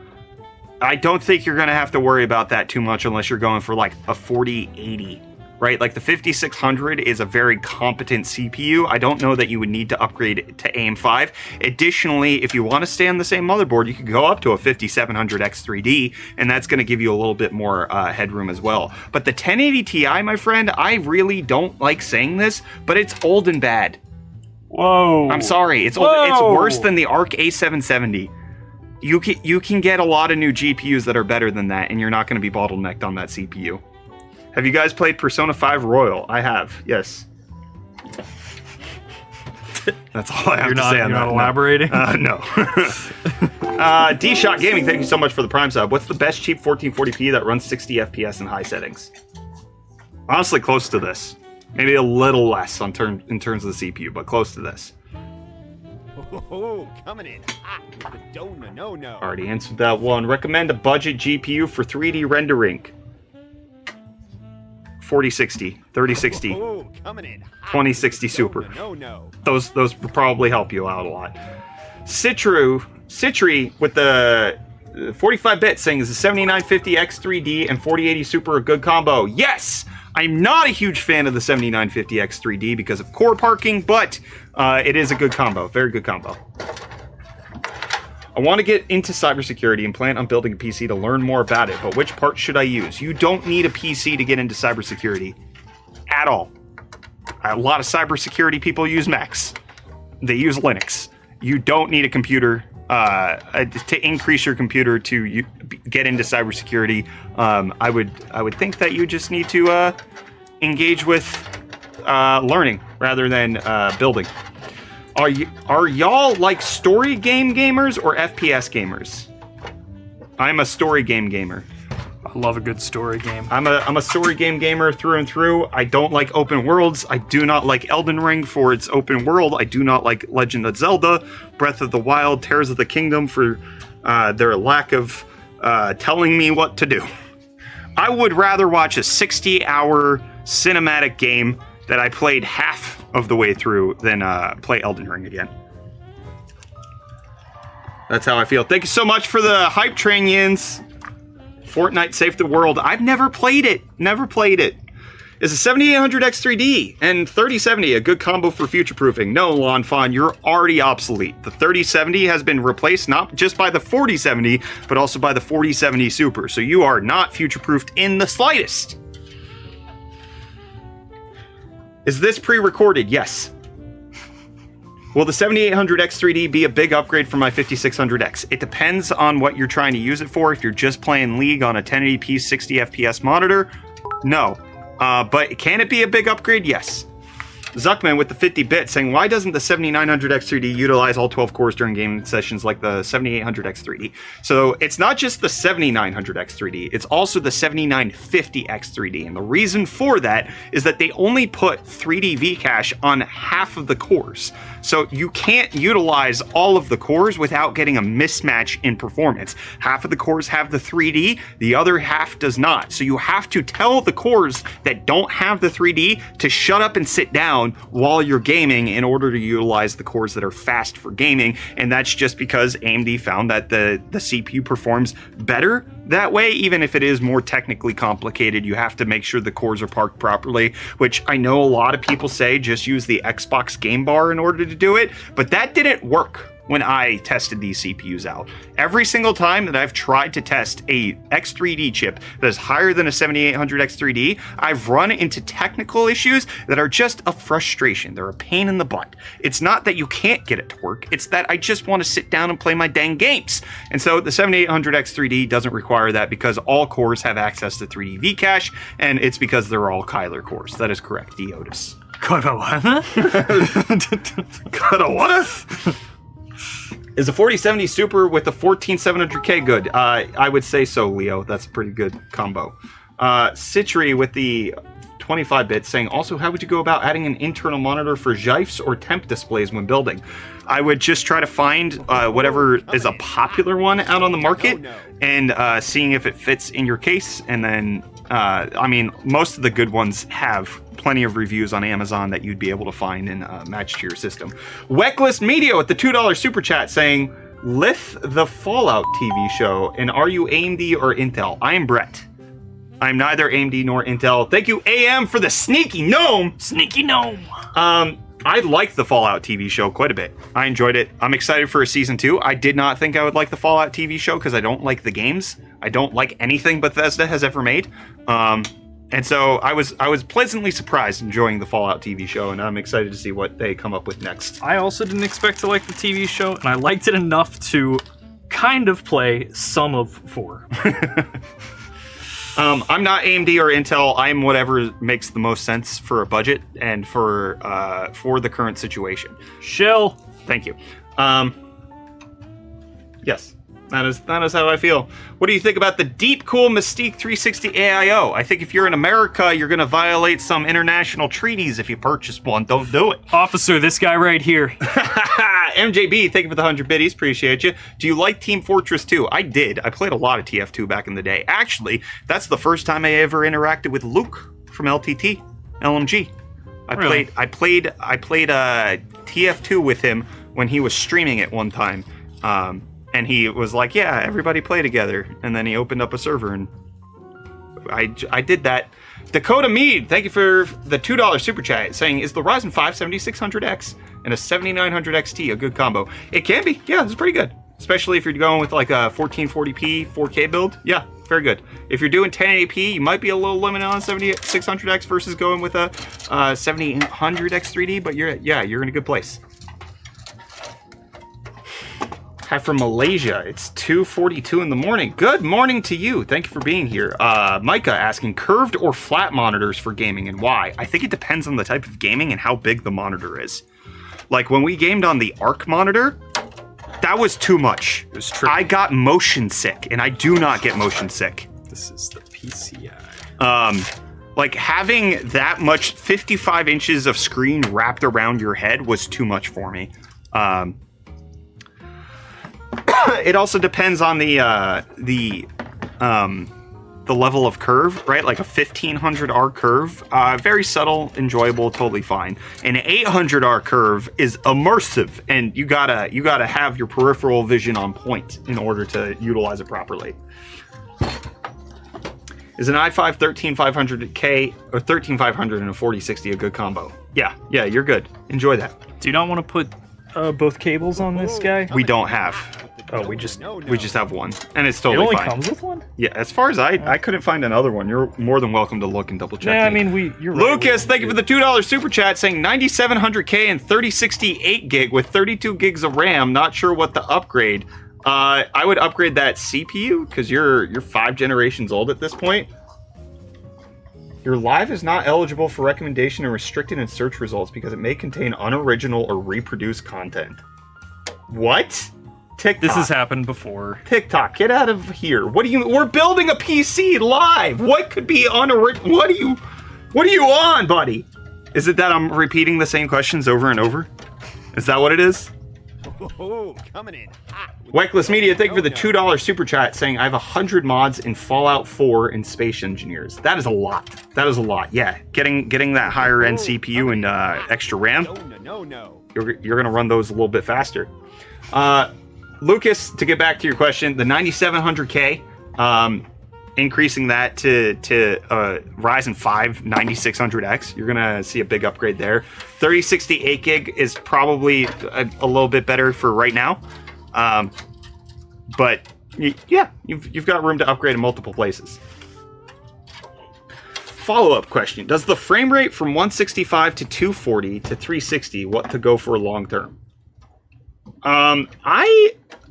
I don't think you're going to have to worry about that too much unless you're going for like a 4080, right? Like the 5600 is a very competent CPU. I don't know that you would need to upgrade it to AM5. Additionally, if you want to stay on the same motherboard, you could go up to a 5700X3D, and that's going to give you a little bit more headroom as well. But the 1080 Ti, my friend, I really don't like saying this, but it's old and bad. Whoa. I'm sorry. It's old. It's worse than the Arc A770. You can get a lot of new GPUs that are better than that, and you're not going to be bottlenecked on that CPU. Have you guys played Persona 5 Royal? I have, yes. That's all I have to say on that. You're not elaborating? No. D-Shot Gaming, thank you so much for the Prime sub. What's the best cheap 1440p that runs 60 FPS in high settings? Honestly, close to this. Maybe a little less in terms of the CPU, but close to this. Oh, coming in hot with the donut, no. Already answered that one. Recommend a budget GPU for 3D rendering. 4060, 3060, Oh, coming in hot 2060 with the Super. donut, no. Those will probably help you out a lot. Citri with the 45-bit saying, is the 7950X3D and 4080 Super a good combo? Yes! I'm not a huge fan of the 7950X3D because of core parking, but it is a good combo. Very good combo. I want to get into cybersecurity and plan on building a PC to learn more about it, but which part should I use? You don't need a PC to get into cybersecurity at all. A lot of cybersecurity people use Macs. They use Linux. You don't need a computer to increase your computer to get into cybersecurity. I would think that you just need to engage with learning rather than building. Are y'all like story game gamers or FPS gamers? I'm a story game gamer. I love a good story game. I'm a story game gamer through and through. I don't like open worlds. I do not like Elden Ring for its open world. I do not like Legend of Zelda, Breath of the Wild, Tears of the Kingdom for their lack of telling me what to do. I would rather watch a 60-hour cinematic game that I played half of the way through than play Elden Ring again. That's how I feel. Thank you so much for the hype train, Yins. Fortnite saved the world. I've never played it. Never played it. Is the 7800X3D and 3070 a good combo for future-proofing? No, Lon Fawn, you're already obsolete. The 3070 has been replaced not just by the 4070, but also by the 4070 Super. So you are not future-proofed in the slightest. Is this pre-recorded? Yes. Will the 7800X3D be a big upgrade for my 5600X? It depends on what you're trying to use it for. If you're just playing League on a 1080p 60 FPS monitor, no. But can it be a big upgrade? Yes. Zuckman with the 50-bit saying, why doesn't the 7900X3D utilize all 12 cores during gaming sessions like the 7800X3D? So it's not just the 7900X3D, it's also the 7950X3D. And the reason for that is that they only put 3D V-cache on half of the cores. So you can't utilize all of the cores without getting a mismatch in performance. Half of the cores have the 3D, the other half does not. So you have to tell the cores that don't have the 3D to shut up and sit down while you're gaming in order to utilize the cores that are fast for gaming. And that's just because AMD found that the CPU performs better that way. Even if it is more technically complicated, you have to make sure the cores are parked properly, which I know a lot of people say just use the Xbox Game Bar in order to do it, but that didn't work when I tested these CPUs out. Every single time that I've tried to test a X3D chip that is higher than a 7800X3D, I've run into technical issues that are just a frustration. They're a pain in the butt. It's not that you can't get it to work, it's that I just want to sit down and play my dang games. And so the 7800X3D doesn't require that because all cores have access to 3D V-cache, and it's because they're all Kyler cores. That is correct, Deotis. God of what? Is a 4070 Super with a 14700K good? I would say so, Leo. That's a pretty good combo. Citri with the 25-bit saying, also, how would you go about adding an internal monitor for GIFs or temp displays when building? I would just try to find whatever is a popular one out on the market and seeing if it fits in your case. And then, I mean, most of the good ones have plenty of reviews on Amazon that you'd be able to find and match to your system. Weckless Media with the $2 super chat saying, Lith the Fallout TV show, and are you AMD or Intel? I am Brett. I'm neither AMD nor Intel. Thank you, AM, for the sneaky gnome. Sneaky gnome. I liked the Fallout TV show quite a bit. I enjoyed it. I'm excited for a season 2. I did not think I would like the Fallout TV show because I don't like the games. I don't like anything Bethesda has ever made. And so I was pleasantly surprised enjoying the Fallout TV show, and I'm excited to see what they come up with next. I also didn't expect to like the TV show, and I liked it enough to kind of play some of 4. I'm not AMD or Intel. I'm whatever makes the most sense for a budget and for the current situation. Shill. Thank you. Yes, that is how I feel. What do you think about the Deep Cool Mystique 360 AIO? I think if you're in America, you're going to violate some international treaties if you purchase one. Don't do it. Officer, this guy right here. MJB, thank you for the 100 biddies. Appreciate you. Do you like Team Fortress 2? I did. I played a lot of TF2 back in the day. Actually, that's the first time I ever interacted with Luke from LTT, LMG. I played TF2 with him when he was streaming it one time. And he was like, yeah, everybody play together. And then he opened up a server, and I did that. Dakota Mead, thank you for the $2 super chat, saying, is the Ryzen 5 7600X and a 7900 XT a good combo? It can be. Yeah, it's pretty good. Especially if you're going with like a 1440p 4K build. Yeah, very good. If you're doing 1080p, you might be a little limited on 7600X versus going with a 7800X 3D, but you're in a good place. Hi from Malaysia. It's 2:42 in the morning. Good morning to you. Thank you for being here. Micah asking, curved or flat monitors for gaming and why? I think it depends on the type of gaming and how big the monitor is. Like when we gamed on the Arc monitor, that was too much. It was true. I got motion sick, and I do not get motion sick. This is the PCI. Like having that much 55 inches of screen wrapped around your head was too much for me. It also depends on the level of curve, right? Like a 1500R curve, very subtle, enjoyable, totally fine. An 800R curve is immersive, and you gotta have your peripheral vision on point in order to utilize it properly. Is an i5 13500K or 13500 and a 4060 a good combo? Yeah, you're good. Enjoy that. Do you not want to put both cables on this guy? We don't have. Oh, we just have one, and it's it totally only fine. comes with one? Yeah, as far as I couldn't find another one. You're more than welcome to look and double check. Yeah, I me. mean, you're right. Lucas, thank you for the $2 super chat saying 9700K and 3060 8GB with 32 gigs of RAM. Not sure what the upgrade. I would upgrade that CPU because you're 5 generations old at this point. Your live is not eligible for recommendation and restricted in search results because it may contain unoriginal or reproduced content. What? TikTok. This has happened before. TikTok, get out of here. We're building a PC live. What could be unoriginal? What are you on, buddy? Is it that I'm repeating the same questions over and over? Is that what it is? Oh, coming in hot. Weckless Media, thank you for the $2 super chat saying I have 100 mods in Fallout 4 and Space Engineers. That is a lot. Yeah, getting that higher end CPU and extra RAM. No. You're gonna run those a little bit faster. Lucas, to get back to your question, the 9700K, increasing that to Ryzen 5 9600X, you're gonna see a big upgrade there. 3060 8GB is probably a little bit better for right now, but yeah, you've got room to upgrade in multiple places. Follow-up question: does the frame rate from 165 to 240 to 360 what to go for long term?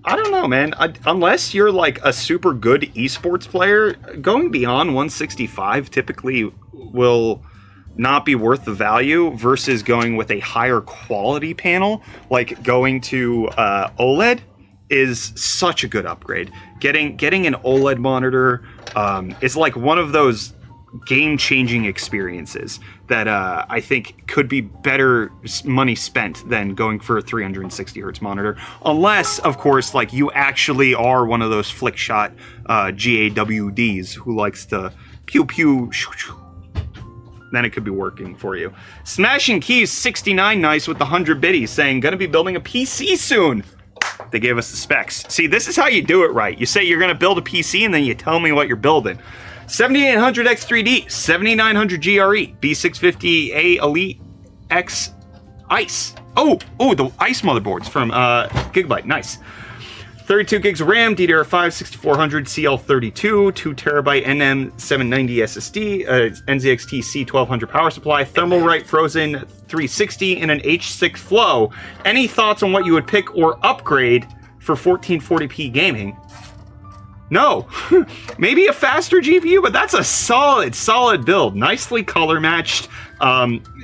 I don't know, man. Unless you're like a super good esports player, going beyond 165 typically will not be worth the value versus going with a higher quality panel, like going to OLED is such a good upgrade. Getting an OLED monitor is like one of those game-changing experiences that I think could be better money spent than going for a 360 hertz monitor, unless, of course, like you actually are one of those flick shot GAWDs who likes to pew pew. Then it could be working for you. Smashing Keys 69 nice with the 100 biddies saying gonna be building a PC soon. They gave us the specs. See, this is how you do it right. You say you're gonna build a PC and then you tell me what you're building. 7800X3D, 7900 GRE, B650A Elite X Ice. Oh, the Ice motherboards from Gigabyte, nice. 32 gigs of RAM, DDR5 6400 CL32, 2 terabyte NM790 SSD, NZXT C1200 power supply, Thermalright Frozen 360, and an H6 Flow. Any thoughts on what you would pick or upgrade for 1440p gaming? No, maybe a faster GPU, but that's a solid build. Nicely color matched,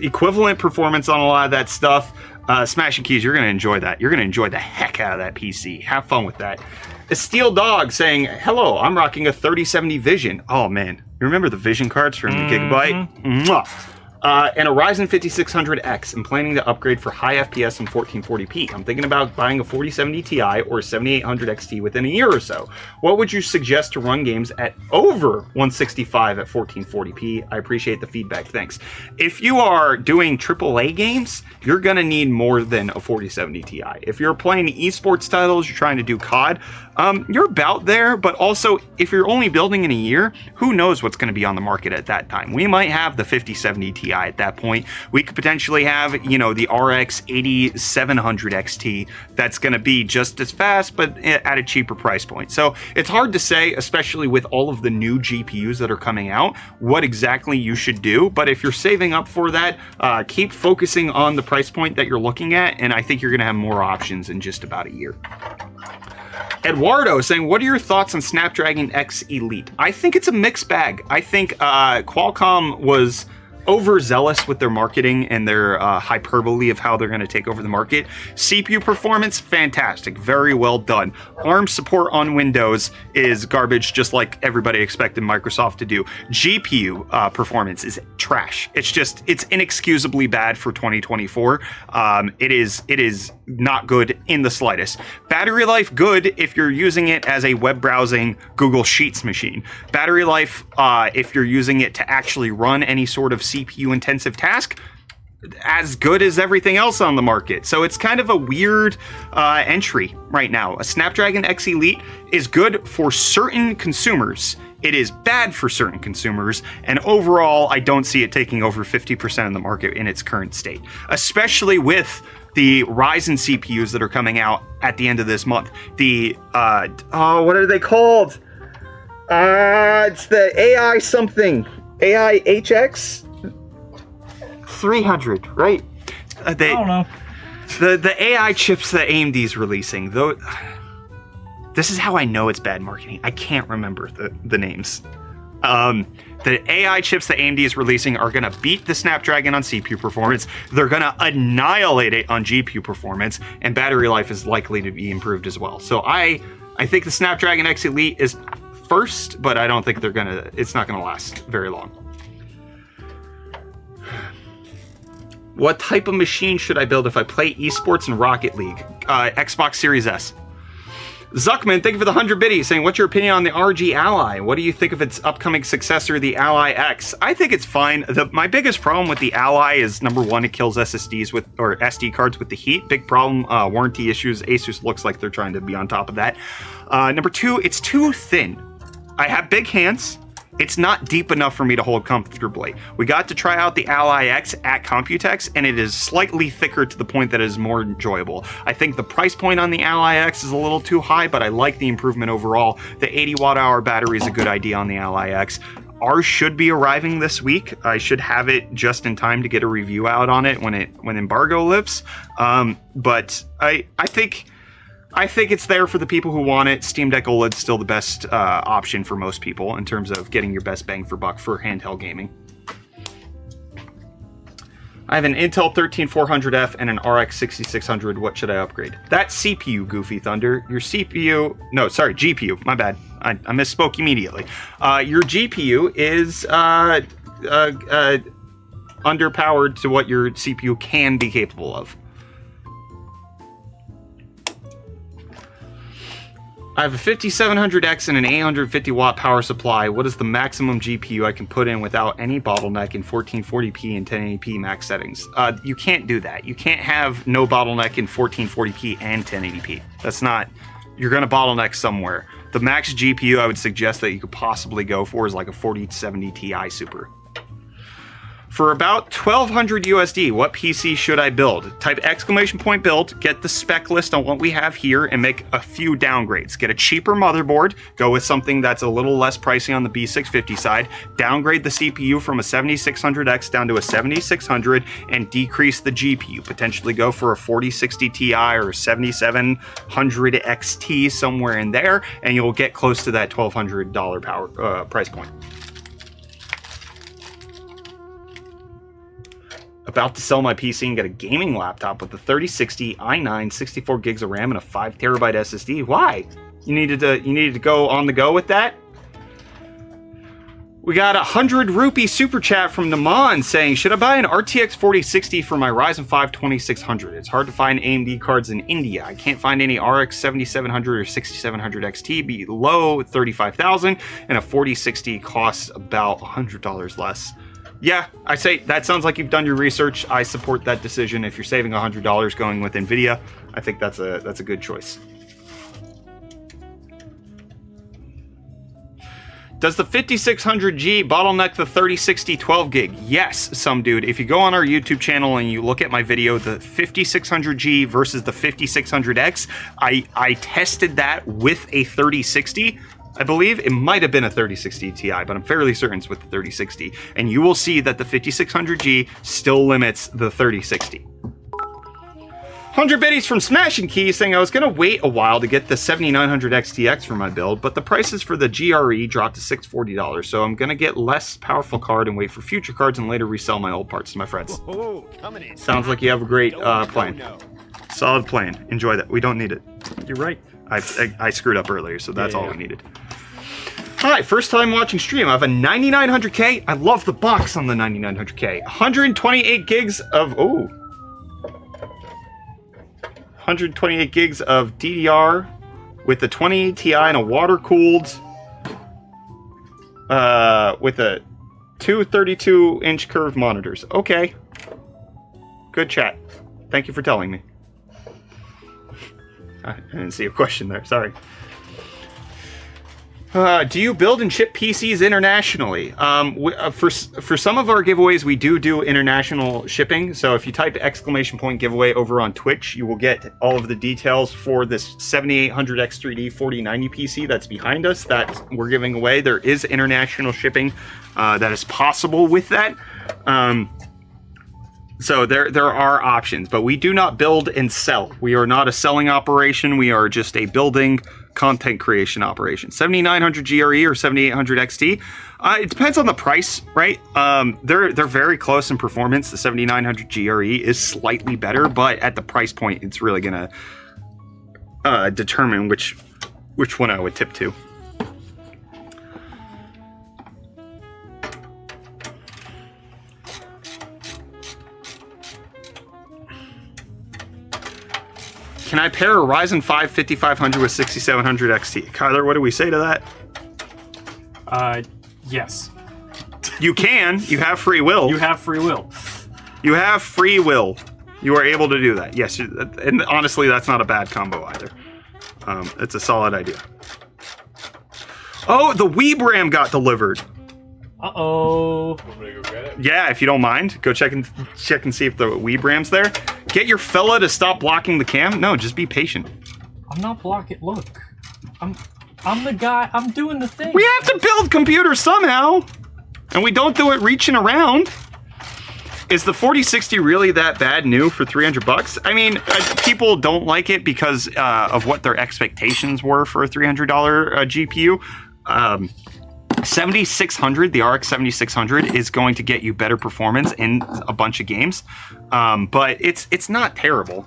equivalent performance on a lot of that stuff. Smashing Keys, you're gonna enjoy that. You're gonna enjoy the heck out of that PC. Have fun with that. A Steel Dog saying, hello, I'm rocking a 3070 Vision. Oh man, you remember the Vision cards from Gigabyte? Mwah. And a Ryzen 5600X. I'm planning to upgrade for high FPS and 1440p. I'm thinking about buying a 4070 Ti or 7800 XT within a year or so. What would you suggest to run games at over 165 at 1440p? I appreciate the feedback, thanks. If you are doing AAA games, you're gonna need more than a 4070 Ti. If you're playing esports titles, you're trying to do COD, you're about there, but also if you're only building in a year, who knows what's going to be on the market at that time. We might have the 5070 Ti at that point. We could potentially have, you know, the RX 8700 XT that's going to be just as fast, but at a cheaper price point. So it's hard to say, especially with all of the new GPUs that are coming out, what exactly you should do. But if you're saving up for that, keep focusing on the price point that you're looking at, and I think you're going to have more options in just about a year. Eduardo saying, what are your thoughts on Snapdragon X Elite? I think it's a mixed bag. I think Qualcomm was overzealous with their marketing and their hyperbole of how they're going to take over the market. CPU performance, fantastic. Very well done. ARM support on Windows is garbage, just like everybody expected Microsoft to do. GPU performance is trash. It's inexcusably bad for 2024. It is not good in the slightest. Battery life, good if you're using it as a web browsing Google Sheets machine. Battery life, if you're using it to actually run any sort of CPU intensive task, as good as everything else on the market. So it's kind of a weird entry right now. A Snapdragon X Elite is good for certain consumers. It is bad for certain consumers, and overall, I don't see it taking over 50% of the market in its current state, especially with the Ryzen CPUs that are coming out at the end of this month. The, what are they called? It's the AI something. AI HX 300, right? I don't know. The AI chips that AMD's releasing, though. This is how I know it's bad marketing. I can't remember the names. The AI chips that AMD is releasing are going to beat the Snapdragon on CPU performance. They're going to annihilate it on GPU performance, and battery life is likely to be improved as well. So I think the Snapdragon X Elite is first, but I don't think it's not going to last very long. What type of machine should I build if I play esports and Rocket League? Xbox Series S. Zuckman, thank you for the 100 biddies, saying, what's your opinion on the RG Ally? What do you think of its upcoming successor, the Ally X? I think it's fine. My biggest problem with the Ally is, number one, it kills SSDs or SD cards with the heat. Big problem, warranty issues. Asus looks like they're trying to be on top of that. Number two, it's too thin. I have big hands. It's not deep enough for me to hold comfortably. We got to try out the Ally X at Computex, and it is slightly thicker to the point that it is more enjoyable. I think the price point on the Ally X is a little too high, but I like the improvement overall. The 80 watt-hour battery is a good idea on the Ally X. Ours should be arriving this week. I should have it just in time to get a review out on it when embargo lifts. But I think it's there for the people who want it. Steam Deck OLED's still the best option for most people in terms of getting your best bang for buck for handheld gaming. I have an Intel 13400F and an RX 6600. What should I upgrade? That's CPU, Goofy Thunder. Your CPU... No, sorry, GPU. My bad. I misspoke immediately. Your GPU is underpowered to what your CPU can be capable of. I have a 5700X and an 850 watt power supply. What is the maximum GPU I can put in without any bottleneck in 1440p and 1080p max settings? You can't do that. You can't have no bottleneck in 1440p and 1080p. That's not... You're going to bottleneck somewhere. The max GPU I would suggest that you could possibly go for is like a 4070 Ti Super. For about 1200 USD, what PC should I build? Type !build, get the spec list on what we have here, and make a few downgrades. Get a cheaper motherboard, go with something that's a little less pricey on the B650 side, downgrade the CPU from a 7600X down to a 7600, and decrease the GPU. Potentially go for a 4060 Ti or a 7700 XT, somewhere in there, and you'll get close to that $1,200 power price point. About to sell my PC and get a gaming laptop with a 3060 i9, 64 gigs of RAM, and a 5 terabyte SSD. Why? You needed to go on the go with that? We got a 100 rupee super chat from Naman saying, should I buy an RTX 4060 for my Ryzen 5 2600? It's hard to find AMD cards in India. I can't find any RX 7700 or 6700 XT below 35,000, and a 4060 costs about $100 less. Yeah, I say that sounds like you've done your research. I support that decision. If you're saving $100 going with NVIDIA, I think that's a good choice. Does the 5600G bottleneck the 3060 12 gig? Yes, some dude. If you go on our YouTube channel and you look at my video, the 5600G versus the 5600X, I tested that with a 3060. I believe it might have been a 3060 Ti, but I'm fairly certain it's with the 3060. And you will see that the 5600G still limits the 3060. 100 biddies from Smashing Keys saying I was going to wait a while to get the 7900 XTX for my build, but the prices for the GRE dropped to $640, so I'm going to get less powerful card and wait for future cards and later resell my old parts to my friends. Oh, coming in. Sounds like you have a great plan. Solid plan. Enjoy that. We don't need it. You're right. I screwed up earlier, so that's all we needed. Hi, first time watching stream. I have a 9900K. I love the box on the 9900K. 128 gigs of 128 gigs of DDR with the 20 Ti and a water cooled with a two 32-inch curved monitors. Okay. Good chat. Thank you for telling me. I didn't see a question there. Sorry. Do you build and ship PCs internationally? For some of our giveaways, we do international shipping. So if you type !giveaway over on Twitch, you will get all of the details for this 7800X3D 4090 PC that's behind us that we're giving away. There is international shipping that is possible with that. So there are options, but we do not build and sell. We are not a selling operation. We are just a building content creation operation. 7900 GRE or 7800 XT. It depends on the price, right? They're very close in performance. The 7900 GRE is slightly better, but at the price point, it's really gonna determine which one I would tip to. Can I pair a Ryzen 5 5500 with 6700 XT? Kyler, what do we say to that? Yes. You can. You have free will. You have free will. You have free will. You are able to do that. Yes, and honestly, that's not a bad combo either. It's a solid idea. Oh, the Weebram got delivered. Uh-oh. Want me to go get it? Yeah, if you don't mind, go check and see if the Weebram's there. Get your fella to stop blocking the cam. No, just be patient. I'm not blocking. Look, I'm the guy. I'm doing the thing. We have to build computers somehow, and we don't do it reaching around. Is the 4060 really that bad new for $300? I mean, people don't like it because of what their expectations were for a $300 GPU. 7600, the RX 7600 is going to get you better performance in a bunch of games, but it's not terrible.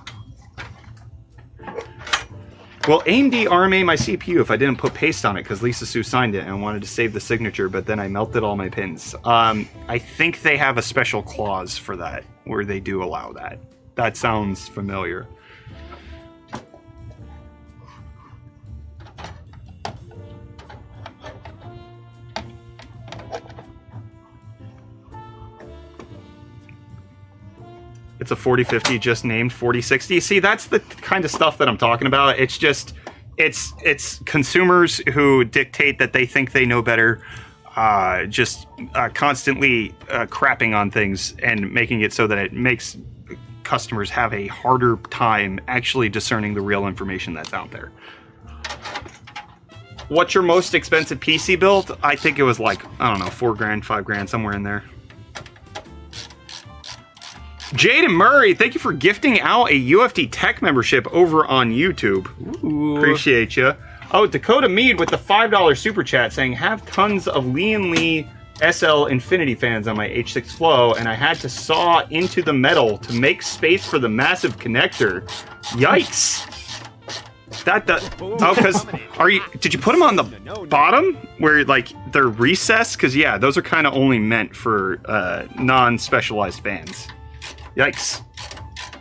Well, AMD RMA my CPU if I didn't put paste on it because Lisa Sue signed it and I wanted to save the signature, but then I melted all my pins. I think they have a special clause for that where they do allow that. That sounds familiar. It's a 4050 just named 4060. See, that's the kind of stuff that I'm talking about. It's just, it's consumers who dictate that they think they know better, constantly crapping on things and making it so that it makes customers have a harder time actually discerning the real information that's out there. What's your most expensive PC build? I think it was like, I don't know, 4 grand, 5 grand, somewhere in there. Jaden Murray, thank you for gifting out a UFD Tech membership over on YouTube. Ooh. Appreciate you. Oh, Dakota Mead with the $5 super chat saying, have tons of Lee & Lee SL Infinity fans on my H6 Flow, and I had to saw into the metal to make space for the massive connector. Yikes. Did you put them on the bottom where like they're recessed? Because yeah, those are kind of only meant for non-specialized fans. Yikes.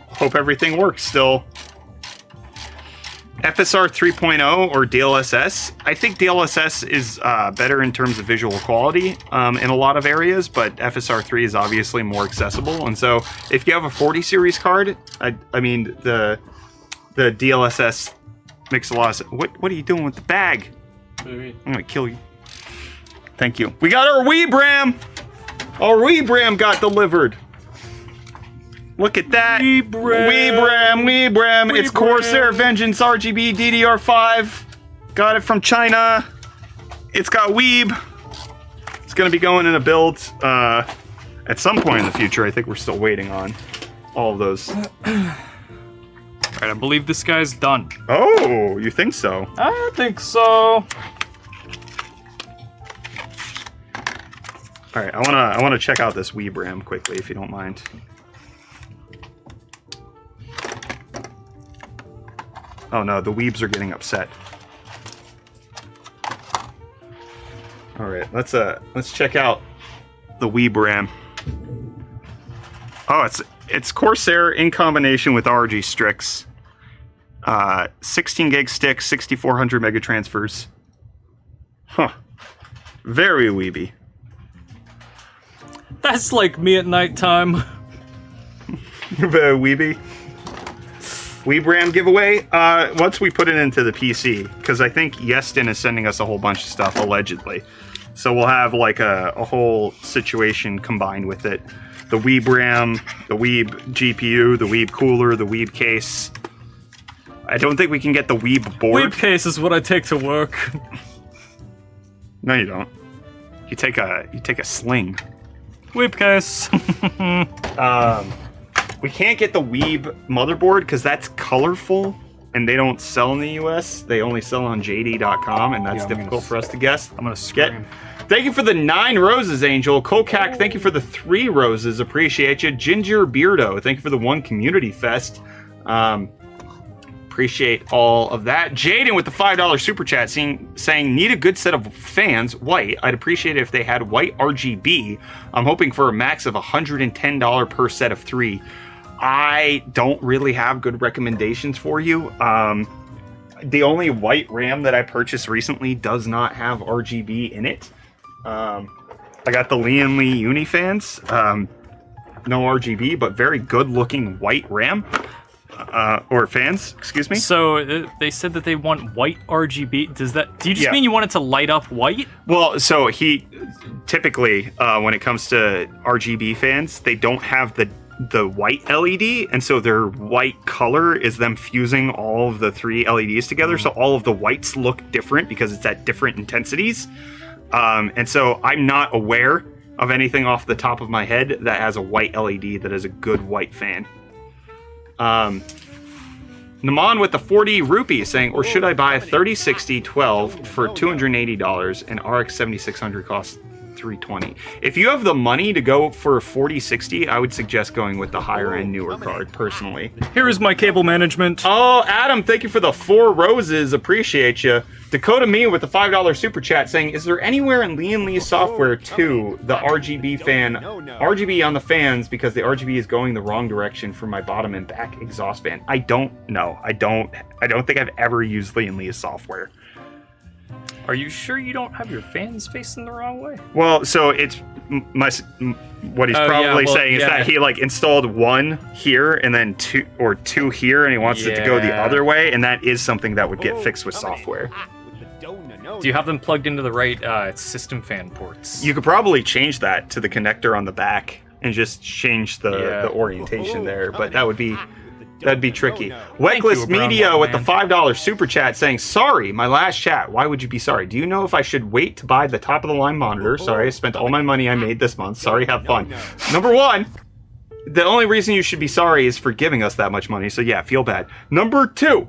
Hope everything works still. FSR 3.0 or DLSS. I think DLSS is better in terms of visual quality in a lot of areas, but FSR 3 is obviously more accessible. And so if you have a 40 series card, I mean, the DLSS makes a lot of sense. What are you doing with the bag? Maybe. I'm going to kill you. Thank you. We got our Weebram! Our Weebram got delivered. Look at that. Weebram. It's Corsair Vengeance RGB DDR5. Got it from China. It's got Weeb. It's going to be going in a build at some point in the future. I think we're still waiting on all of those. All right, I believe this guy's done. Oh, you think so? I think so. All right, I want to check out this Weebram quickly, if you don't mind. Oh no, the weebs are getting upset. All right, let's check out the Weebram. Oh, it's Corsair in combination with RG Strix. 16 gig stick, 6400 mega transfers. Huh. Very weeby. That's like me at nighttime. Very weeby. Weebram giveaway. Once we put it into the PC, because I think Yeston is sending us a whole bunch of stuff allegedly, so we'll have like a whole situation combined with it. The Weebram, the Weeb GPU, the Weeb cooler, the Weeb case. I don't think we can get the Weeb board. Weeb case is what I take to work. No, you don't. You take a sling. Weeb case. We can't get the Weeb motherboard because that's colorful and they don't sell in the US. They only sell on JD.com, and that's difficult for us to guess. I'm gonna scream. Thank you for the 9 roses, Angel. Kokak, thank you for the 3 roses. Appreciate you. Ginger Beardo, thank you for the 1 community fest. Appreciate all of that. Jaden with the $5 super chat saying, need a good set of fans, white. I'd appreciate it if they had white RGB. I'm hoping for a max of $110 per set of 3. I don't really have good recommendations for you. The only white RAM that I purchased recently does not have RGB in it. I got the Lee & Lee Unifans. No RGB, but very good looking white RAM. Or fans, excuse me. So they said that they want white RGB. Do you just mean you want it to light up white? Well, so he typically, when it comes to RGB fans, they don't have the white LED, and so their white color is them fusing all of the 3 LEDs together. So all of the whites look different because it's at different intensities. And so I'm not aware of anything off the top of my head that has a white LED that is a good white fan. Naman with the 40 rupee saying, or should I buy a 3060 12 for $280 and RX 7600 costs $320? If you have the money to go for a 4060, I would suggest going with the higher end newer card personally. Here is my cable management. Oh, Adam, thank you for the 4 roses. Appreciate you. Dakota Me with the $5 super chat saying, is there anywhere in Lee & Lee software too the RGB on the fans because the RGB is going the wrong direction for my bottom and back exhaust fan? I don't know. I don't think I've ever used Lee & Lee software. Are you sure you don't have your fans facing the wrong way? Well, so it's what he's probably saying is that he like installed one here and then two here, and he wants it to go the other way, and that is something that would get fixed with software. Do you have them plugged into the right system fan ports? You could probably change that to the connector on the back and just change the orientation there, but that'd be tricky. Wegless Media with the $5 super chat saying, sorry, my last chat. Why would you be sorry? Do you know if I should wait to buy the top of the line monitor? Sorry, I spent all my money I made this month. Sorry, have fun. Number one, the only reason you should be sorry is for giving us that much money. So yeah, feel bad. Number two,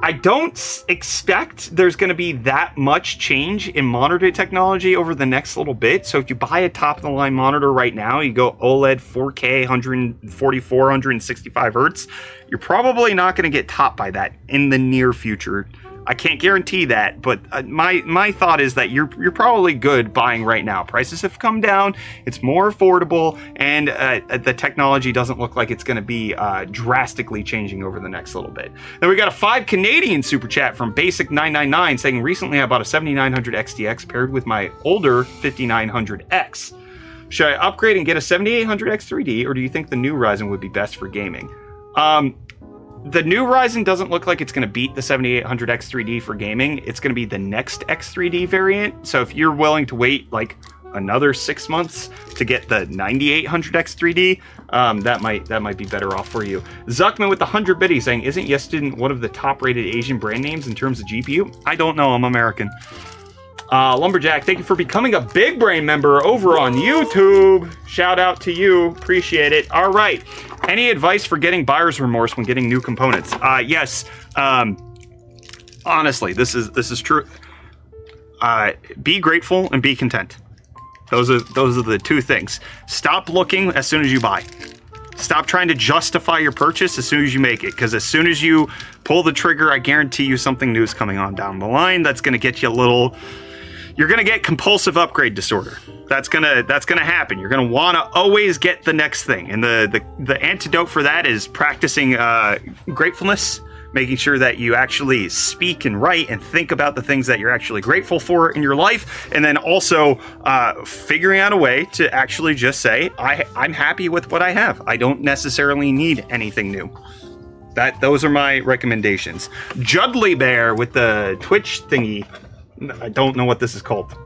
I don't expect there's going to be that much change in monitor technology over the next little bit. So if you buy a top-of-the-line monitor right now, you go OLED 4K, 144, 165 hertz, you're probably not going to get topped by that in the near future. I can't guarantee that, but my thought is that you're probably good buying right now. Prices have come down, it's more affordable, and the technology doesn't look like it's going to be drastically changing over the next little bit. Then we got a 5 Canadian super chat from Basic999 saying, recently I bought a 7900 XTX paired with my older 5900X. Should I upgrade and get a 7800X 3D, or do you think the new Ryzen would be best for gaming? The new Ryzen doesn't look like it's going to beat the 7800X 3D for gaming. It's going to be the next X3D variant. So if you're willing to wait like another 6 months to get the 9800X 3D, that might be better off for you. Zuckman with the 100 biddy saying, isn't Yestin one of the top-rated Asian brand names in terms of GPU? I don't know. I'm American. Lumberjack, thank you for becoming a Big Brain member over on YouTube. Shout out to you. Appreciate it. All right. Any advice for getting buyer's remorse when getting new components? Yes. Honestly, this is true. Be grateful and be content. Those are the two things. Stop looking as soon as you buy. Stop trying to justify your purchase as soon as you make it, because as soon as you pull the trigger, I guarantee you something new is coming on down the line that's going to get you a little... You're gonna get compulsive upgrade disorder. That's gonna happen. You're gonna want to always get the next thing, and the antidote for that is practicing gratefulness, making sure that you actually speak and write and think about the things that you're actually grateful for in your life, and then also figuring out a way to actually just say, I'm happy with what I have. I don't necessarily need anything new. Those are my recommendations. Judley Bear with the Twitch thingy. I don't know what this is called.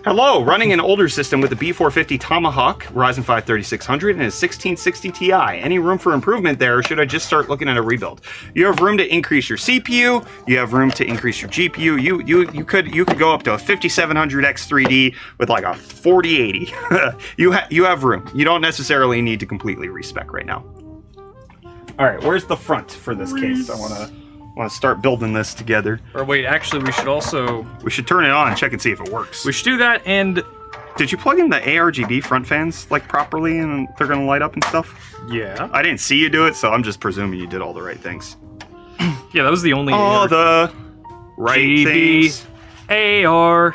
Hello, running an older system with a B450 Tomahawk, Ryzen 5 3600, and a 1660 Ti. Any room for improvement there, or should I just start looking at a rebuild? You have room to increase your CPU, you have room to increase your GPU, you could go up to a 5700X 3D with like a 4080. You have room. You don't necessarily need to completely respec right now. All right, where's the front for this case? I want to start building this together. Or wait, actually, we should turn it on and check and see if it works. We should do that. And did you plug in the ARGB front fans like properly and they're gonna light up and stuff? Yeah. I didn't see you do it, so I'm just presuming you did all the right things. Yeah, that was the only. All the right things. ARGB.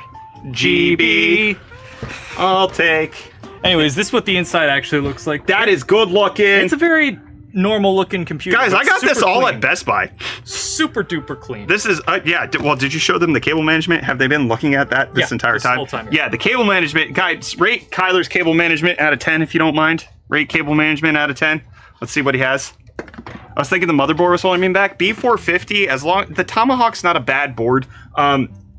I'll take. Anyways, this is what the inside actually looks like. That is good looking. It's a very normal looking computer. Guys, I got this all at Best Buy. Super duper clean. This is, yeah, well, did you show them the cable management? Have they been looking at that this entire time? Whole time? Yeah, the cable management. Guys, rate Kyler's cable management out of 10 if you don't mind. Rate cable management out of 10. Let's see what he has. I was thinking the motherboard was holding me back. B450, the Tomahawk's not a bad board.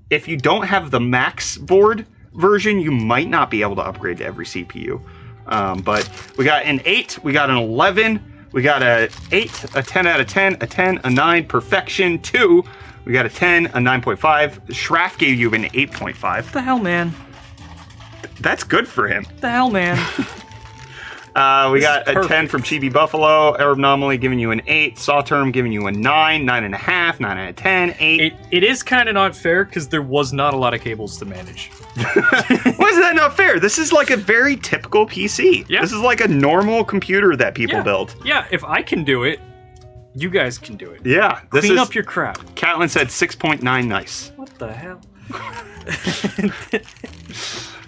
If you don't have the max board version, you might not be able to upgrade to every CPU. But we got an 8, we got an 11, we got a 8, a 10 out of 10, a 10, a 9, perfection 2. We got a 10, a 9.5. Schraff gave you an 8.5. What the hell, man? That's good for him. What the hell, man? We This got is a 10 from Chibi Buffalo. Arab Anomaly giving you an 8. Sawterm giving you a 9, 9.5, 9 out of 10, 8. It is kind of not fair because there was not a lot of cables to manage. Why is that not fair? This is like a very typical PC. Yeah. This is like a normal computer that people build. Yeah, if I can do it, you guys can do it. Yeah. This Clean is, up your crap. Catlin said 6.9 nice. What the hell?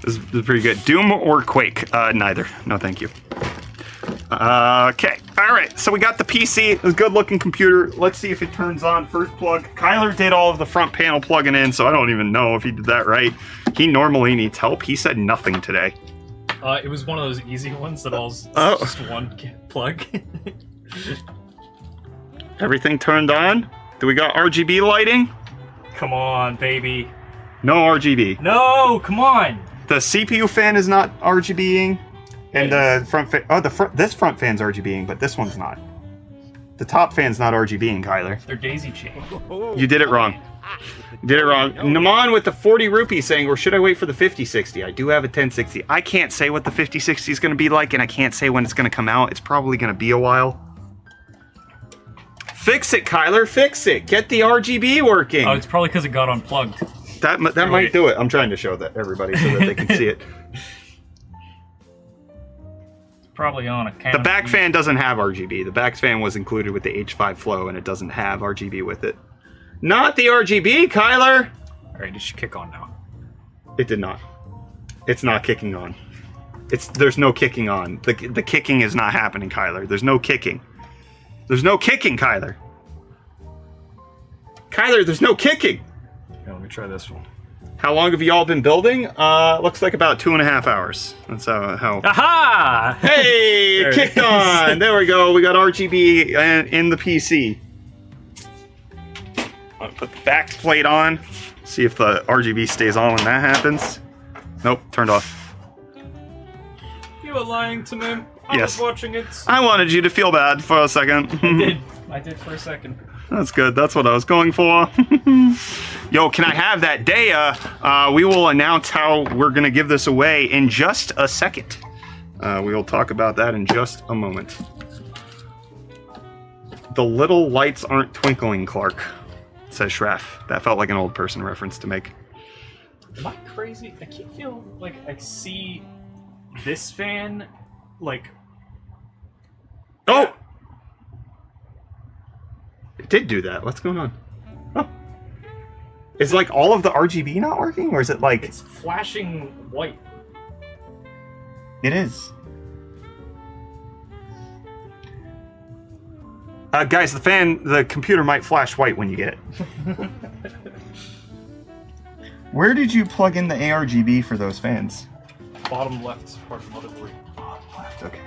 This is pretty good. Doom or Quake? Neither. No, thank you. Okay. All right. So we got the PC. It's a good-looking computer. Let's see if it turns on. First plug. Kyler did all of the front panel plugging in, so I don't even know if he did that right. He normally needs help. He said nothing today. It was one of those easy ones that all's Oh. just one plug. Everything turned on. Do we got RGB lighting? Come on, baby. No RGB. No, come on. The CPU fan is not RGBing, and the front fan. Oh, this front fan's RGBing, but this one's not. The top fan's not RGBing, Kyler. They're daisy chain. You did it wrong. You did it wrong. Naman with the 40 rupees saying, or should I wait for the 5060? I do have a 1060. I can't say what the 5060 is going to be like, and I can't say when it's going to come out. It's probably going to be a while. Fix it, Kyler. Fix it. Get the RGB working. Oh, it's probably because it got unplugged. That might do it. I'm trying to show that everybody so that they can see it. Probably on a The canopy. back fan doesn't have RGB. The back fan was included with the H5 Flow, and it doesn't have RGB with it. Not the RGB, Kyler! Alright, it should kick on now. It did not. It's not kicking on. There's no kicking on. The kicking is not happening, Kyler. There's no kicking. There's no kicking, Kyler. Kyler, there's no kicking. Yeah, let me try this one. How long have you all been building? Looks like about 2.5 hours. That's how. Aha! Hey, it kicked on. There we go. We got RGB in the PC. I'll put the back plate on. See if the RGB stays on when that happens. Nope, turned off. You were lying to me. I Yes. was watching it. I wanted you to feel bad for a second. I did for a second. That's good. That's what I was going for. Yo, can I have that Daya? We will announce how we're going to give this away in just a second. We will talk about that in just a moment. The little lights aren't twinkling, Clark, says Shraff. That felt like an old person reference to make. Am I crazy? I keep feeling like I see this fan, like... Oh! It did do that. What's going on? Oh. Is like all of the RGB not working, or is it like... It's flashing white. It is. Guys, the computer might flash white when you get it. Where did you plug in the ARGB for those fans? Bottom left part of the motherboard. Bottom left, okay.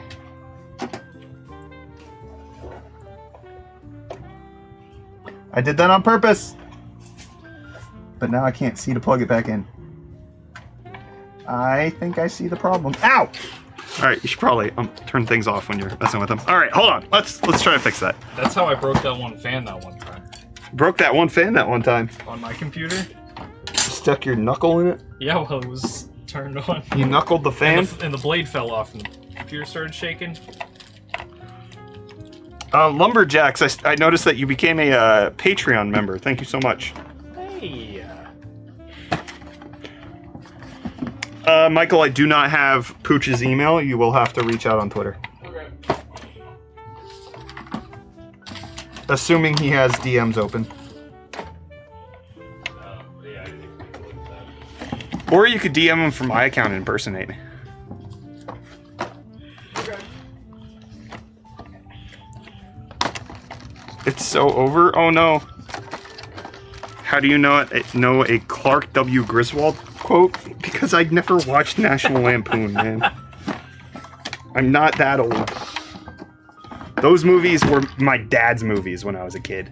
I did that on purpose. But now I can't see to plug it back in. I think I see the problem. Ow! Alright, you should probably turn things off when you're messing with them. Alright, hold on. Let's try to fix that. That's how I broke that one fan that one time. Broke that one fan that one time. On my computer? Stuck your knuckle in it? Yeah, well, it was turned on. You knuckled the fan? And the blade fell off and the computer started shaking. Lumberjacks, I noticed that you became a Patreon member. Thank you so much. Hey. Michael, I do not have Pooch's email. You will have to reach out on Twitter. Okay. Assuming he has DMs open. Yeah, I think we can look at that. Or you could DM him from my account and impersonate me. Okay. It's so over? Oh no. How do you know a Clark W. Griswold quote? Because I'd never watched National Lampoon, man. I'm not that old. Those movies were my dad's movies when I was a kid.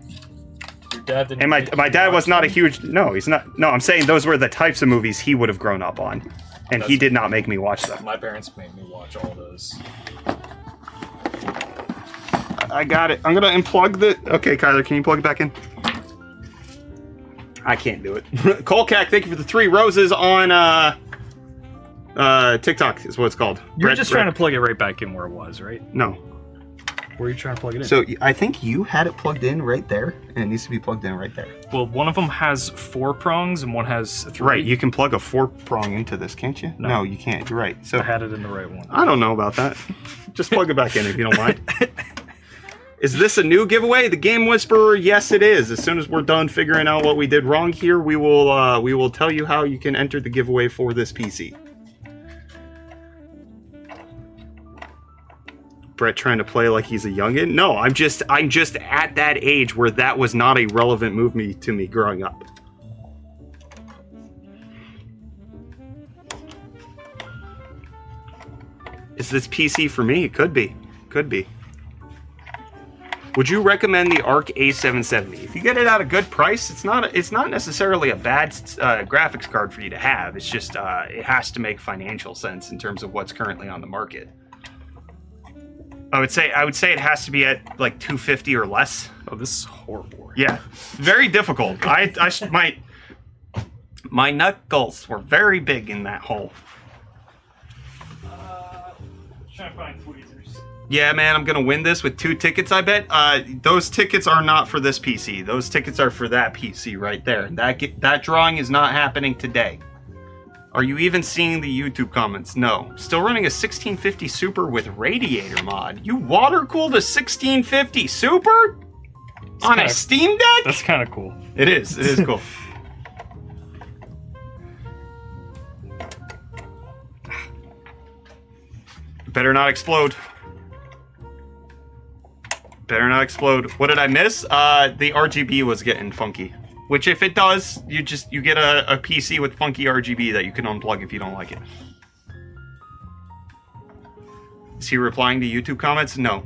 Your dad didn't. And my dad was not a huge... No, he's not... No, I'm saying those were the types of movies he would have grown up on. And he did not make me watch them. My parents made me watch all those. I got it. I'm gonna unplug the... Okay, Kyler, can you plug it back in? I can't do it. Colcac, thank you for the 3 roses on TikTok is what it's called. You're just trying to plug it right back in where it was, right? No. Where are you trying to plug it in? So I think you had it plugged in right there, and it needs to be plugged in right there. Well, one of them has 4 prongs and one has 3. Right, you can plug a 4-prong into this, can't you? No, you can't. You're right. So I had it in the right one. I don't know about that. Just plug it back in if you don't mind. Is this a new giveaway? The Game Whisperer? Yes, it is. As soon as we're done figuring out what we did wrong here, we will tell you how you can enter the giveaway for this PC. Brett trying to play like he's a youngin'? No, I'm just at that age where that was not a relevant move to me growing up. Is this PC for me? It could be. Could be. Would you recommend the Arc A770? If you get it at a good price, it's not necessarily a bad graphics card for you to have. It's just it has to make financial sense in terms of what's currently on the market. I would say it has to be at like 250 or less. Oh, this is horrible. Yeah, very difficult. My knuckles were very big in that hole. Trying to find tweezers. Yeah, man, I'm gonna win this with 2 tickets, I bet. Those tickets are not for this PC. Those tickets are for that PC right there. That drawing is not happening today. Are you even seeing the YouTube comments? No. Still running a 1650 Super with radiator mod. You water-cooled a 1650 Super? On a Steam Deck? That's kind of cool. It is. It is cool. Better not explode. Better not explode. What did I miss? The RGB was getting funky. Which, if it does, you get a PC with funky RGB that you can unplug if you don't like it. Is he replying to YouTube comments? No.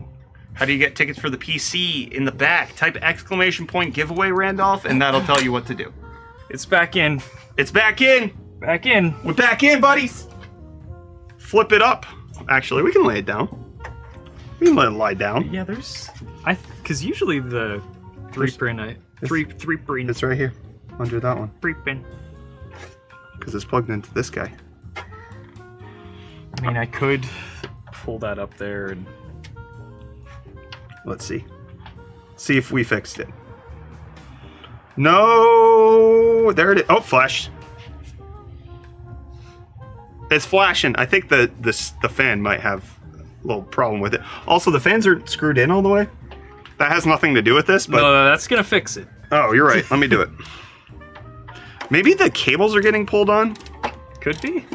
How do you get tickets for the PC? In the back. Type ! giveaway, Randolph, and that'll tell you what to do. It's back in. It's back in! Back in. We're back in, buddies! Flip it up. Actually, we can lay it down. We can let it lie down. Yeah, because usually the 3-pin, three pin. It's right here, under that one. 3-pin. Because it's plugged into this guy. I mean, I could pull that up there and... Let's see. See if we fixed it. No! There it is. Oh, flashed. It's flashing. I think the fan might have a little problem with it. Also, the fans aren't screwed in all the way. That has nothing to do with this, but... No, that's gonna fix it. Oh, you're right. Let me do it. Maybe the cables are getting pulled on? Could be.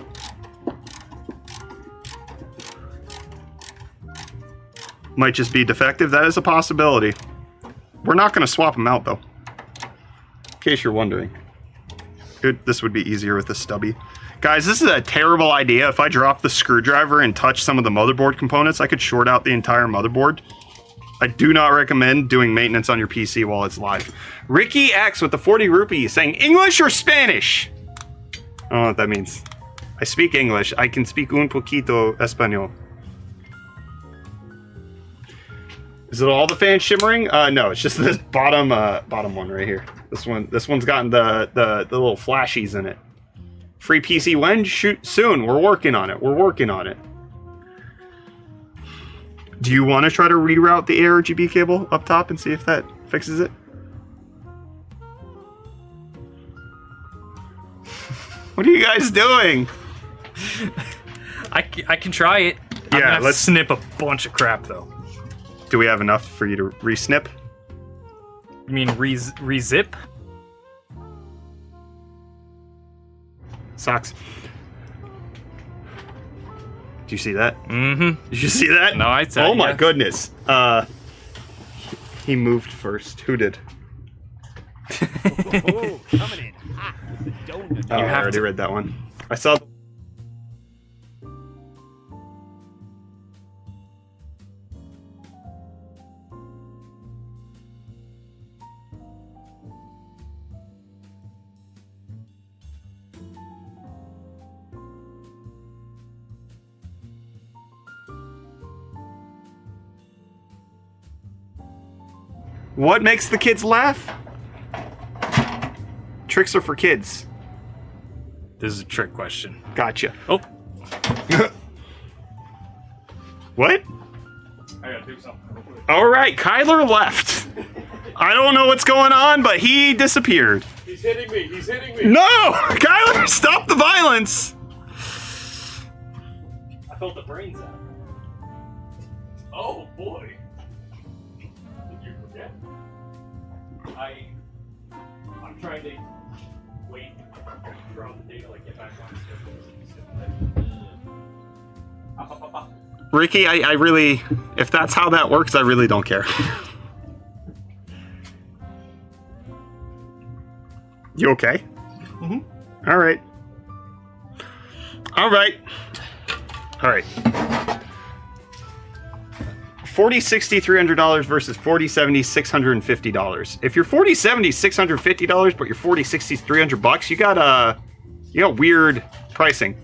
Might just be defective. That is a possibility. We're not going to swap them out, though. In case you're wondering. This would be easier with the stubby. Guys, this is a terrible idea. If I drop the screwdriver and touch some of the motherboard components, I could short out the entire motherboard. I do not recommend doing maintenance on your PC while it's live. Ricky X with the 40 rupees saying, English or Spanish? I don't know what that means. I speak English. I can speak un poquito español. Is it all the fans shimmering? No, it's just this bottom one right here. This one's gotten the little flashies in it. Free PC when? Shoot soon. We're working on it. We're working on it. Do you want to try to reroute the ARGB cable up top and see if that fixes it? What are you guys doing? I can try it. Yeah, let's snip a bunch of crap though. Do we have enough for you to re-snip? You mean re-zip? Socks. Do you see that? Mm-hmm. Did you see that? No, I saw. Oh my goodness. He moved first. Who did? Oh, coming in hot with the donut. Oh, I already read that one. I saw. What makes the kids laugh? Tricks are for kids. This is a trick question. Gotcha. Oh. What? I gotta do something real quick. All right, Kyler left. I don't know what's going on, but he disappeared. He's hitting me. He's hitting me. No! Kyler, stop the violence! I felt the brains out. Oh boy. Did you forget? I'm trying to wait throughout the day to like get back on schedule. Ricky, I really, if that's how that works, I really don't care. You okay? Mm-hmm. All right. All right. All right. $4060 $300 versus $4070 $650. If your $4070 $650, but your $4060 $300, you got weird pricing.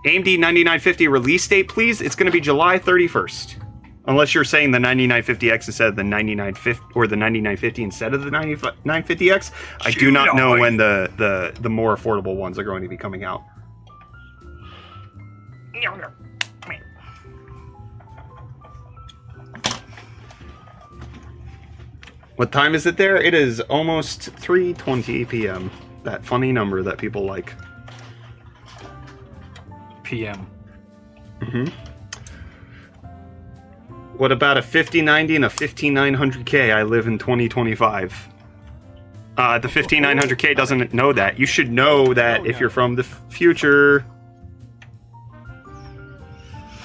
AMD 9950 release date, please. It's going to be July 31st. Unless you're saying the 9950X instead of the 9950, or the 9950 instead of the 9950X. I do not know when the more affordable ones are going to be coming out. What time is it there? It is almost 3:20 p.m. That funny number that people like. PM. Mm-hmm. What about a 5090 and a 15900K? I live in 2025. The 15900K doesn't know that. You should know that if you're from the future.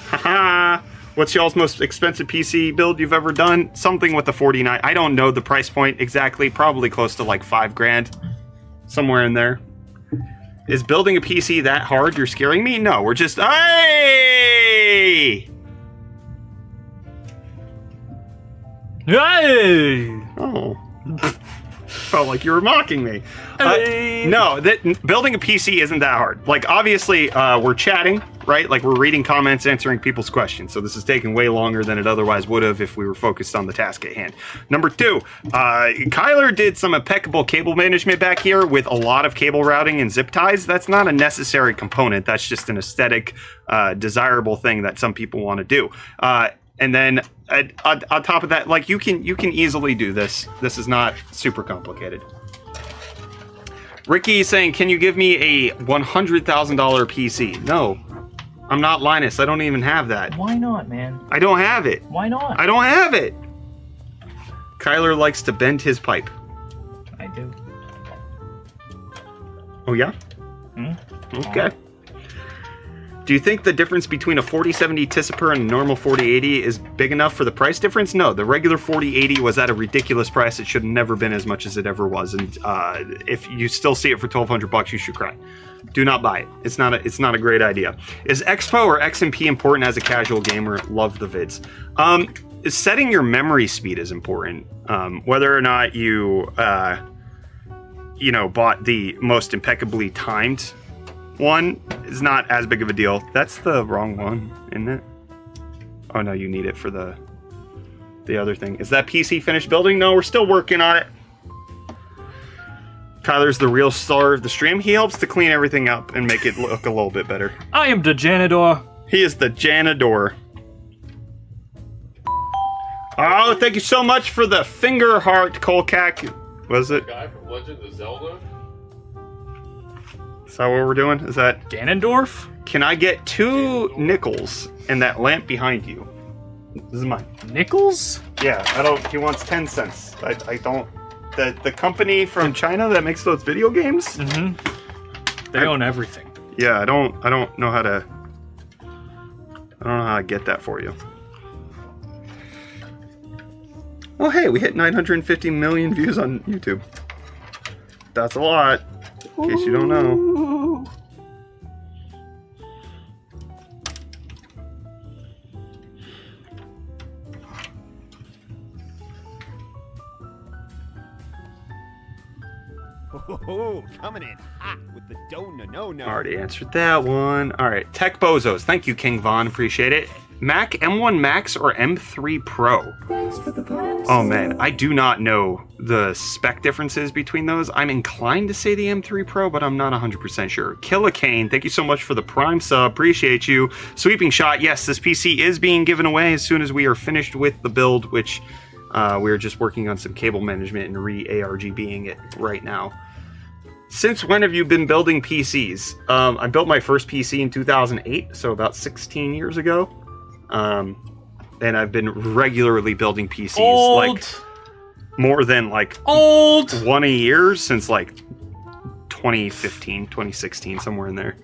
Haha. What's y'all's most expensive PC build you've ever done? Something with the 49. I don't know the price point exactly. Probably close to like $5,000. Somewhere in there. Is building a PC that hard? You're scaring me? No, we're just... Hey! Hey! Oh. Felt like you were mocking me. Hey. No, building a PC isn't that hard. Like, obviously, we're chatting, right? Like, we're reading comments, answering people's questions. So this is taking way longer than it otherwise would have if we were focused on the task at hand. Number two, Kyler did some impeccable cable management back here with a lot of cable routing and zip ties. That's not a necessary component. That's just an aesthetic, desirable thing that some people want to do. And then on top of that, like you can easily do this. This is not super complicated. Ricky is saying, can you give me a $100,000 PC? No, I'm not Linus. I don't even have that. Why not, man? I don't have it. Why not? I don't have it. Kyler likes to bend his pipe. I do. Oh yeah? Okay. Do you think the difference between a 4070 Tisiper and a normal 4080 is big enough for the price difference? No, the regular 4080 was at a ridiculous price. It should have never been as much as it ever was. And if you still see it for $1,200, you should cry. Do not buy it. It's not a great idea. Is Expo or XMP important as a casual gamer? Love the vids. Setting your memory speed is important. Whether or not you bought the most impeccably timed one is not as big of a deal. That's the wrong one, isn't it? Oh no, you need it for the other thing. Is that PC finished building? No, we're still working on it. Kyler's the real star of the stream. He helps to clean everything up and make it look a little bit better. I am the janitor. He is the janitor. Oh, thank you so much for the finger heart, Kolkak. Was it? Guy from Legend of Zelda. Is that what we're doing? Is that... Ganondorf? Can I get 2 nickels and that lamp behind you? This is mine. Nickels? Yeah, I don't... He wants 10 cents. I don't... The company from China that makes those video games? Mm-hmm. They own everything. Yeah, I don't know how to... I don't know how to get that for you. Oh, hey, we hit 950 million views on YouTube. That's a lot. In case you don't know. Oh, coming in hot with the no. Already answered that one. All right, Tech Bozos. Thank you, King Von. Appreciate it. Mac M1 Max or M3 Pro? Oh man, I do not know the spec differences between those. I'm inclined to say the M3 Pro, but I'm not 100% sure. Killicane, thank you so much for the Prime sub. Appreciate you. Sweeping Shot, yes, this PC is being given away as soon as we are finished with the build, which we're just working on some cable management and re-ARGBing it right now. Since when have you been building PCs? I built my first PC in 2008, so about 16 years ago. And I've been regularly building PCs, like more than like one a year since like 2015, 2016, somewhere in there.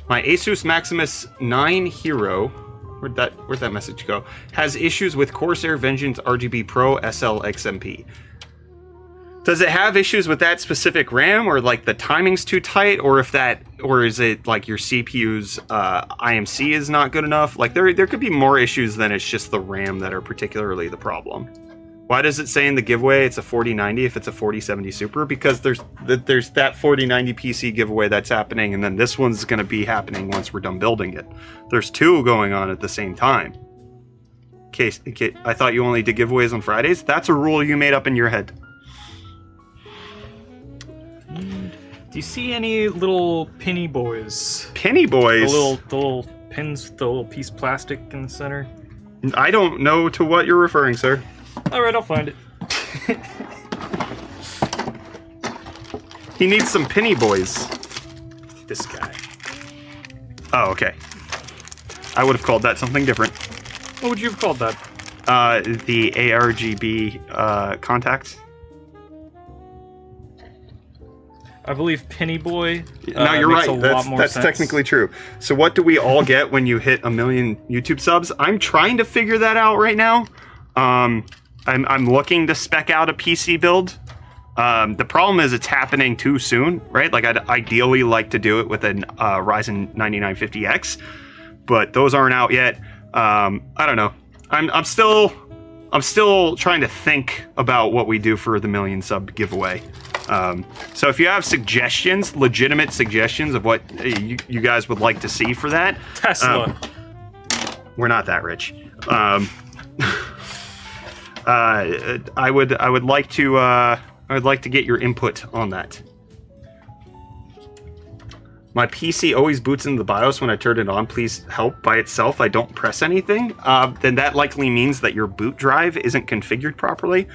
My Asus Maximus 9 Hero, where'd that message go? Has issues with Corsair Vengeance RGB Pro SL XMP. Does it have issues with that specific RAM, or like the timing's too tight, or is it like your CPU's IMC is not good enough? Like there could be more issues than it's just the RAM that are particularly the problem. Why does it say in the giveaway it's a 4090 if it's a 4070 Super? Because there's that 4090 PC giveaway that's happening, and then this one's going to be happening once we're done building it. There's two going on at the same time. Case, I thought you only did giveaways on Fridays? That's a rule you made up in your head. Do you see any little penny boys? Penny boys? The little pins with the little piece of plastic in the center? I don't know to what you're referring, sir. Alright, I'll find it. He needs some penny boys. This guy. Oh, okay. I would have called that something different. What would you have called that? The ARGB contacts. I believe Penny Boy. No, you're right. That's technically true. So what do we all get when you hit 1 million YouTube subs? I'm trying to figure that out right now. I'm looking to spec out a PC build. The problem is it's happening too soon, right? Like I'd ideally like to do it with an Ryzen 9950X, but those aren't out yet. I don't know. I'm still trying to think about what we do for the 1 million sub giveaway. So if you have suggestions, legitimate suggestions of what you guys would like to see for that, Tesla. We're not that rich. I would like to get your input on that. My PC always boots into the BIOS when I turn it on. Please help by itself. I don't press anything. Then that likely means that your boot drive isn't configured properly.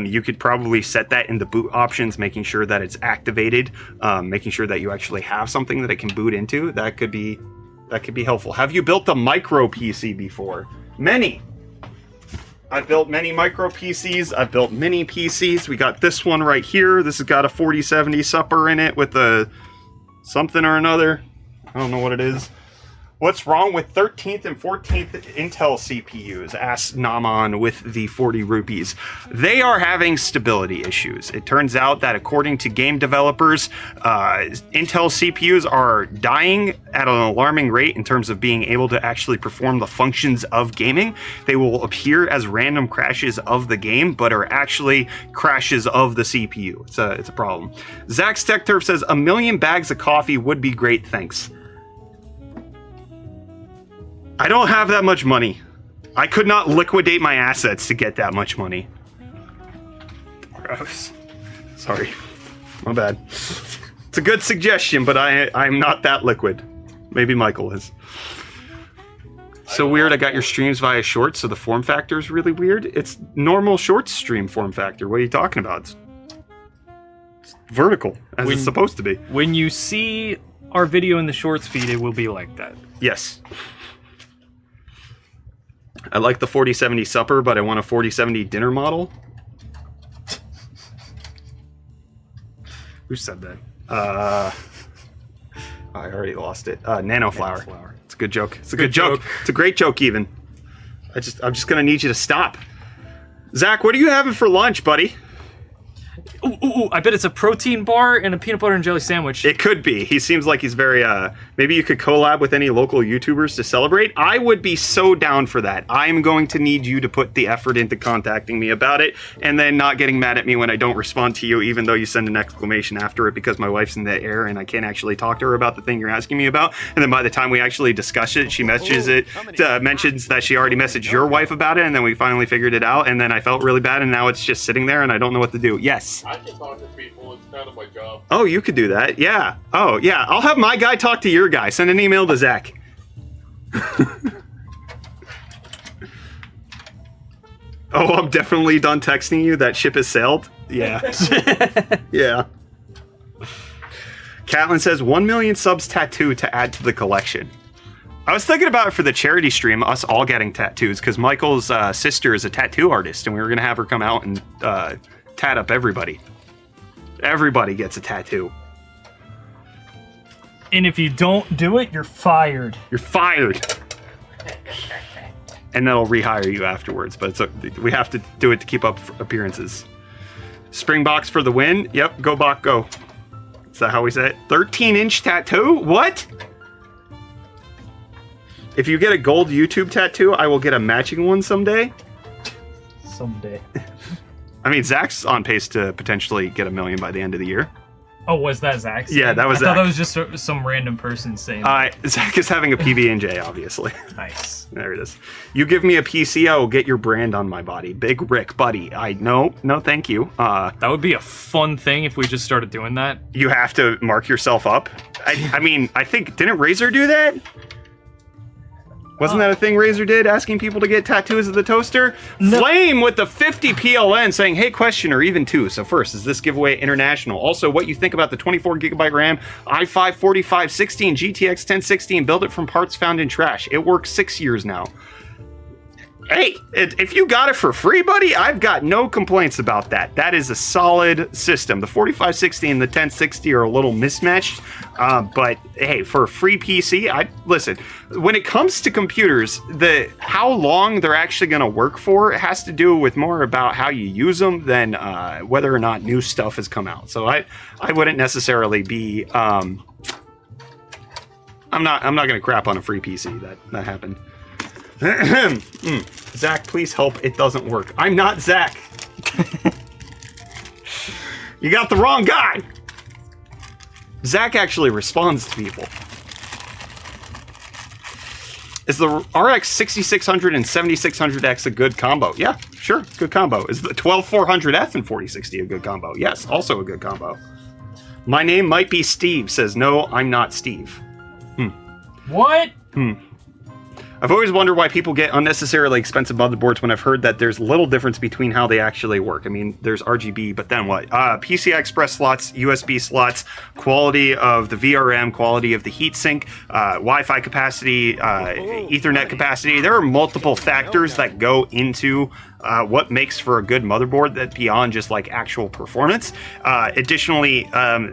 You could probably set that in the boot options, making sure that it's activated, making sure that you actually have something that it can boot into. That could be helpful. Have you built a micro PC before? Many. I've built many micro PCs. I've built mini PCs. We got this one right here. This has got a 4070 Super in it with a something or another. I don't know what it is. What's wrong with 13th and 14th Intel CPUs? Asked Naman with the 40 rupees. They are having stability issues. It turns out that according to game developers, Intel CPUs are dying at an alarming rate in terms of being able to actually perform the functions of gaming. They will appear as random crashes of the game, but are actually crashes of the CPU. It's a problem. Zach's Tech Turf says, 1 million bags of coffee would be great, thanks. I don't have that much money. I could not liquidate my assets to get that much money. Gross. Sorry. My bad. It's a good suggestion, but I'm not that liquid. Maybe Michael is. So weird, I got your streams via shorts, so the form factor is really weird. It's normal shorts stream form factor. What are you talking about? It's vertical, as it's supposed to be. When you see our video in the shorts feed, it will be like that. Yes. I like the 4070 Super, but I want a 4070 dinner model. Who said that? I already lost it. Nanoflower. It's a good joke. It's a good joke. It's a great joke, even. I'm just gonna need you to stop. Zach, what are you having for lunch, buddy? Ooh, Ooh, I bet it's a protein bar and a peanut butter and jelly sandwich. It could be. He seems like he's very, maybe you could collab with any local YouTubers to celebrate. I would be so down for that. I'm going to need you to put the effort into contacting me about it and then not getting mad at me when I don't respond to you, even though you send an exclamation after it because my wife's in the air and I can't actually talk to her about the thing you're asking me about. And then by the time we actually discuss it, she mentions that she already messaged your wife about it, and then we finally figured it out, and then I felt really bad, and now it's just sitting there and I don't know what to do. Yes. I can talk to people. It's kind of my job. Oh, you could do that. Yeah. Oh, yeah. I'll have my guy talk to your guy. Send an email to Zach. Oh, I'm definitely done texting you. That ship has sailed. Yeah. Yeah. Catlin says 1 million subs tattoo to add to the collection. I was thinking about it for the charity stream, us all getting tattoos, because Michael's sister is a tattoo artist, and we were going to have her come out and tat up everybody. Everybody gets a tattoo. And if you don't do it, you're fired. You're fired. And they'll rehire you afterwards, but we have to do it to keep up appearances. Springboks for the win. Yep, go Bok, go. Is that how we say it? 13-inch tattoo? What? If you get a gold YouTube tattoo, I will get a matching one someday. Someday. I mean, Zach's on pace to potentially get 1 million by the end of the year. Oh, was that Zach? Yeah, that was I Zach. thought that was just some random person saying that. Zach is having a PB&J, obviously. Nice. There it is. You give me a PC, I will get your brand on my body. Big Rick, buddy. No, thank you. That would be a fun thing if we just started doing that. You have to mark yourself up. I mean, I think, didn't Razer do that? Wasn't that a thing Razer did, asking people to get tattoos of the toaster? No. Flame with the 50 PLN saying, hey, question or even two. So first, is this giveaway international? Also, what you think about the 24GB RAM i5 4516 GTX 1060 build it from parts found in trash. It works 6 years now. Hey, if you got it for free, buddy, I've got no complaints about that. That is a solid system. The 4560 and the 1060 are a little mismatched, but hey, for a free PC, listen, when it comes to computers, how long they're actually going to work for has to do with more about how you use them than whether or not new stuff has come out. So I wouldn't necessarily be... I'm not going to crap on a free PC. That happened. Zach, please help. It doesn't work. I'm not Zach. You got the wrong guy. Zach actually responds to people. Is the RX 6600 and 7600X a good combo? Yeah, sure. Good combo. Is the 12400F and 4060 a good combo? Yes, also a good combo. My name might be Steve, says no, I'm not Steve. What? I've always wondered why people get unnecessarily expensive motherboards when I've heard that there's little difference between how they actually work. I mean, there's RGB, but then what? PCI Express slots, USB slots, quality of the VRM, quality of the heatsink, Wi-Fi capacity, Ethernet capacity. There are multiple factors that go into what makes for a good motherboard that beyond just like actual performance. Additionally,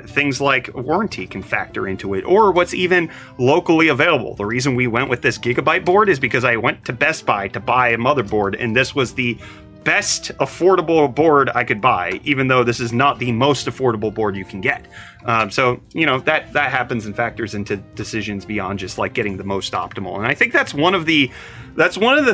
things like warranty can factor into it, or what's even locally available. The reason we went with this Gigabyte board is because I went to Best Buy to buy a motherboard, and this was the best affordable board I could buy, even though this is not the most affordable board you can get. So, you know, that happens and factors into decisions beyond just like getting the most optimal. And I think that's one of the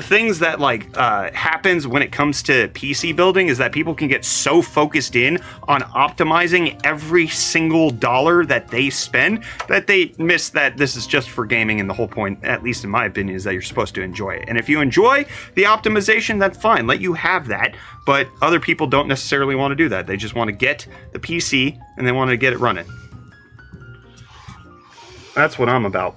things that like happens when it comes to PC building, is that people can get so focused in on optimizing every single dollar that they spend that they miss that this is just for gaming, and the whole point, at least in my opinion, is that you're supposed to enjoy it. And if you enjoy the optimization, that's fine. Let you have that. But other people don't necessarily want to do that. They just want to get the PC and they want to get it running. That's what I'm about.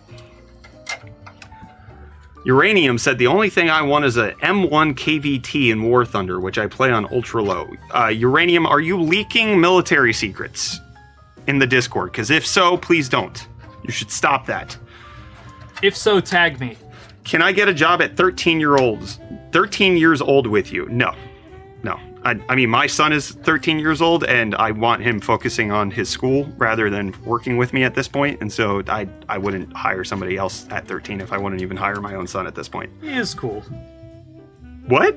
Uranium said, the only thing I want is a M1 KVT in War Thunder, which I play on ultra low. Uranium, are you leaking military secrets in the Discord? Because if so, please don't. You should stop that. If so, tag me. Can I get a job at 13 years old with you? No. I mean, my son is 13 years old, and I want him focusing on his school rather than working with me at this point. And so I wouldn't hire somebody else at 13 if I wouldn't even hire my own son at this point. He is cool. What?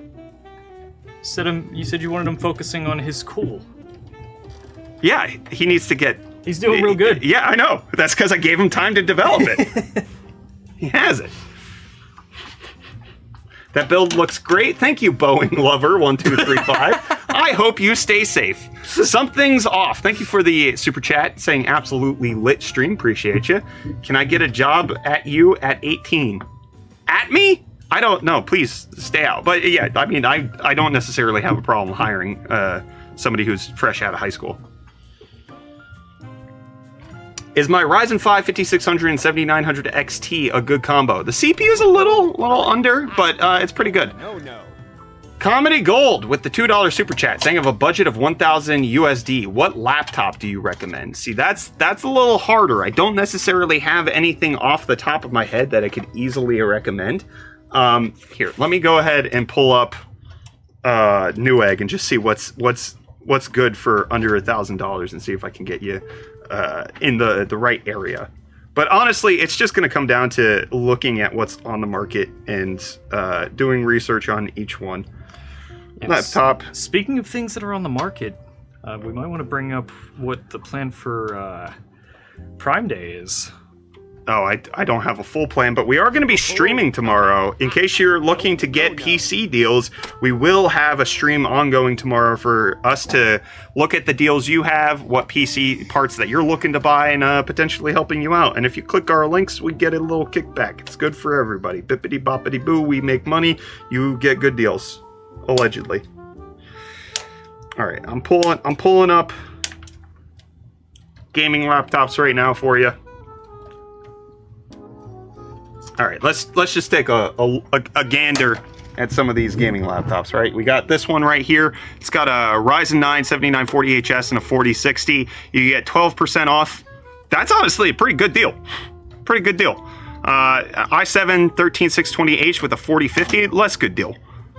You said you wanted him focusing on his school. Yeah, he needs to get... He's doing real good. Yeah, I know. That's because I gave him time to develop it. He has it. That build looks great. Thank you, Boeing Lover 1235. I hope you stay safe. Something's off. Thank you for the super chat saying absolutely lit stream. Appreciate you. Can I get a job at you at 18? At me? I don't know. Please stay out. But yeah, I mean, I don't necessarily have a problem hiring somebody who's fresh out of high school. Is my Ryzen 5 5600 and 7900 XT a good combo? The CPU is a little under, but it's pretty good. No, no. Comedy Gold with the $2 super chat saying of a budget of 1,000 USD, what laptop do you recommend? See, that's a little harder. I don't necessarily have anything off the top of my head that I could easily recommend. Here, let me go ahead and pull up Newegg and just see what's good for under $1,000 and see if I can get you in the right area. But honestly, it's just going to come down to looking at what's on the market and doing research on each one. Yes. Laptop. Speaking of things that are on the market, we might want to bring up what the plan for Prime Day is. Oh, I don't have a full plan, but we are going to be streaming tomorrow. In case you're looking to get PC deals, we will have a stream ongoing tomorrow for us to look at the deals you have, what PC parts that you're looking to buy, and potentially helping you out. And if you click our links, we get a little kickback. It's good for everybody. Bippity boppity boo, we make money, you get good deals. Allegedly. All right, I'm pulling up gaming laptops right now for you. All right, let's just take a gander at some of these gaming laptops, right? We got this one right here. It's got a Ryzen 9 7940HS and a 4060. You get 12% off. That's honestly a pretty good deal. Pretty good deal. i7 13620H with a 4050, less good deal.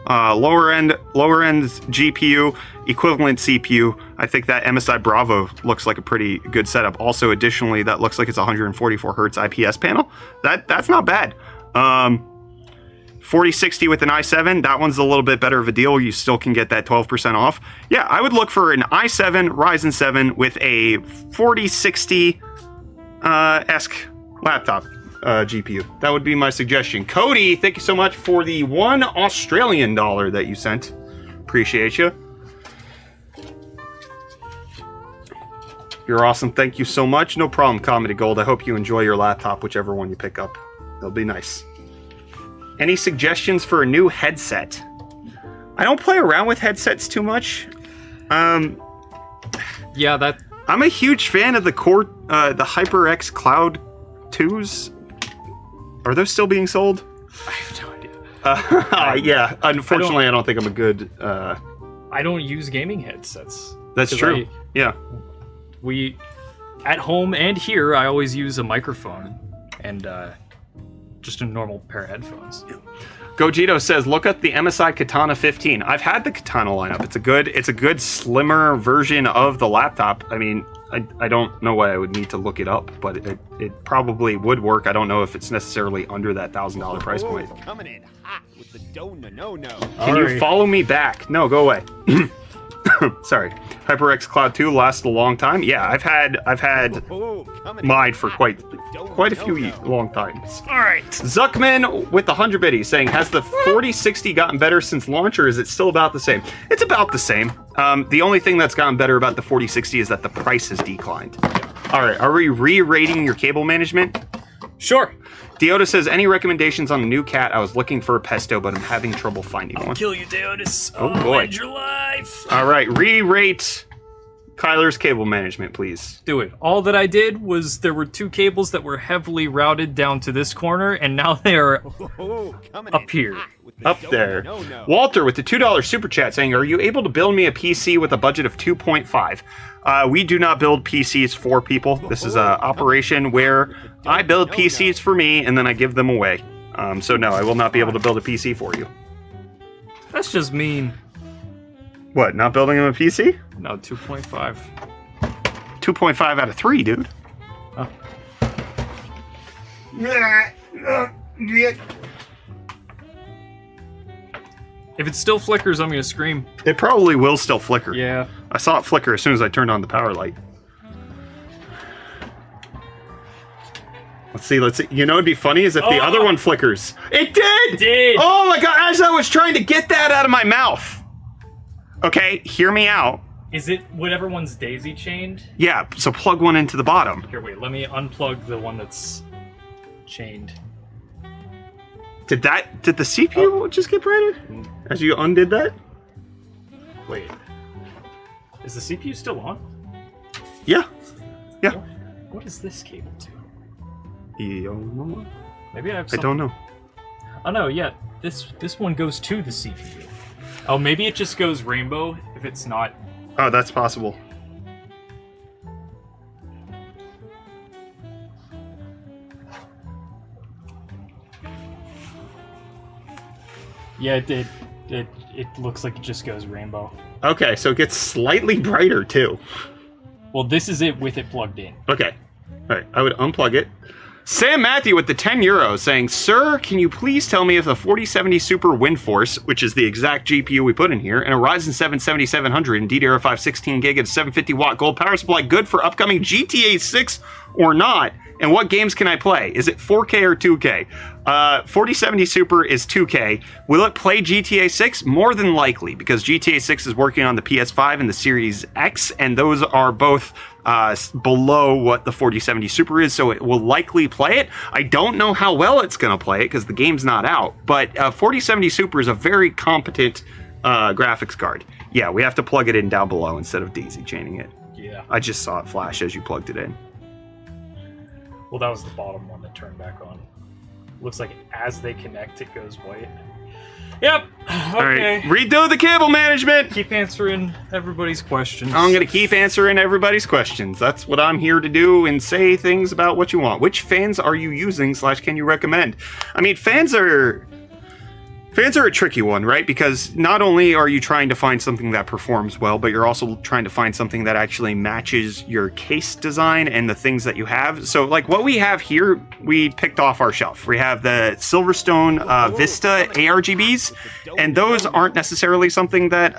Lower end GPU, equivalent CPU. I think that MSI Bravo looks like a pretty good setup. Also, additionally, that looks like it's 144 hertz IPS panel. That's not bad. 4060 with an i7, that one's a little bit better of a deal. You still can get that 12% off. Yeah, I would look for an i7 Ryzen 7 with a 4060 esque laptop. GPU. That would be my suggestion. Cody, thank you so much for the $1 Australian that you sent. Appreciate you. You're awesome. Thank you so much. No problem, Comedy Gold. I hope you enjoy your laptop, whichever one you pick up. It'll be nice. Any suggestions for a new headset? I don't play around with headsets too much. Yeah, that... I'm a huge fan of the HyperX Cloud 2s. Are those still being sold? I have no idea. Yeah, unfortunately, I don't think I'm a good... I don't use gaming headsets. That's true. Yeah. At home and here, I always use a microphone and just a normal pair of headphones. Gogito says, look up the MSI Katana 15. I've had the Katana lineup. It's a good slimmer version of the laptop. I mean, I don't know why I would need to look it up, but it probably would work. I don't know if it's necessarily under that $1,000 price point. Coming in hot with the no. Can you follow me back? No, go away. Sorry. HyperX Cloud 2 lasts a long time. Yeah, I've had mine for quite a few long times. All right. Zuckman with the 100 biddies saying, has the 4060 gotten better since launch, or is it still about the same? It's about the same. The only thing that's gotten better about the 4060 is that the price has declined. All right, are we re-rating your cable management? Sure. Deoda says, any recommendations on a new cat? I was looking for a pesto, but I'm having trouble finding one. Kill you, Deotis. Oh boy. End your life. All right, re-rate Kyler's cable management, please. Do it. All that I did was there were two cables that were heavily routed down to this corner, and now they are up here. Up there. Walter with the $2 super chat saying, are you able to build me a PC with a budget of 2.5? We do not build PCs for people. This is an operation where I build PCs for me and then I give them away. So no, I will not be able to build a PC for you. That's just mean. What, not building him a PC? No, 2.5. 2.5 out of 3, dude. Oh. If it still flickers, I'm gonna scream. It probably will still flicker. Yeah. I saw it flicker as soon as I turned on the power light. Let's see. You know, it'd be funny is if the other one flickers. It did! It did! Oh my god, as I was trying to get that out of my mouth. Okay, hear me out. Is it whatever one's daisy chained? Yeah, so plug one into the bottom. Here, wait, let me unplug the one that's chained. Did the CPU just get brighter? As you undid that? Wait. Is the CPU still on? Yeah. Yeah. What is this cable to? I Maybe I have something. don't know. Oh no, yeah. This one goes to the CPU. Oh, maybe it just goes rainbow if it's not. Oh, that's possible. Yeah, it looks like it just goes rainbow. Okay, so it gets slightly brighter too. Well, this is it with it plugged in. Okay. All right, I would unplug it. Sam Matthew with the €10 saying, "Sir, can you please tell me if the 4070 Super WindForce, which is the exact GPU we put in here, and a Ryzen 7 7700 and DDR5 16 gig at 750 watt gold power supply good for upcoming GTA 6 or not? And what games can I play? Is it 4K or 2K? 4070 Super is 2K. Will it play GTA 6? More than likely, because GTA 6 is working on the PS5 and the Series X, and those are both below what the 4070 Super is, so it will likely play it. I don't know how well it's going to play it because the game's not out, but 4070 Super is a very competent graphics card. Yeah, we have to plug it in down below instead of daisy chaining it. Yeah. I just saw it flash as you plugged it in. Well, that was the bottom one that turned back on. Looks like as they connect, it goes white. Yep. Okay. All right, redo the cable management. Keep answering everybody's questions. I'm going to keep answering everybody's questions. That's what I'm here to do, and say things about what you want. Which fans are you using / can you recommend? I mean, fans are a tricky one, right? Because not only are you trying to find something that performs well, but you're also trying to find something that actually matches your case design and the things that you have. So like what we have here, we picked off our shelf. We have the Silverstone Vista ARGBs, and those aren't necessarily something that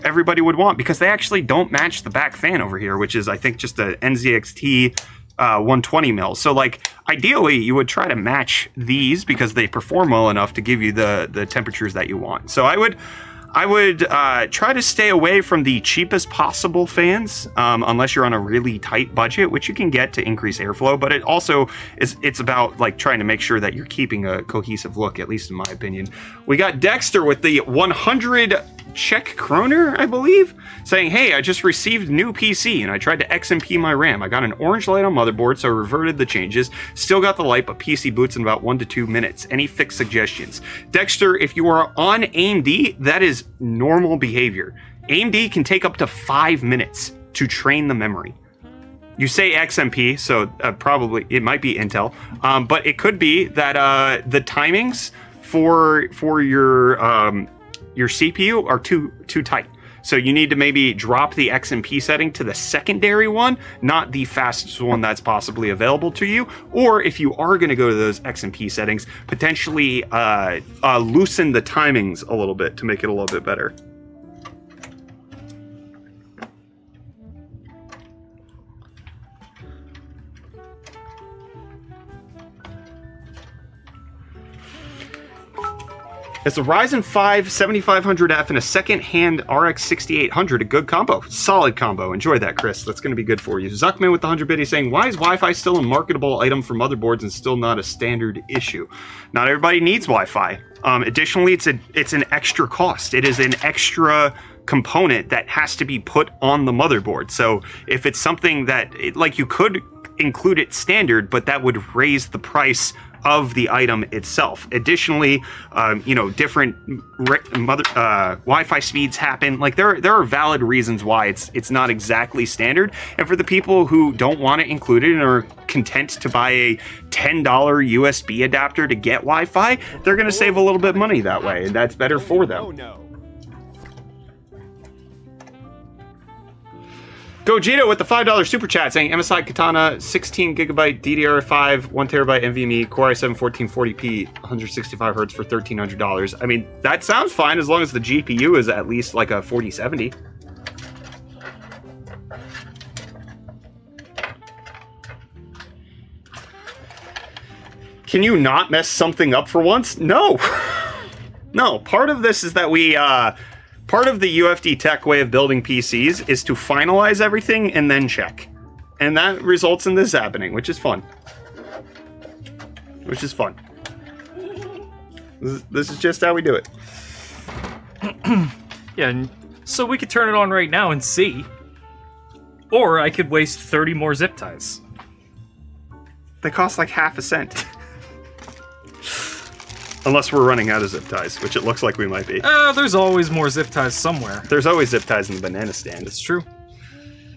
everybody would want because they actually don't match the back fan over here, which is I think just a NZXT 120 mil. So like ideally you would try to match these because they perform well enough to give you the temperatures that you want. So I would try to stay away from the cheapest possible fans unless you're on a really tight budget, which you can get to increase airflow, but it also it's about like trying to make sure that you're keeping a cohesive look, at least in my opinion. We got Dexter with the 100 Czech kroner, I believe, saying, "Hey, I just received new PC and I tried to XMP my RAM. I got an orange light on motherboard, so I reverted the changes. Still got the light, but PC boots in about 1 to 2 minutes. Any fix suggestions?" Dexter, if you are on AMD, that is normal behavior. AMD can take up to 5 minutes to train the memory. You say XMP, so probably it might be Intel, but it could be that the timings for your CPU are too tight. So you need to maybe drop the XMP setting to the secondary one, not the fastest one that's possibly available to you. Or if you are going to go to those XMP settings, potentially loosen the timings a little bit to make it a little bit better. It's a Ryzen 5 7500F and a second-hand RX 6800, a good combo. Solid combo. Enjoy that, Chris. That's going to be good for you. Zuckman with the 100 biddy saying, "Why is Wi-Fi still a marketable item for motherboards and still not a standard issue?" Not everybody needs Wi-Fi. Additionally, it's an extra cost. It is an extra component that has to be put on the motherboard. So if it's something that, like, you could include it standard, but that would raise the price of the item itself. Additionally, different Wi-Fi speeds happen. Like there are valid reasons why it's not exactly standard. And for the people who don't want it included and are content to buy a $10 USB adapter to get Wi-Fi, they're going to save a little bit of money that way, and that's better for them. Gogeta with the $5 super chat saying, "MSI Katana 16GB DDR5 1TB NVMe Core i7 1440p 165Hz for $1,300. I mean, that sounds fine as long as the GPU is at least like a 4070. Can you not mess something up for once? No. No, part of this is that part of the UFD Tech way of building PCs is to finalize everything and then check. And that results in this happening, which is fun. Which is fun. This is just how we do it. Yeah, and so we could turn it on right now and see. Or I could waste 30 more zip ties. They cost like half a cent. Unless we're running out of zip ties, which it looks like we might be. There's always more zip ties somewhere. There's always zip ties in the banana stand. It's true.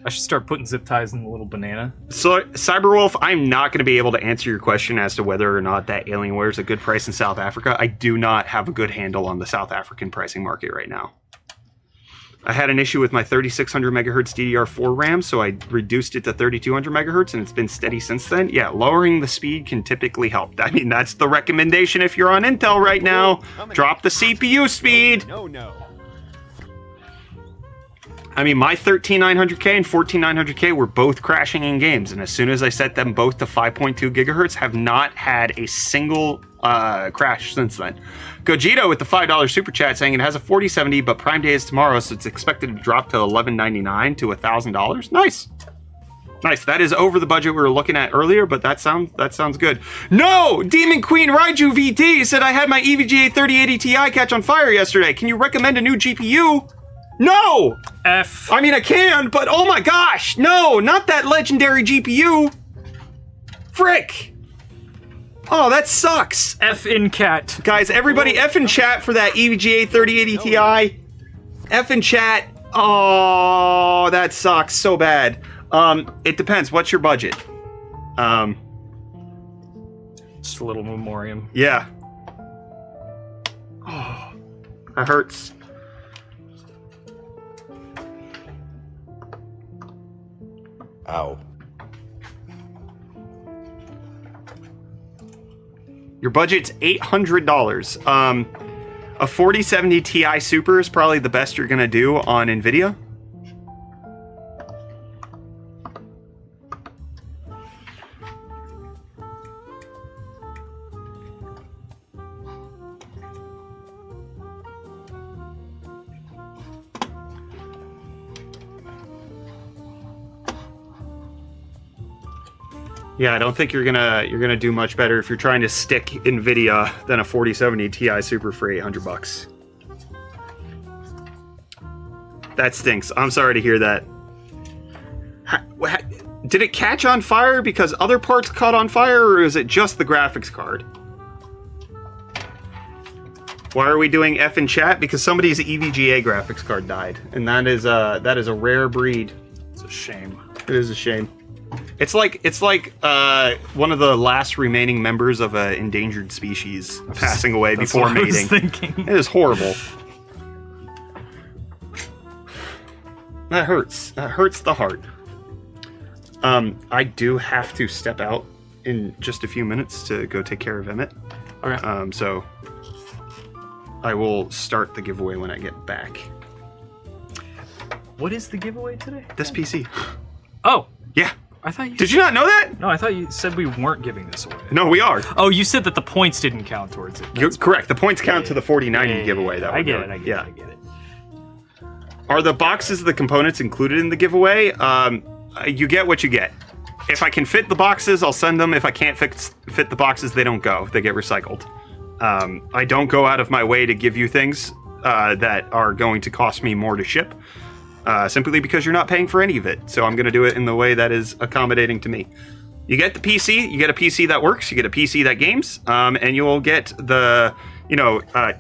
I should start putting zip ties in the little banana. So, Cyberwolf, I'm not going to be able to answer your question as to whether or not that Alienware is a good price in South Africa. I do not have a good handle on the South African pricing market right now. I had an issue with my 3600 megahertz DDR4 RAM, so I reduced it to 3200 megahertz, and it's been steady since then. Yeah, lowering the speed can typically help. I mean, that's the recommendation if you're on Intel right now. Drop the CPU speed. No. I mean, my 13900K and 14900K were both crashing in games, and as soon as I set them both to 5.2 gigahertz, have not had a single crash since then. Gogito with the $5 super chat saying it has a 4070, but Prime Day is tomorrow, so it's expected to drop to $11.99 to $1,000. Nice. Nice. That is over the budget we were looking at earlier, but that sounds good. No! Demon Queen Raiju VT said I had my EVGA 3080 Ti catch on fire yesterday. Can you recommend a new GPU? No! F. I mean, I can, but oh my gosh! No, not that legendary GPU! Frick! Oh, that sucks! F in cat. Guys, everybody F in chat for that EVGA 3080 Ti. F in chat. Oh, that sucks so bad. It depends. What's your budget? Just a little memoriam. Yeah. Oh, that hurts. Ow. Your budget's $800. A 4070 Ti Super is probably the best you're gonna do on NVIDIA. Yeah, I don't think you're gonna do much better if you're trying to stick NVIDIA than a 4070 Ti Super for $800. That stinks. I'm sorry to hear that. Did it catch on fire because other parts caught on fire, or is it just the graphics card? Why are we doing F in chat? Because somebody's EVGA graphics card died, and that is a rare breed. It's a shame. It is a shame. It's like one of the last remaining members of an endangered species passing away before what I was mating. thinking. It is horrible. That hurts. That hurts the heart. I do have to step out in just a few minutes to go take care of Emmett. Okay. So I will start the giveaway when I get back. What is the giveaway today? This PC. Oh, Yeah. I thought you. Did you not know that? No, I thought you said we weren't giving this away. No, we are. Oh, you said that the points didn't count towards it. You're correct. The points count to the 4090 Yeah, giveaway. That I we're get doing. it. I get Yeah. it. I get it. Are the boxes, the components included in the giveaway? You get what you get. If I can fit the boxes, I'll send them. If I can't fit the boxes, they don't go. They get recycled. I don't go out of my way to give you things that are going to cost me more to ship, simply because you're not paying for any of it. So I'm going to do it in the way that is accommodating to me. You get the PC, you get a PC that works, you get a PC that games, and you will get the,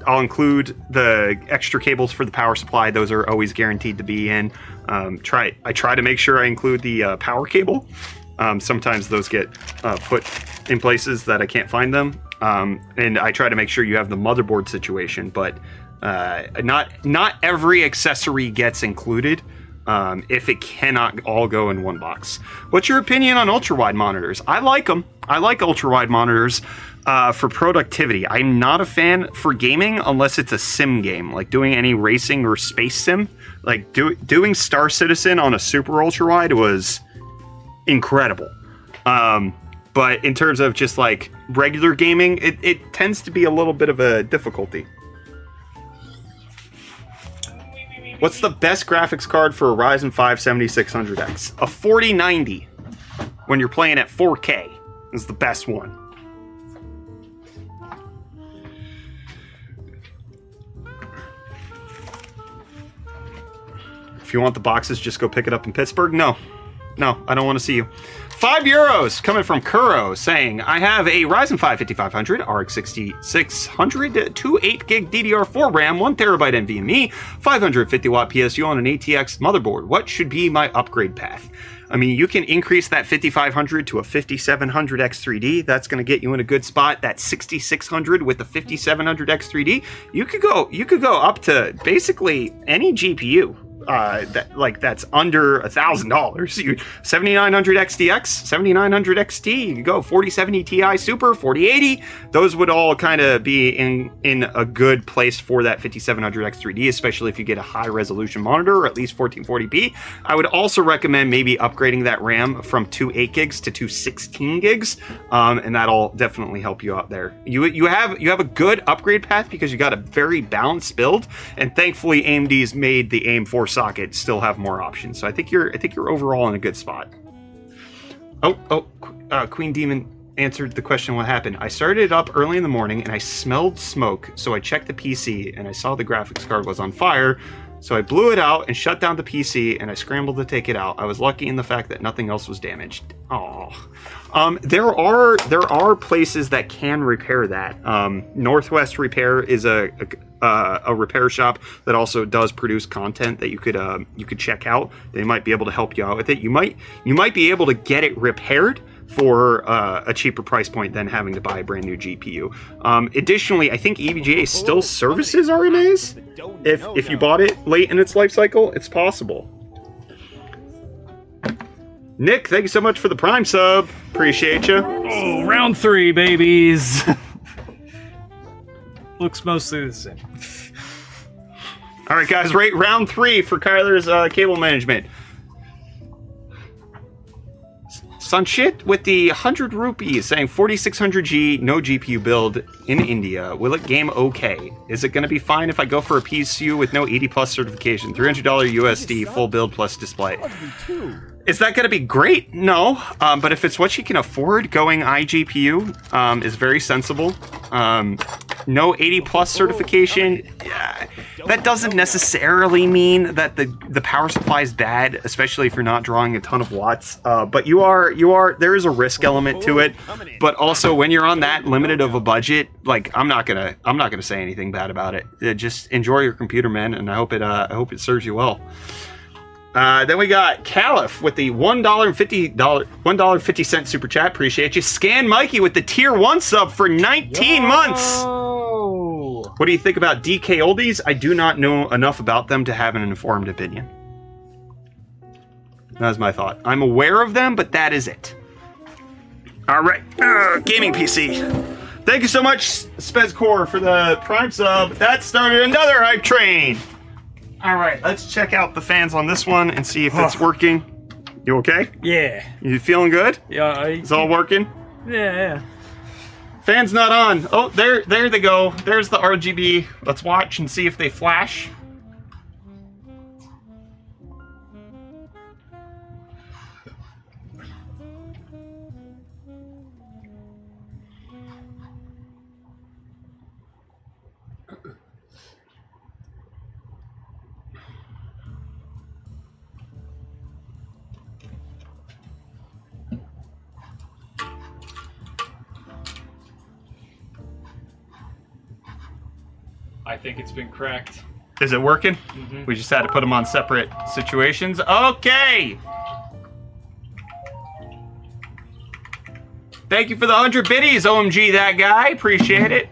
I'll include the extra cables for the power supply. Those are always guaranteed to be in. I try to make sure I include the power cable. Sometimes those get put in places that I can't find them. And I try to make sure you have the motherboard situation, but not every accessory gets included. If it cannot all go in one box. What's your opinion on ultra-wide monitors? I like them. I like ultra-wide monitors for productivity. I'm not a fan for gaming unless it's a sim game, like doing any racing or space sim. Like doing Star Citizen on a super ultra-wide was incredible. But But in terms of just like regular gaming, it tends to be a little bit of a difficulty. What's the best graphics card for a Ryzen 5 7600X? A 4090 when you're playing at 4K is the best one. If you want the boxes, just go pick it up in Pittsburgh. No, I don't want to see you. €5 coming from Kuro saying, I have a Ryzen 5 5500, RX 6600, 2 8GB DDR4 RAM, 1TB NVMe, 550W PSU on an ATX motherboard. What should be my upgrade path? I mean, you can increase that 5500 to a 5700 X3D. That's going to get you in a good spot. That 6600 with the 5700 X3D, you could go up to basically any GPU. That's under $1,000. 7900 XTX, 7900 XT, you can go 4070 Ti Super, 4080. Those would all kind of be in a good place for that 5700 X3D, especially if you get a high resolution monitor, or at least 1440p. I would also recommend maybe upgrading that RAM from 2 8GB to 2 16GB, and that'll definitely help you out there. You have a good upgrade path because you got a very balanced build, and thankfully AMD's made the AIM 4 socket still have more options. So I think you're overall in a good spot. Queen Demon answered the question what happened. I started it up early in the morning and I smelled smoke, so I checked the PC and I saw the graphics card was on fire. So I blew it out and shut down the PC and I scrambled to take it out. I was lucky in the fact that nothing else was damaged. There are places that can repair that. Northwest Repair is a repair shop that also does produce content that you could check out. They might be able to help you out with it. You might be able to get it repaired for a cheaper price point than having to buy a brand new GPU. Additionally, I think EVGA still services RMAs. If you bought it late in its life cycle, it's possible. Nick, thank you so much for the Prime sub. Appreciate you. Oh, round 3, babies. Looks mostly the same. All right, guys, rate round 3 for Kyler's cable management. Sanchit with the 100 rupees saying 4600G, no GPU build in India. Will it game okay? Is it going to be fine if I go for a PSU with no 80 plus certification? $300 USD, full build plus display. Is that going to be great? No, but if it's what you can afford, going iGPU is very sensible. No 80 plus certification, that doesn't necessarily mean that the power supply is bad, especially if you're not drawing a ton of watts. But there is a risk element to it. But also when you're on that limited of a budget, like I'm not gonna say anything bad about it. Just enjoy your computer, man, and I hope it serves you well. Then we got Caliph with the $1.50 super chat. Appreciate you. Scan Mikey with the tier 1 sub for 19 months. What do you think about DK Oldies? I do not know enough about them to have an informed opinion. That's my thought. I'm aware of them, but that is it. All right, gaming PC. Thank you so much, Spezcore, for the Prime sub. That started another hype train. All right, let's check out the fans on this one and see if it's working. You okay? Yeah. You feeling good? Yeah. It's all working? Yeah. Fan's not on. Oh, there they go. There's the RGB. Let's watch and see if they flash. I think it's been cracked. Is it working? Mm-hmm. We just had to put them on separate situations. Okay. Thank you for the 100 biddies, OMG that guy. Appreciate it.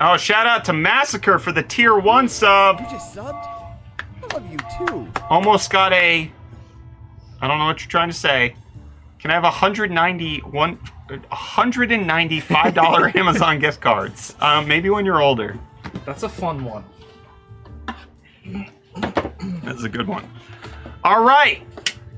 Oh, shout out to Massacre for the tier 1 sub. You just subbed? I love you too. Almost got a I don't know what you're trying to say. Can I have $195 Amazon gift cards? Maybe when you're older. That's a fun one. That's a good one. All right.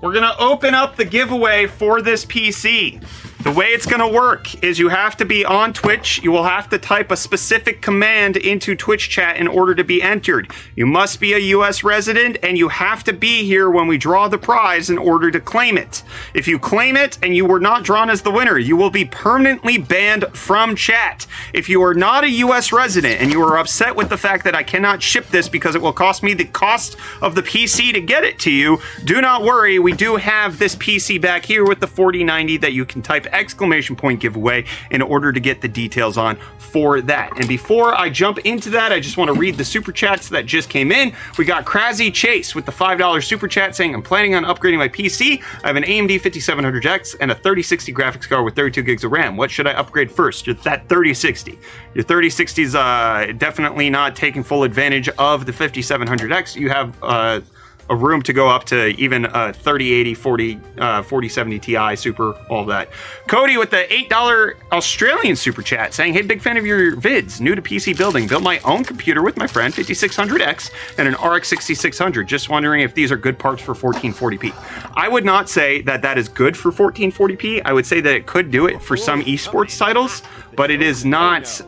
We're going to open up the giveaway for this PC. The way it's going to work is you have to be on Twitch. You will have to type a specific command into Twitch chat in order to be entered. You must be a US resident, and you have to be here when we draw the prize in order to claim it. If you claim it and you were not drawn as the winner, you will be permanently banned from chat. If you are not a US resident and you are upset with the fact that I cannot ship this because it will cost me the cost of the PC to get it to you, do not worry. We do have this PC back here with the 4090 that you can type exclamation point giveaway in order to get the details on for that. And before I jump into that, I just want to read the super chats that just came in. We got Crazy Chase with the $5 super chat saying, I'm planning on upgrading my PC. I have an AMD 5700X and a 3060 graphics card with 32 gigs of RAM. What should I upgrade first? That 3060. Your 3060 is definitely not taking full advantage of the 5700X. You have a room to go up to even 3080, 4070 Ti Super, all that. Cody with the $8 Australian super chat saying, hey, big fan of your vids. New to PC building. Built my own computer with my friend, 5600X, and an RX 6600. Just wondering if these are good parts for 1440p. I would not say that that is good for 1440p. I would say that it could do it for some esports titles, but it is not.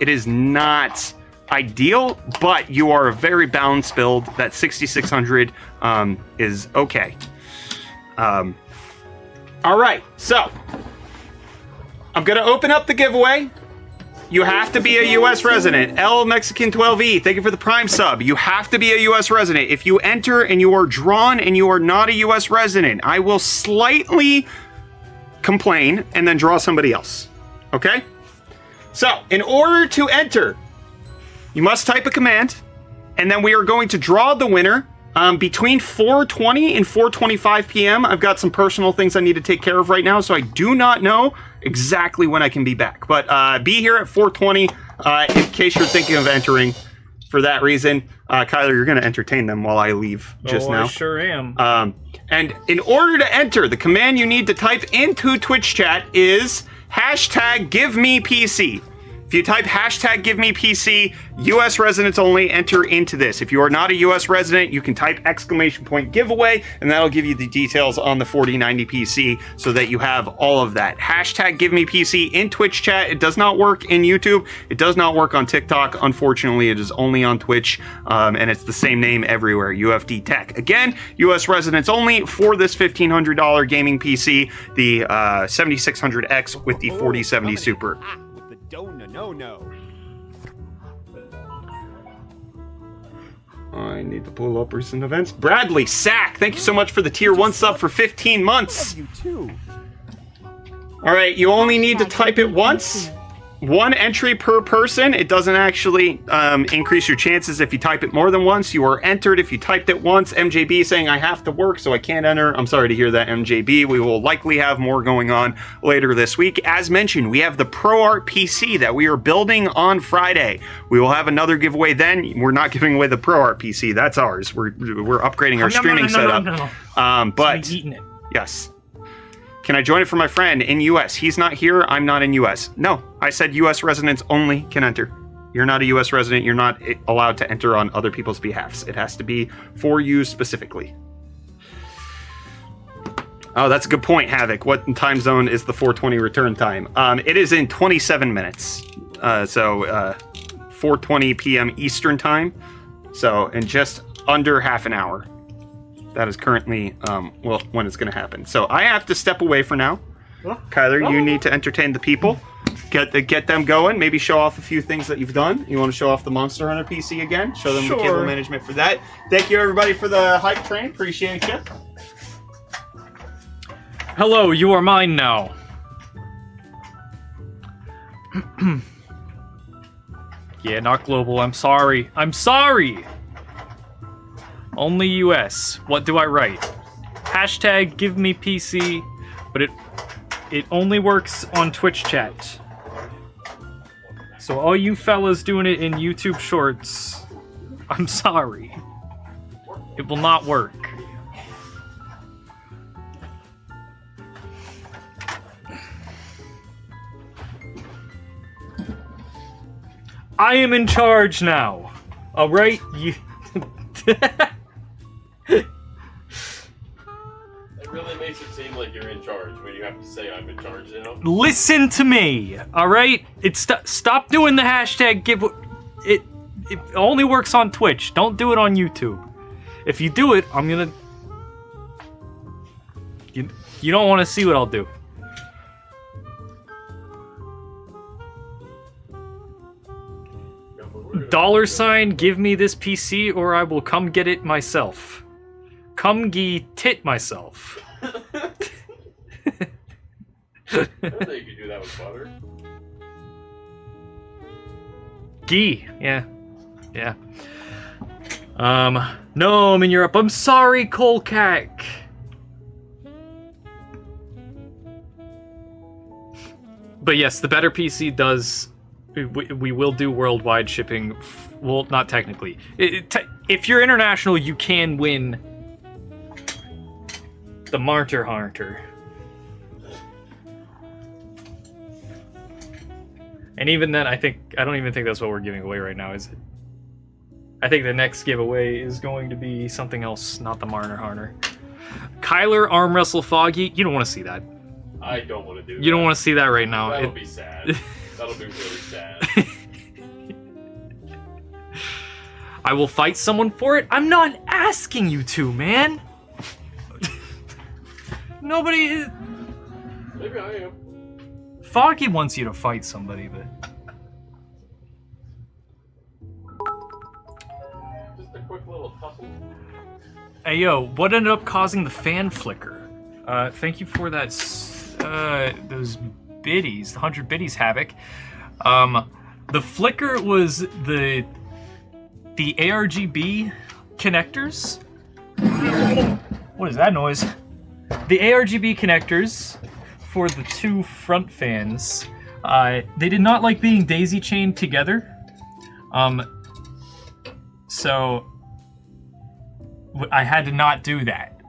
It is not ideal, but you are a very balanced build. That 6600 is okay. All right, so I'm gonna open up the giveaway. You have to be a US resident. L Mexican 12E, thank you for the Prime sub. You have to be a US resident. If you enter and you are drawn and you are not a US resident, I will slightly complain and then draw somebody else. Okay? So, in order to enter, you must type a command, and then we are going to draw the winner between 4:20 and 4:25 p.m. I've got some personal things I need to take care of right now, so I do not know exactly when I can be back. But be here at 4:20 in case you're thinking of entering for that reason. Kyler, you're going to entertain them while I leave just now. I sure am. And in order to enter, the command you need to type into Twitch chat is #GiveMePC. If you type #GiveMePC, US residents only, enter into this. If you are not a US resident, you can type exclamation point giveaway, and that'll give you the details on the 4090 PC so that you have all of that. #GiveMePC in Twitch chat. It does not work in YouTube. It does not work on TikTok. Unfortunately, it is only on Twitch, and it's the same name everywhere, UFD Tech. Again, US residents only for this $1,500 gaming PC, the 7600X with the 4070 Super. No. I need to pull up recent events. Bradley Sack, thank you so much for the tier 1 sub for 15 months. You too. All right, you only need to type it once. 1 entry per person. It doesn't actually increase your chances if you type it more than once. You are entered if you typed it once. MJB saying I have to work, so I can't enter. I'm sorry to hear that, MJB. We will likely have more going on later this week. As mentioned, we have the ProArt PC that we are building on Friday. We will have another giveaway then. We're not giving away the ProArt PC. That's ours. We're upgrading our streaming setup. But eating it. yes. Can I join it for my friend in US? He's not here. I'm not in US. No, I said US residents only can enter. You're not a US resident. You're not allowed to enter on other people's behalfs. It has to be for you specifically. Oh, that's a good point, Havoc. What time zone is the 4:20 return time? It is in 27 minutes. 4:20 p.m. Eastern time. So in just under half an hour. That is currently, when it's going to happen. So I have to step away for now. Kyler, you need to entertain the people. Get them going. Maybe show off a few things that you've done. You want to show off the Monster Hunter PC again? Show them the cable management for that. Thank you, everybody, for the hype train. Appreciate you. Hello, you are mine now. Yeah, not global. I'm sorry. Only US. What do I write? #GiveMePC, but it only works on Twitch chat. So all you fellas doing it in YouTube Shorts, I'm sorry. It will not work. I am in charge now. All right, you. It really makes it seem like you're in charge when you have to say I'm in charge now. Listen to me, all right? Stop doing the hashtag give. It only works on Twitch. Don't do it on YouTube. If you do it, I'm gonna. You don't want to see what I'll do. $ give me this PC or I will come get it myself. Come ge tit myself. I don't think you could do that with butter. Gee, yeah. No, I'm in Europe. I'm sorry, Kolkak. But yes, the better PC does. We will do worldwide shipping. Well, not technically. If you're international, you can win the Martyr Hunter. And even then, I don't even think that's what we're giving away right now, is it? I think the next giveaway is going to be something else, not the Martyr Hunter. Kyler arm wrestle Foggy. You don't want to see that. I don't want to do that. You don't want to see that right now. That'll be sad. That'll be really sad. I will fight someone for it. I'm not asking you to, man. Nobody is... Maybe I am. Foggy wants you to fight somebody, but... Just a quick little tussle. Hey, yo, what ended up causing the fan flicker? Thank you for that, those biddies, the 100 biddies, Havoc. The flicker was the ARGB connectors. What is that noise? The ARGB connectors for the two front fans, they did not like being daisy chained together. So I had to not do that.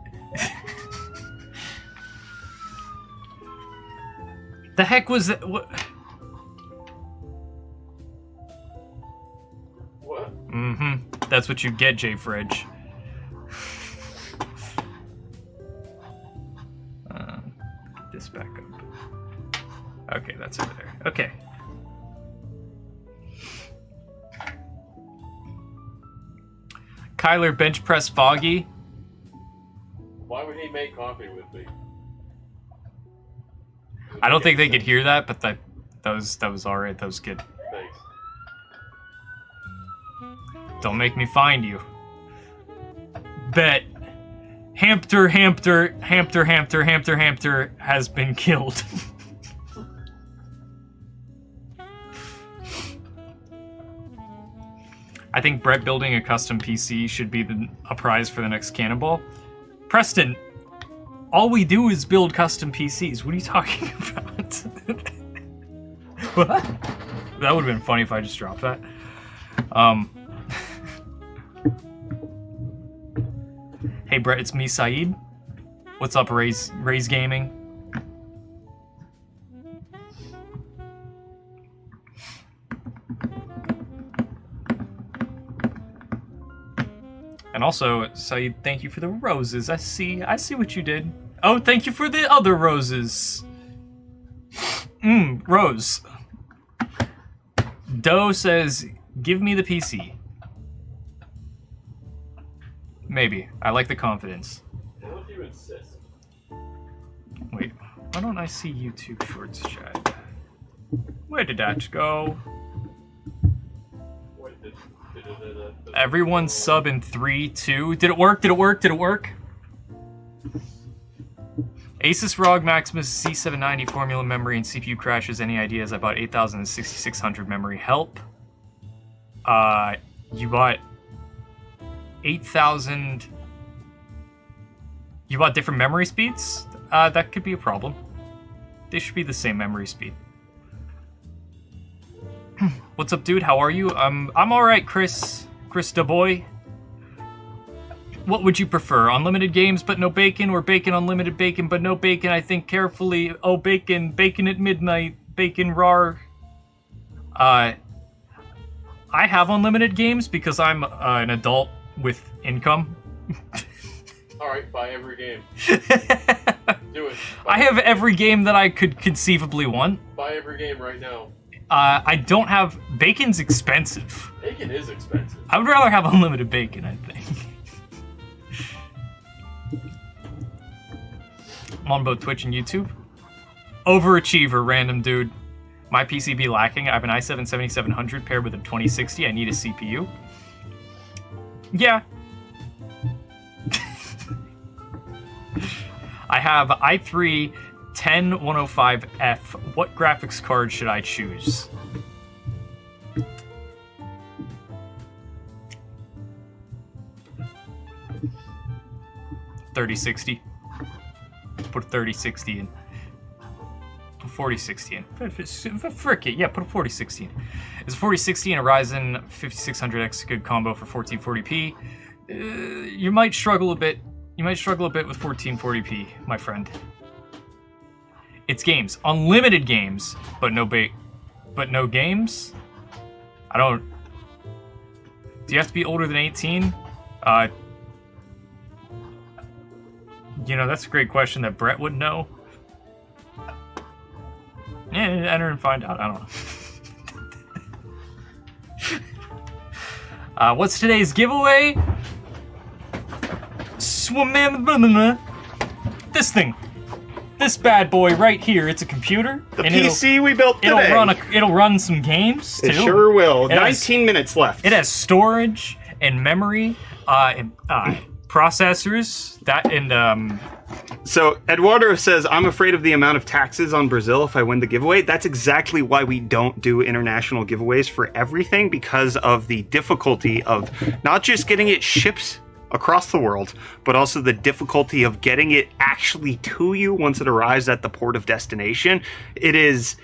The heck was that? What? Mm-hmm. That's what you get, J. Fridge. This back up. Okay, that's over there. Okay. Kyler bench press Foggy. Why would he make coffee with me? I don't think they could hear that, but that was alright. That was good. Thanks. Don't make me find you. Bet. Hamster has been killed. I think Brett building a custom PC should be a prize for the next Cannonball. Preston, all we do is build custom PCs. What are you talking about? What? That would have been funny if I just dropped that. Hey Brett, it's me, Saeed. What's up, Ray's Gaming? And also, Saeed, thank you for the roses. I see what you did. Oh, thank you for the other roses. Rose. Doe says, give me the PC. Maybe. I like the confidence. What if you insist? Wait, why don't I see YouTube Shorts chat? Where did that go? Wait, Everyone sub in 3, 2. Did it work? Did it work? Did it work? Asus ROG Maximus C790 formula memory and CPU crashes. Any ideas? I bought 8000 and 6600 memory. Help. You bought 8,000. You bought different memory speeds? That could be a problem. They should be the same memory speed. What's up, dude? How are you? I'm alright, Chris da boy. What would you prefer? Unlimited games but no bacon, or bacon unlimited bacon but no bacon? I think carefully. Oh, bacon at midnight, bacon rar. I have unlimited games because I'm an adult with income. Alright, buy every game. Do it. I have every game that I could conceivably want. Buy every game right now. I don't have... Bacon's expensive. Bacon is expensive. I would rather have unlimited bacon, I think. I'm on both Twitch and YouTube. Overachiever, random dude. My PC be lacking. I have an i7 7700 paired with a 2060. I need a CPU. Yeah. I have i3 10105F. What graphics card should I choose? $3060. Put a 3060 in. Put 4060 in. Frick it, yeah, put a 4060 in. It's a 4060 and a Ryzen 5600X, good combo for 1440p. You might struggle a bit. You might struggle a bit with 1440p, my friend. It's games, unlimited games, but no games. I don't. Do you have to be older than 18? You know, that's a great question that Brett would know. Yeah, enter and find out. I don't know. What's today's giveaway? This thing. This bad boy right here. It's a computer. The PC we built today. It'll run some games too. It sure will. It 19 minutes left. It has storage and memory, and processors. So Eduardo says, I'm afraid of the amount of taxes on Brazil if I win the giveaway. That's exactly why we don't do international giveaways for everything, because of the difficulty of not just getting it shipped across the world, but also the difficulty of getting it actually to you once it arrives at the port of destination. It is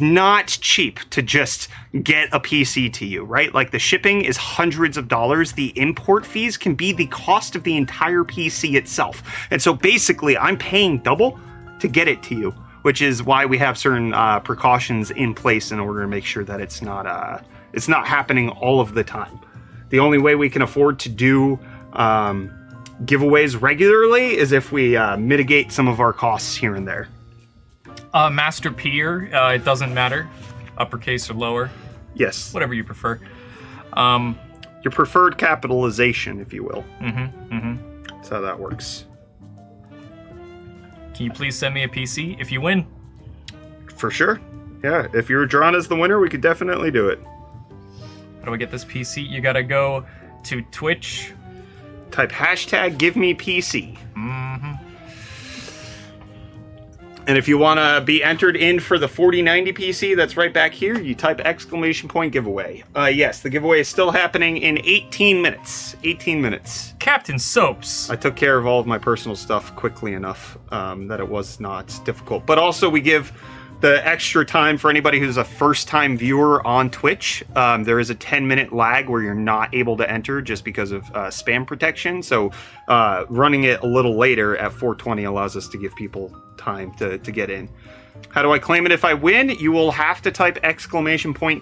not cheap to just get a PC to you, right? Like, the shipping is hundreds of dollars. The import fees can be the cost of the entire PC itself. And so basically I'm paying double to get it to you, which is why we have certain precautions in place in order to make sure that it's not happening all of the time. The only way we can afford to do giveaways regularly is if we mitigate some of our costs here and there. Master Peer, it doesn't matter, uppercase or lower. Yes. Whatever you prefer. Your preferred capitalization, if you will. Mm-hmm. That's how that works. Can you please send me a PC if you win? For sure. Yeah, if you're drawn as the winner, we could definitely do it. How do I get this PC? You gotta go to Twitch. Type hashtag #GiveMePC. Mm-hmm. And if you want to be entered in for the 4090 PC, that's right back here. You type !giveaway. Yes, the giveaway is still happening in 18 minutes. 18 minutes. Captain Soaps. I took care of all of my personal stuff quickly enough that it was not difficult. But also, we give the extra time for anybody who's a first-time viewer on Twitch. There is a 10-minute lag where you're not able to enter just because of spam protection. So running it a little later at 4:20 allows us to give people time to get in. How do I claim it if I win? You will have to type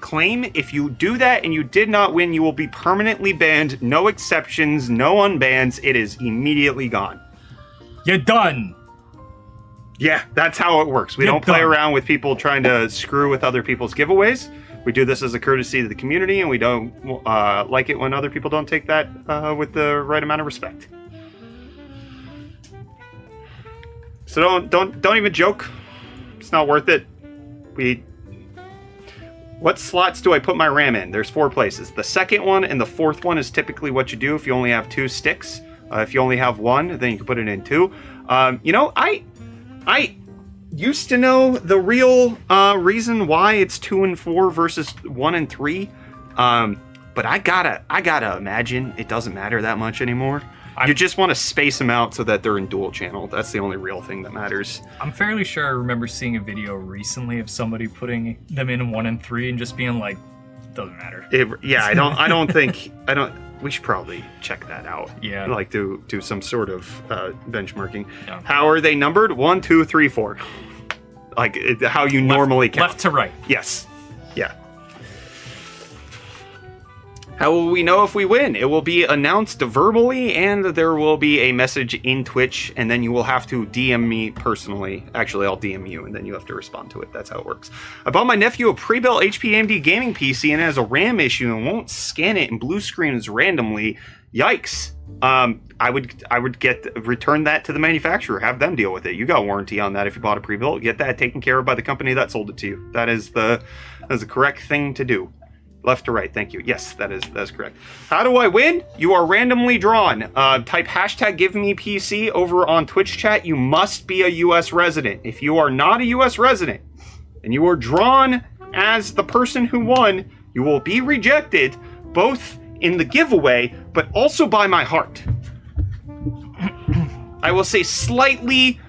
!claim. If you do that and you did not win, you will be permanently banned. No exceptions, no unbans. It is immediately gone. You're done. Yeah, that's how it works. We don't play around with people trying to screw with other people's giveaways. We do this as a courtesy to the community, and we don't like it when other people don't take that with the right amount of respect. So don't even joke. It's not worth it. What slots do I put my RAM in? There's 4 places. The second one and the fourth one is typically what you do if you only have 2 sticks. If you only have 1, then you can put it in 2. I used to know the real reason why it's 2 and 4 versus 1 and 3, but I gotta imagine it doesn't matter that much anymore. You just want to space them out so that they're in dual channel. That's the only real thing that matters. I'm fairly sure I remember seeing a video recently of somebody putting them in 1 and 3 and just being like, doesn't matter. I don't think we should probably check that out. Yeah. Like do some sort of benchmarking. Yeah. How are they numbered? 1, 2, 3, 4. Like how you normally count. Left to right. Yes. Yeah. How will we know if we win? It will be announced verbally, and there will be a message in Twitch, and then you will have to DM me personally. Actually, I'll DM you, and then you have to respond to it. That's how it works. I bought my nephew a pre-built HP AMD gaming PC, and it has a RAM issue and won't scan it and blue screens randomly. Yikes. I would return that to the manufacturer, have them deal with it. You got warranty on that if you bought a pre-built. Get that taken care of by the company that sold it to you. That is the correct thing to do. Left to right, thank you. Yes, that is correct. How do I win? You are randomly drawn. Type hashtag #GiveMePC over on Twitch chat. You must be a U.S. resident. If you are not a U.S. resident and you are drawn as the person who won, you will be rejected both in the giveaway, but also by my heart. I will say slightly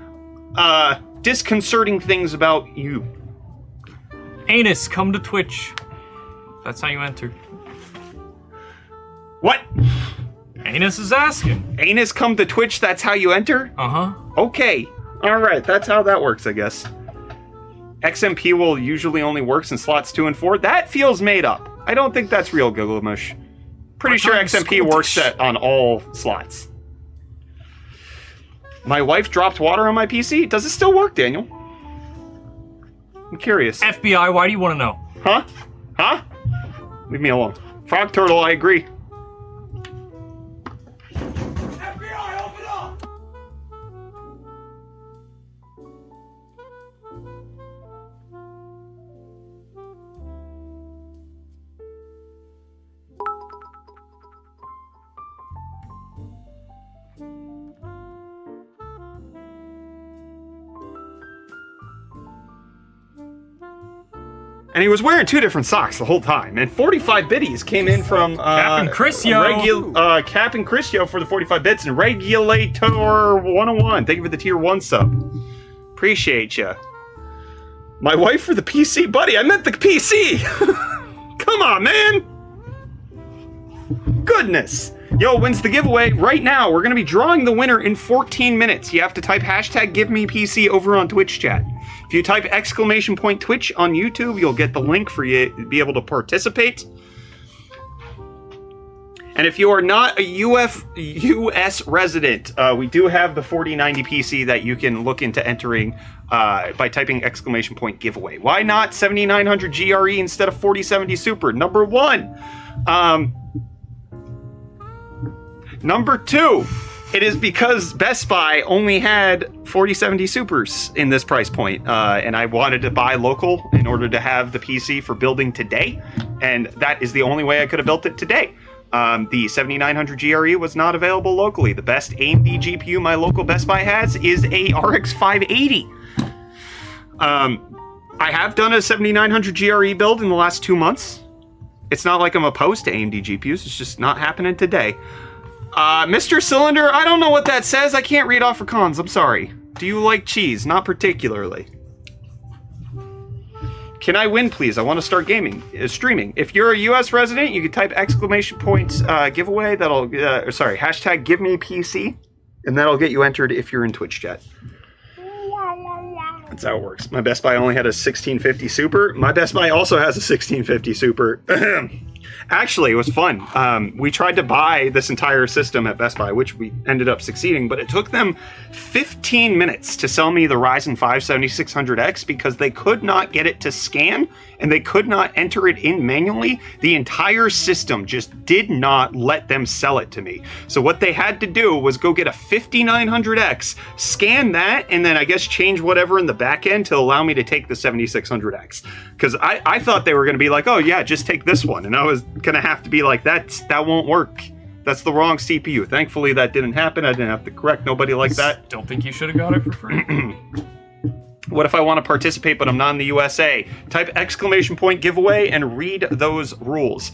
disconcerting things about you. Anus, come to Twitch. That's how you enter. What? Anus is asking. Anus come to Twitch, that's how you enter? Uh-huh. Okay. Alright, that's how that works, I guess. XMP will usually only works in slots 2 and 4. That feels made up. I don't think that's real, Gilgamesh. Pretty sure XMP works on all slots. My wife dropped water on my PC. Does it still work, Daniel? I'm curious. FBI, why do you want to know? Huh? Huh? Leave me alone. Frog Turtle, I agree. FBI, open up! And he was wearing 2 different socks the whole time. And 45 biddies came in from Cap and Chrisio. Cap and Chrisio for the 45 bits, and Regulator 101. Thank you for the tier 1 sub. Appreciate ya. My wife for the PC, buddy. I meant the PC. Come on, man. Goodness. Yo, when's the giveaway? Right now, we're gonna be drawing the winner in 14 minutes. You have to type hashtag #GiveMePC over on Twitch chat. If you type !Twitch on YouTube, you'll get the link for you to be able to participate. And if you are not a US resident, we do have the 4090 PC that you can look into entering by typing !giveaway. Why not 7900 GRE instead of 4070 Super? Number 1. Number 2. It is because Best Buy only had 4070 Supers in this price point, and I wanted to buy local in order to have the PC for building today, and that is the only way I could have built it today. The 7900 GRE was not available locally. The best AMD GPU my local Best Buy has is a RX 580. I have done a 7900 GRE build in the last 2 months. It's not like I'm opposed to AMD GPUs, it's just not happening today. Mr. Cylinder, I don't know what that says. I can't read off for cons. I'm sorry. Do you like cheese? Not particularly. Can I win, please? I want to start streaming. If you're a U.S. resident, you can type !giveaway. That'll, hashtag #GiveMePC, and that'll get you entered if you're in Twitch chat. That's how it works. My Best Buy only had a 1650 Super. My Best Buy also has a 1650 Super. Actually, it was fun. We tried to buy this entire system at Best Buy, which we ended up succeeding, but it took them 15 minutes to sell me the Ryzen 5 7600X because they could not get it to scan and they could not enter it in manually. The entire system just did not let them sell it to me. So what they had to do was go get a 5900X, scan that, and then I guess change whatever in the back end to allow me to take the 7600X. Because I thought they were going to be like, oh yeah, just take this one. And I was going to have to be like, that won't work. That's the wrong CPU. Thankfully, that didn't happen. I didn't have to correct nobody like that. Don't think you should have got it for free. What if I want to participate but I'm not in the USA? Type !giveaway and read those rules.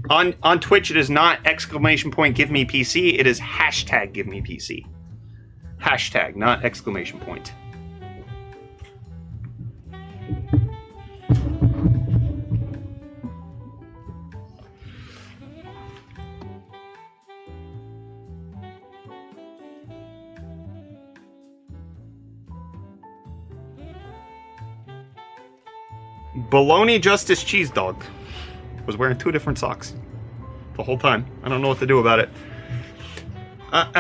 On Twitch, it is not !GiveMePC. It is hashtag #GiveMePC. Hashtag, not exclamation point. Baloney Justice Cheese Dog was wearing 2 different socks. the whole time. I don't know what to do about it. I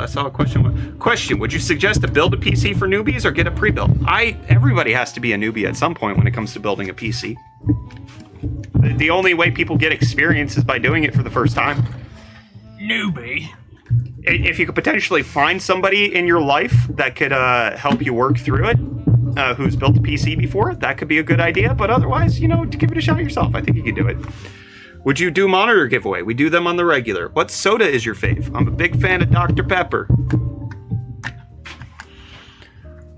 saw a question. Question: would you suggest to build a PC for newbies or get a pre-built? Everybody has to be a newbie at some point when it comes to building a PC. The only way people get experience is by doing it for the first time. Newbie. If you could potentially find somebody in your life that could help you work through it, who's built a PC before, that could be a good idea. But otherwise, give it a shot yourself. I think you can do it. Would you do monitor giveaway? We do them on the regular. What soda is your fave? I'm a big fan of Dr. Pepper.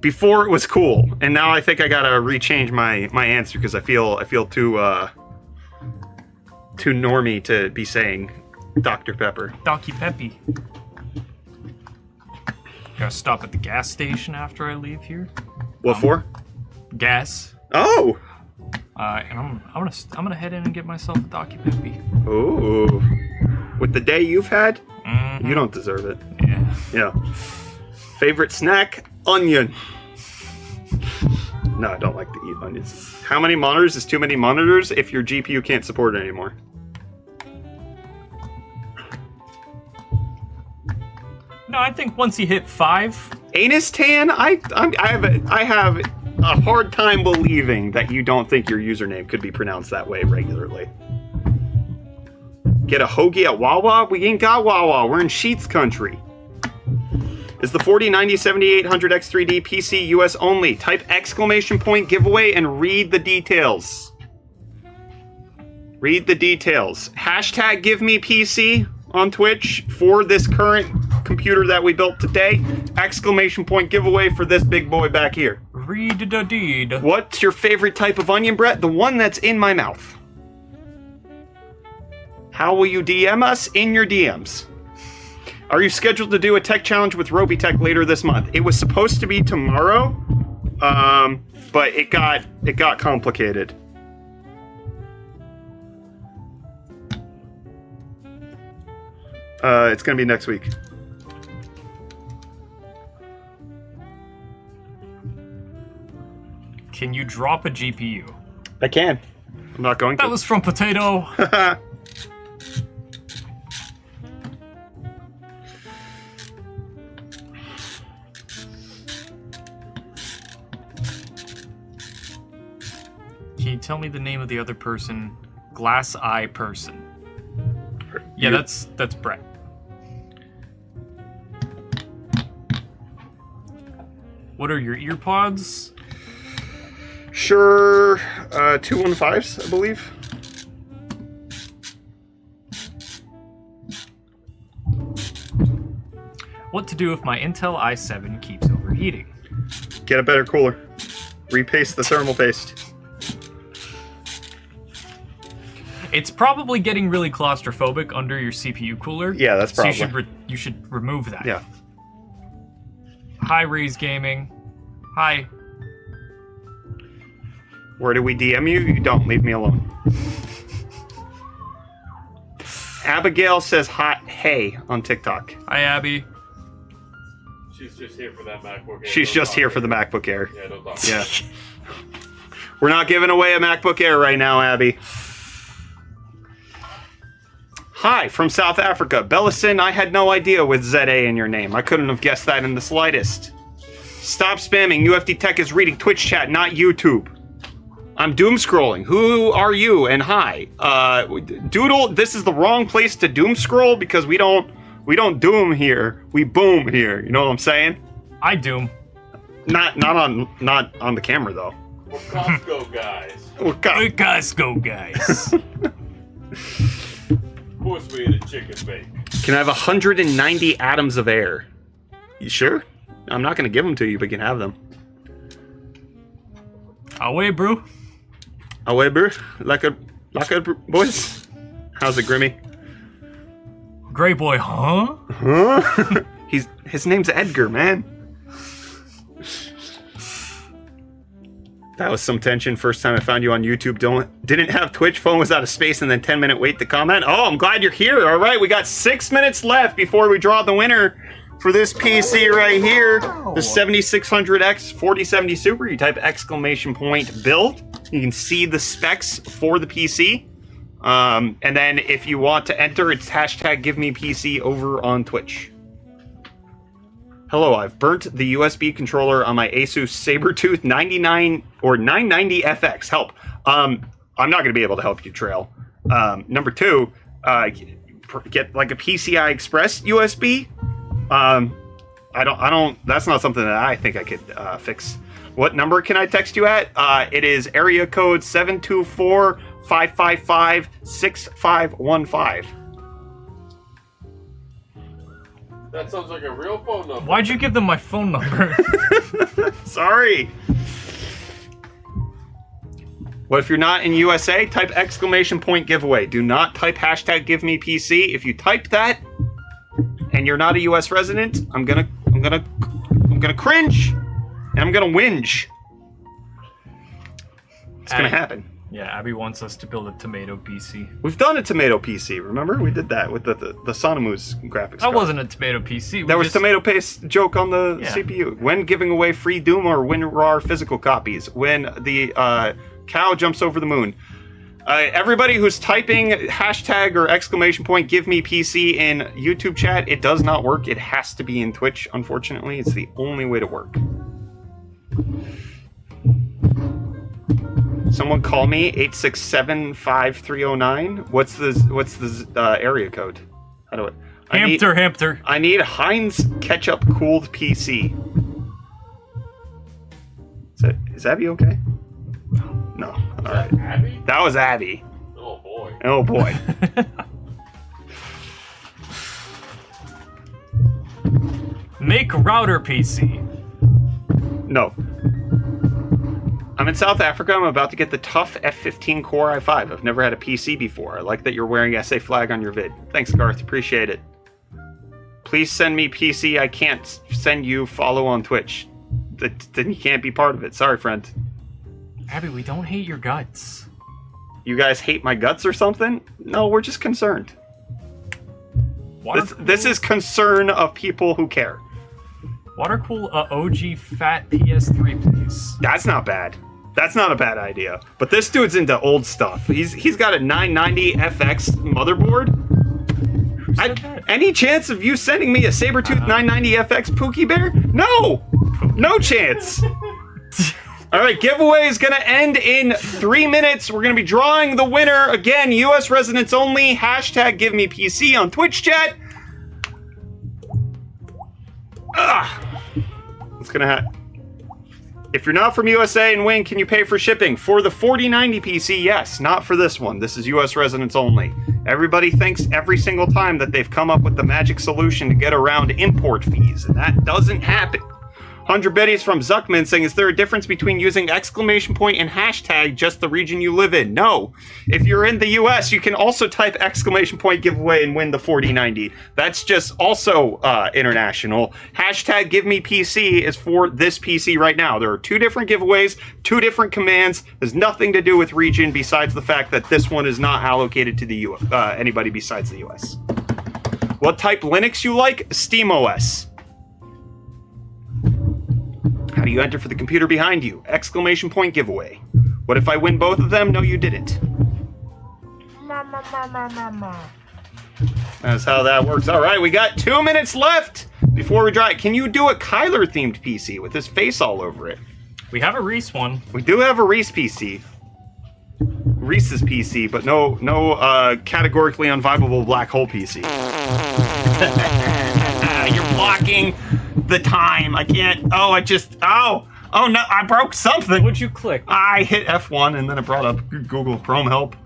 Before it was cool, and now I think I gotta rechange my answer because I feel too normie to be saying Dr. Pepper. Docky Peppy. Gotta stop at the gas station after I leave here. What for? Gas. Oh. And I'm gonna head in and get myself a Docky Peppy. Ooh. With the day you've had, Mm-hmm. you don't deserve it. Yeah. Yeah. Favorite snack? Onion. No, I don't like to eat onions. How many monitors is too many monitors if your GPU can't support it anymore? No, I think once you hit 5. Anus tan? I have a hard time believing that you don't think your username could be pronounced that way regularly. Get a hoagie at Wawa? We ain't got Wawa. We're in Sheets country. Is the 4090-7800X3D PC US only? Type exclamation point giveaway and read the details. Read the details. Hashtag give me PC on Twitch for this current computer that we built today. Exclamation point giveaway for this big boy back here. Read the deed. What's your favorite type of onion, Brett? The one that's in my mouth. How will you DM us? In your DMs. Are you scheduled to do a tech challenge with Robitech later this month? It was supposed to be tomorrow, but it got complicated. It's gonna be next week. Can you drop a GPU? I can. I'm not going to. That was from Potato. Can you tell me the name of the other person? Glass Eye Person. Yeah, that's Brett. What are your ear pods? Sure, 215s, I believe. What to do if my Intel i7 keeps overheating? Get a better cooler. Repaste the thermal paste. It's probably getting really claustrophobic under your CPU cooler. Yeah, that's probably. So you should remove that. Yeah. Hi, Raze Gaming. Hi. Where do we DM you? You don't. Leave me alone. Abigail says hot hey on TikTok. Hi, Abby. She's just here for that MacBook Air. She's just here for the MacBook Air. Yeah, don't talk. Yeah. We're not giving away a MacBook Air right now, Abby. Hi, from South Africa. Bellison, I had no idea with ZA in your name. I couldn't have guessed that in the slightest. Stop spamming. UFD Tech is reading Twitch chat, not YouTube. I'm doom scrolling. Who are you? And hi. Doodle, this is the wrong place to doom scroll because we don't doom here. We boom here. You know what I'm saying? I doom. Not on the camera though. We're Costco guys. We're Costco guys. Of course we ate a chicken bake. Can I have 190 atoms of air? You sure? I'm not going to give them to you, but you can have them. Away, bro. Away, bro. Like a boys. How's it, Grimmy? Gray boy, huh? Huh? His name's Edgar, man. That was some tension. First time I found you on YouTube. Didn't have Twitch. Phone was out of space, and then 10-minute wait to comment. Oh, I'm glad you're here. All right, we got 6 minutes left before we draw the winner for this PC right here. The 7600X 4070 Super. You type exclamation point build. You can see the specs for the PC. And then if you want to enter, it's hashtag GiveMePC over on Twitch. Hello, I've burnt the USB controller on my Asus Sabertooth 99 or 990 FX. Help. I'm not going to be able to help you, Trail. Number 2, get like a PCI Express USB. That's not something that I think I could fix. What number can I text you at? It is area code 724-555-6515. That sounds like a real phone number. Why'd you give them my phone number? Sorry. Well, if you're not in USA, type exclamation point giveaway. Do not type hashtag GiveMePC. If you type that and you're not a US resident, I'm gonna cringe and I'm gonna whinge. It's gonna happen. Yeah, Abby wants us to build a tomato PC. We've done a tomato PC, remember? We did that with the Sonomus graphics That card. wasn't a tomato PC. There was tomato paste joke on the CPU. When giving away free Doom or WinRAR physical copies. When the cow jumps over the moon. Everybody who's typing hashtag or exclamation point give me PC in YouTube chat, it does not work. It has to be in Twitch, unfortunately. It's the only way to work. Someone call me 867-5309. What's the area code? How do Hampter. I need Heinz ketchup cooled PC. Is Abby okay? No. All right. Abby? That was Abby. Oh boy. Oh boy. Make router PC. No. I'm in South Africa. I'm about to get the tough F15 Core i5. I've never had a PC before. I like that you're wearing SA flag on your vid. Thanks, Garth. Appreciate it. Please send me PC. I can't send you follow on Twitch. Then you can't be part of it. Sorry, friend. Abby, we don't hate your guts. You guys hate my guts or something? No, we're just concerned. This is concern of people who care. Watercool OG fat PS3, please. That's not bad. That's not a bad idea. But this dude's into old stuff. He's got a 990 FX motherboard. Any chance of you sending me a Sabertooth 990 FX Pookie Bear? No! No chance! Alright, giveaway is gonna end in 3 minutes. We're gonna be drawing the winner. Again, US residents only. Hashtag GiveMePC on Twitch chat. What's gonna happen? If you're not from USA and win, can you pay for shipping? For the 4090 PC, yes. Not for this one. This is US residents only. Everybody thinks every single time that they've come up with the magic solution to get around import fees, and that doesn't happen. 100 biddies from Zuckman saying, is there a difference between using exclamation point and hashtag just the region you live in? No. If you're in the US, you can also type exclamation point giveaway and win the 4090. That's just also international. Hashtag give me PC is for this PC right now. There are 2 different giveaways, 2 different commands. There's nothing to do with region besides the fact that this one is not allocated to the anybody besides the US. What type Linux you like? SteamOS. How do you enter for the computer behind you? Exclamation point giveaway. What if I win both of them? No, you didn't. That's how that works. All right, we got 2 minutes left before we draw it. Can you do a Kyler themed PC with his face all over it? We have a Reese one. We do have a Reese PC. Reese's PC, but no categorically unvibable black hole PC. You're blocking the time. I can't. Oh no, I broke something. What'd you click? I hit F1 and then it brought up Google Chrome help.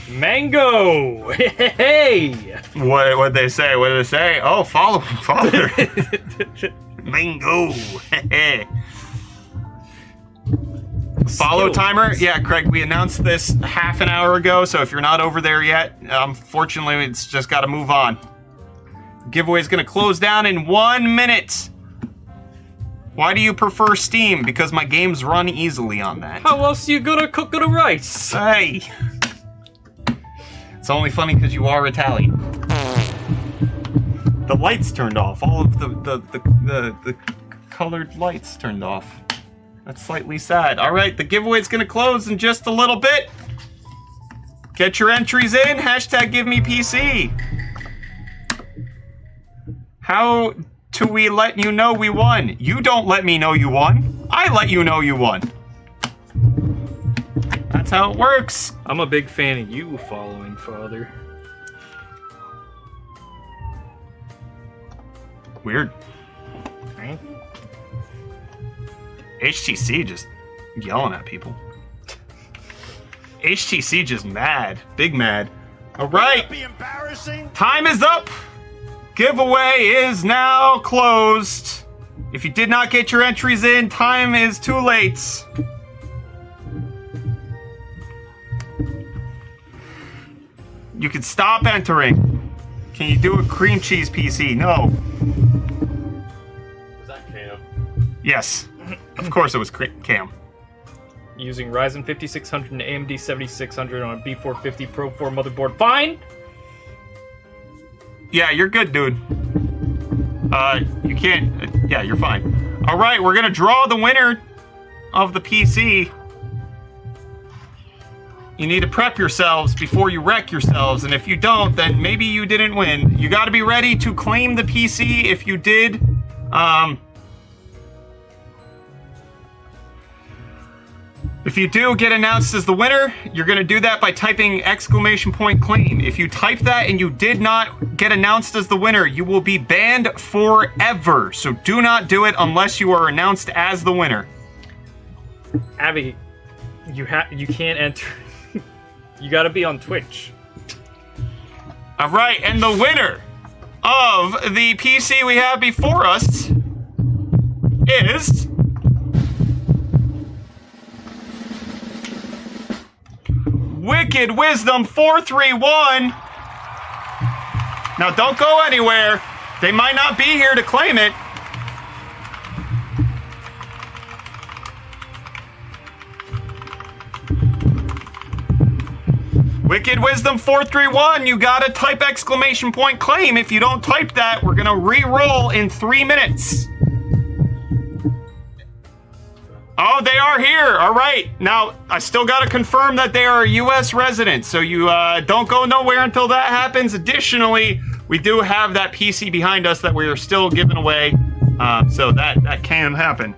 Mango! Hey! What'd they say? What did they say? Oh, father. Mango. Follow timer? Yeah, Craig, we announced this half an hour ago, so if you're not over there yet, unfortunately, it's just got to move on. Giveaway is going to close down in 1 minute. Why do you prefer Steam? Because my games run easily on that. How else are you gonna cook the rice? Hey! It's only funny because you are Italian. The lights turned off. All of the colored lights turned off. That's slightly sad. All right, the giveaway is going to close in just a little bit. Get your entries in. Hashtag give me PC. How do we let you know we won? You don't let me know you won. I let you know you won. That's how it works. I'm a big fan of you following Father. Weird. Right? HTC just yelling at people. HTC just mad. Big mad. All right. Be embarrassing. Time is up. Giveaway is now closed. If you did not get your entries in, time is too late. You can stop entering. Can you do a cream cheese PC? No. Was that Cam? Yes. Of course it was Cam. Using Ryzen 5600 and AMD 7600 on a B450 Pro 4 motherboard. Fine! Yeah, you're good, dude. You can't... yeah, you're fine. All right, we're gonna draw the winner of the PC. You need to prep yourselves before you wreck yourselves, and if you don't, then maybe you didn't win. You gotta be ready to claim the PC if you did. If you do get announced as the winner, you're going to do that by typing !claim. If you type that and you did not get announced as the winner, you will be banned forever. So do not do it unless you are announced as the winner. Abby, you can't enter. You gotta be on Twitch. All right, and the winner of the PC we have before us is... Wicked Wisdom 431. Now don't go anywhere. They might not be here to claim it. Wicked Wisdom 431, you gotta type !claim. If you don't type that, we're gonna re-roll in 3 minutes. Oh, they are here. All right. Now, I still got to confirm that they are a U.S. resident, so you don't go nowhere until that happens. Additionally, we do have that PC behind us that we are still giving away, so that can happen.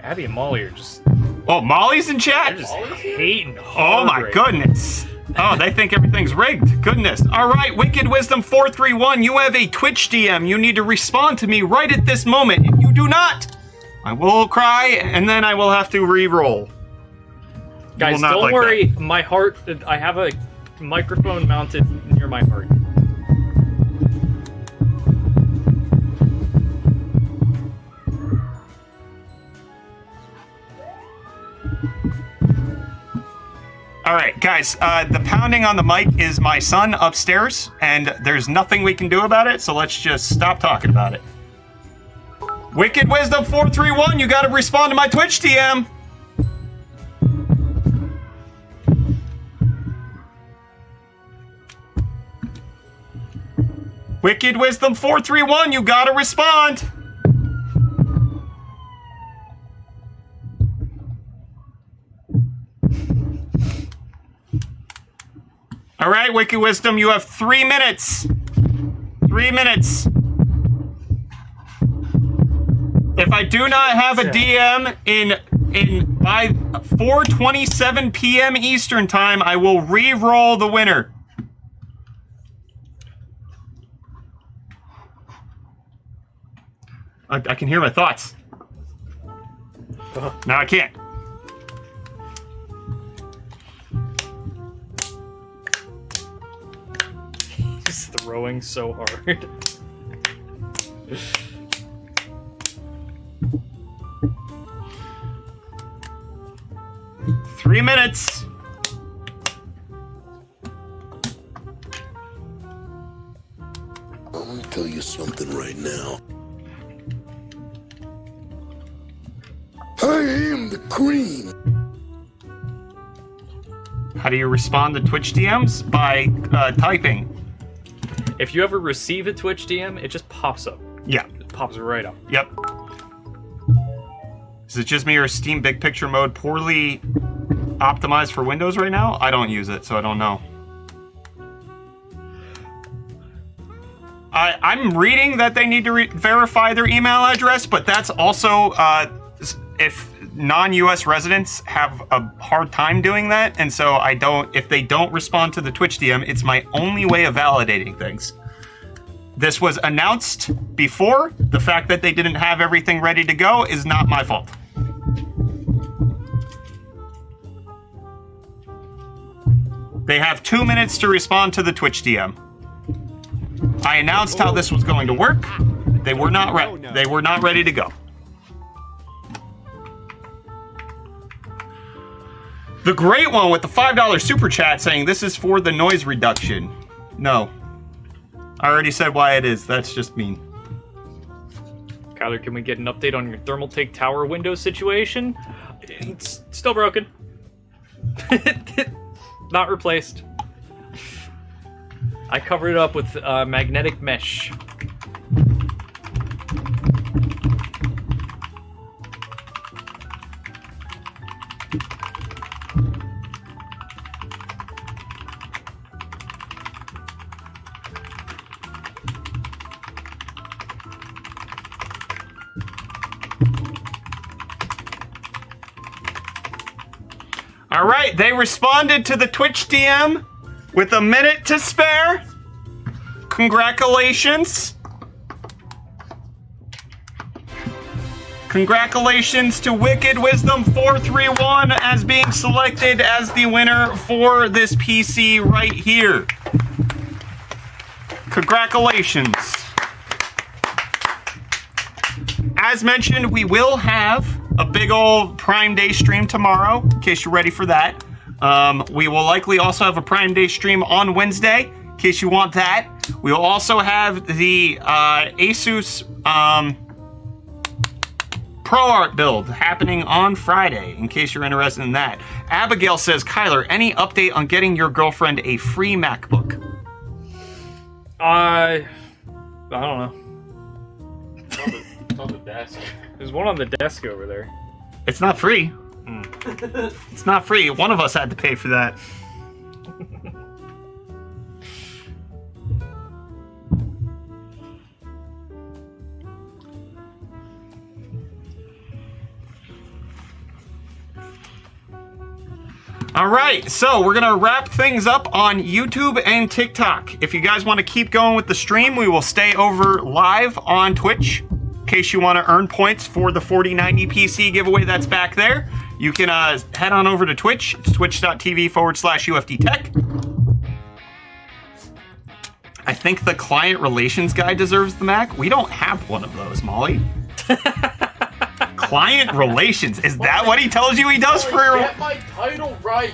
Abby and Molly are just... Oh, Molly's in chat? They're just hating Oh hard my right goodness. Oh, they think everything's rigged. Goodness. All right, Wicked Wisdom 431, you have a Twitch DM. You need to respond to me right at this moment. If you do not, I will cry, and then I will have to re-roll. Guys, not don't like worry. My heart... I have a microphone mounted near my heart. All right, guys, the pounding on the mic is my son upstairs, and there's nothing we can do about it, so let's just stop talking about it. Wicked Wisdom 431, you gotta respond to my Twitch DM. Wicked Wisdom 431, you gotta respond. All right, Wicked Wisdom, you have 3 minutes. 3 minutes. If I do not have a DM by 4:27 p.m. Eastern time, I will re-roll the winner. I can hear my thoughts. No, I can't. He's throwing so hard. Three minutes. I'm gonna tell you something right now. the cream. How do you respond to Twitch DMs? By typing. If you ever receive a Twitch DM, it just pops up. Yeah. It pops right up. Yep. Is it just me or is Steam Big Picture Mode poorly optimized for Windows right now? I don't use it, so I don't know. I'm reading that they need to verify their email address, but that's also if non-US residents have a hard time doing that, and so if they don't respond to the Twitch DM, it's my only way of validating things. This was announced before. The fact that they didn't have everything ready to go is not my fault. They have 2 minutes to respond to the Twitch DM. I announced how this was going to work. They were not ready. They were not ready to go. The great one with the $5 super chat saying this is for the noise reduction. No. I already said why it is. That's just mean. Kyler, can we get an update on your thermal take tower window situation? It's still broken. Not replaced. I covered it up with magnetic mesh. All right, they responded to the Twitch DM with a minute to spare. Congratulations. Congratulations to Wicked Wisdom 431 as being selected as the winner for this PC right here. Congratulations. As mentioned, we will have a big old Prime Day stream tomorrow, in case you're ready for that. We will likely also have a Prime Day stream on Wednesday, in case you want that. We will also have the Asus ProArt build happening on Friday, in case you're interested in that. Abigail says, Kyler, any update on getting your girlfriend a free MacBook? I don't know. It's on the desk. There's one on the desk over there. It's not free. It's not free. One of us had to pay for that. All right, so we're gonna wrap things up on YouTube and TikTok. If you guys want to keep going with the stream, we will stay over live on Twitch. In case you want to earn points for the 4090 PC giveaway that's back there, you can head on over to Twitch. It's twitch.tv/UFDtech. I think the client relations guy deserves the Mac. We don't have one of those, Molly. Client relations. Is that what he tells you he does for your... Get my title right.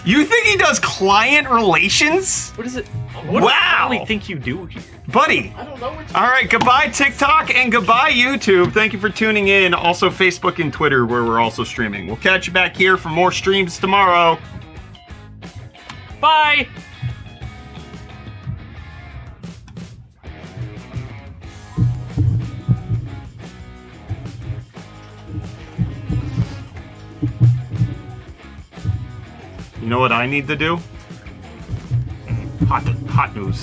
You think he does client relations? What is it? What Wow. do you think you do here? Buddy. I don't know what All right, goodbye TikTok and goodbye YouTube. Thank you for tuning in. Also Facebook and Twitter where we're also streaming. We'll catch you back here for more streams tomorrow. Bye! You know what I need to do? Hot news.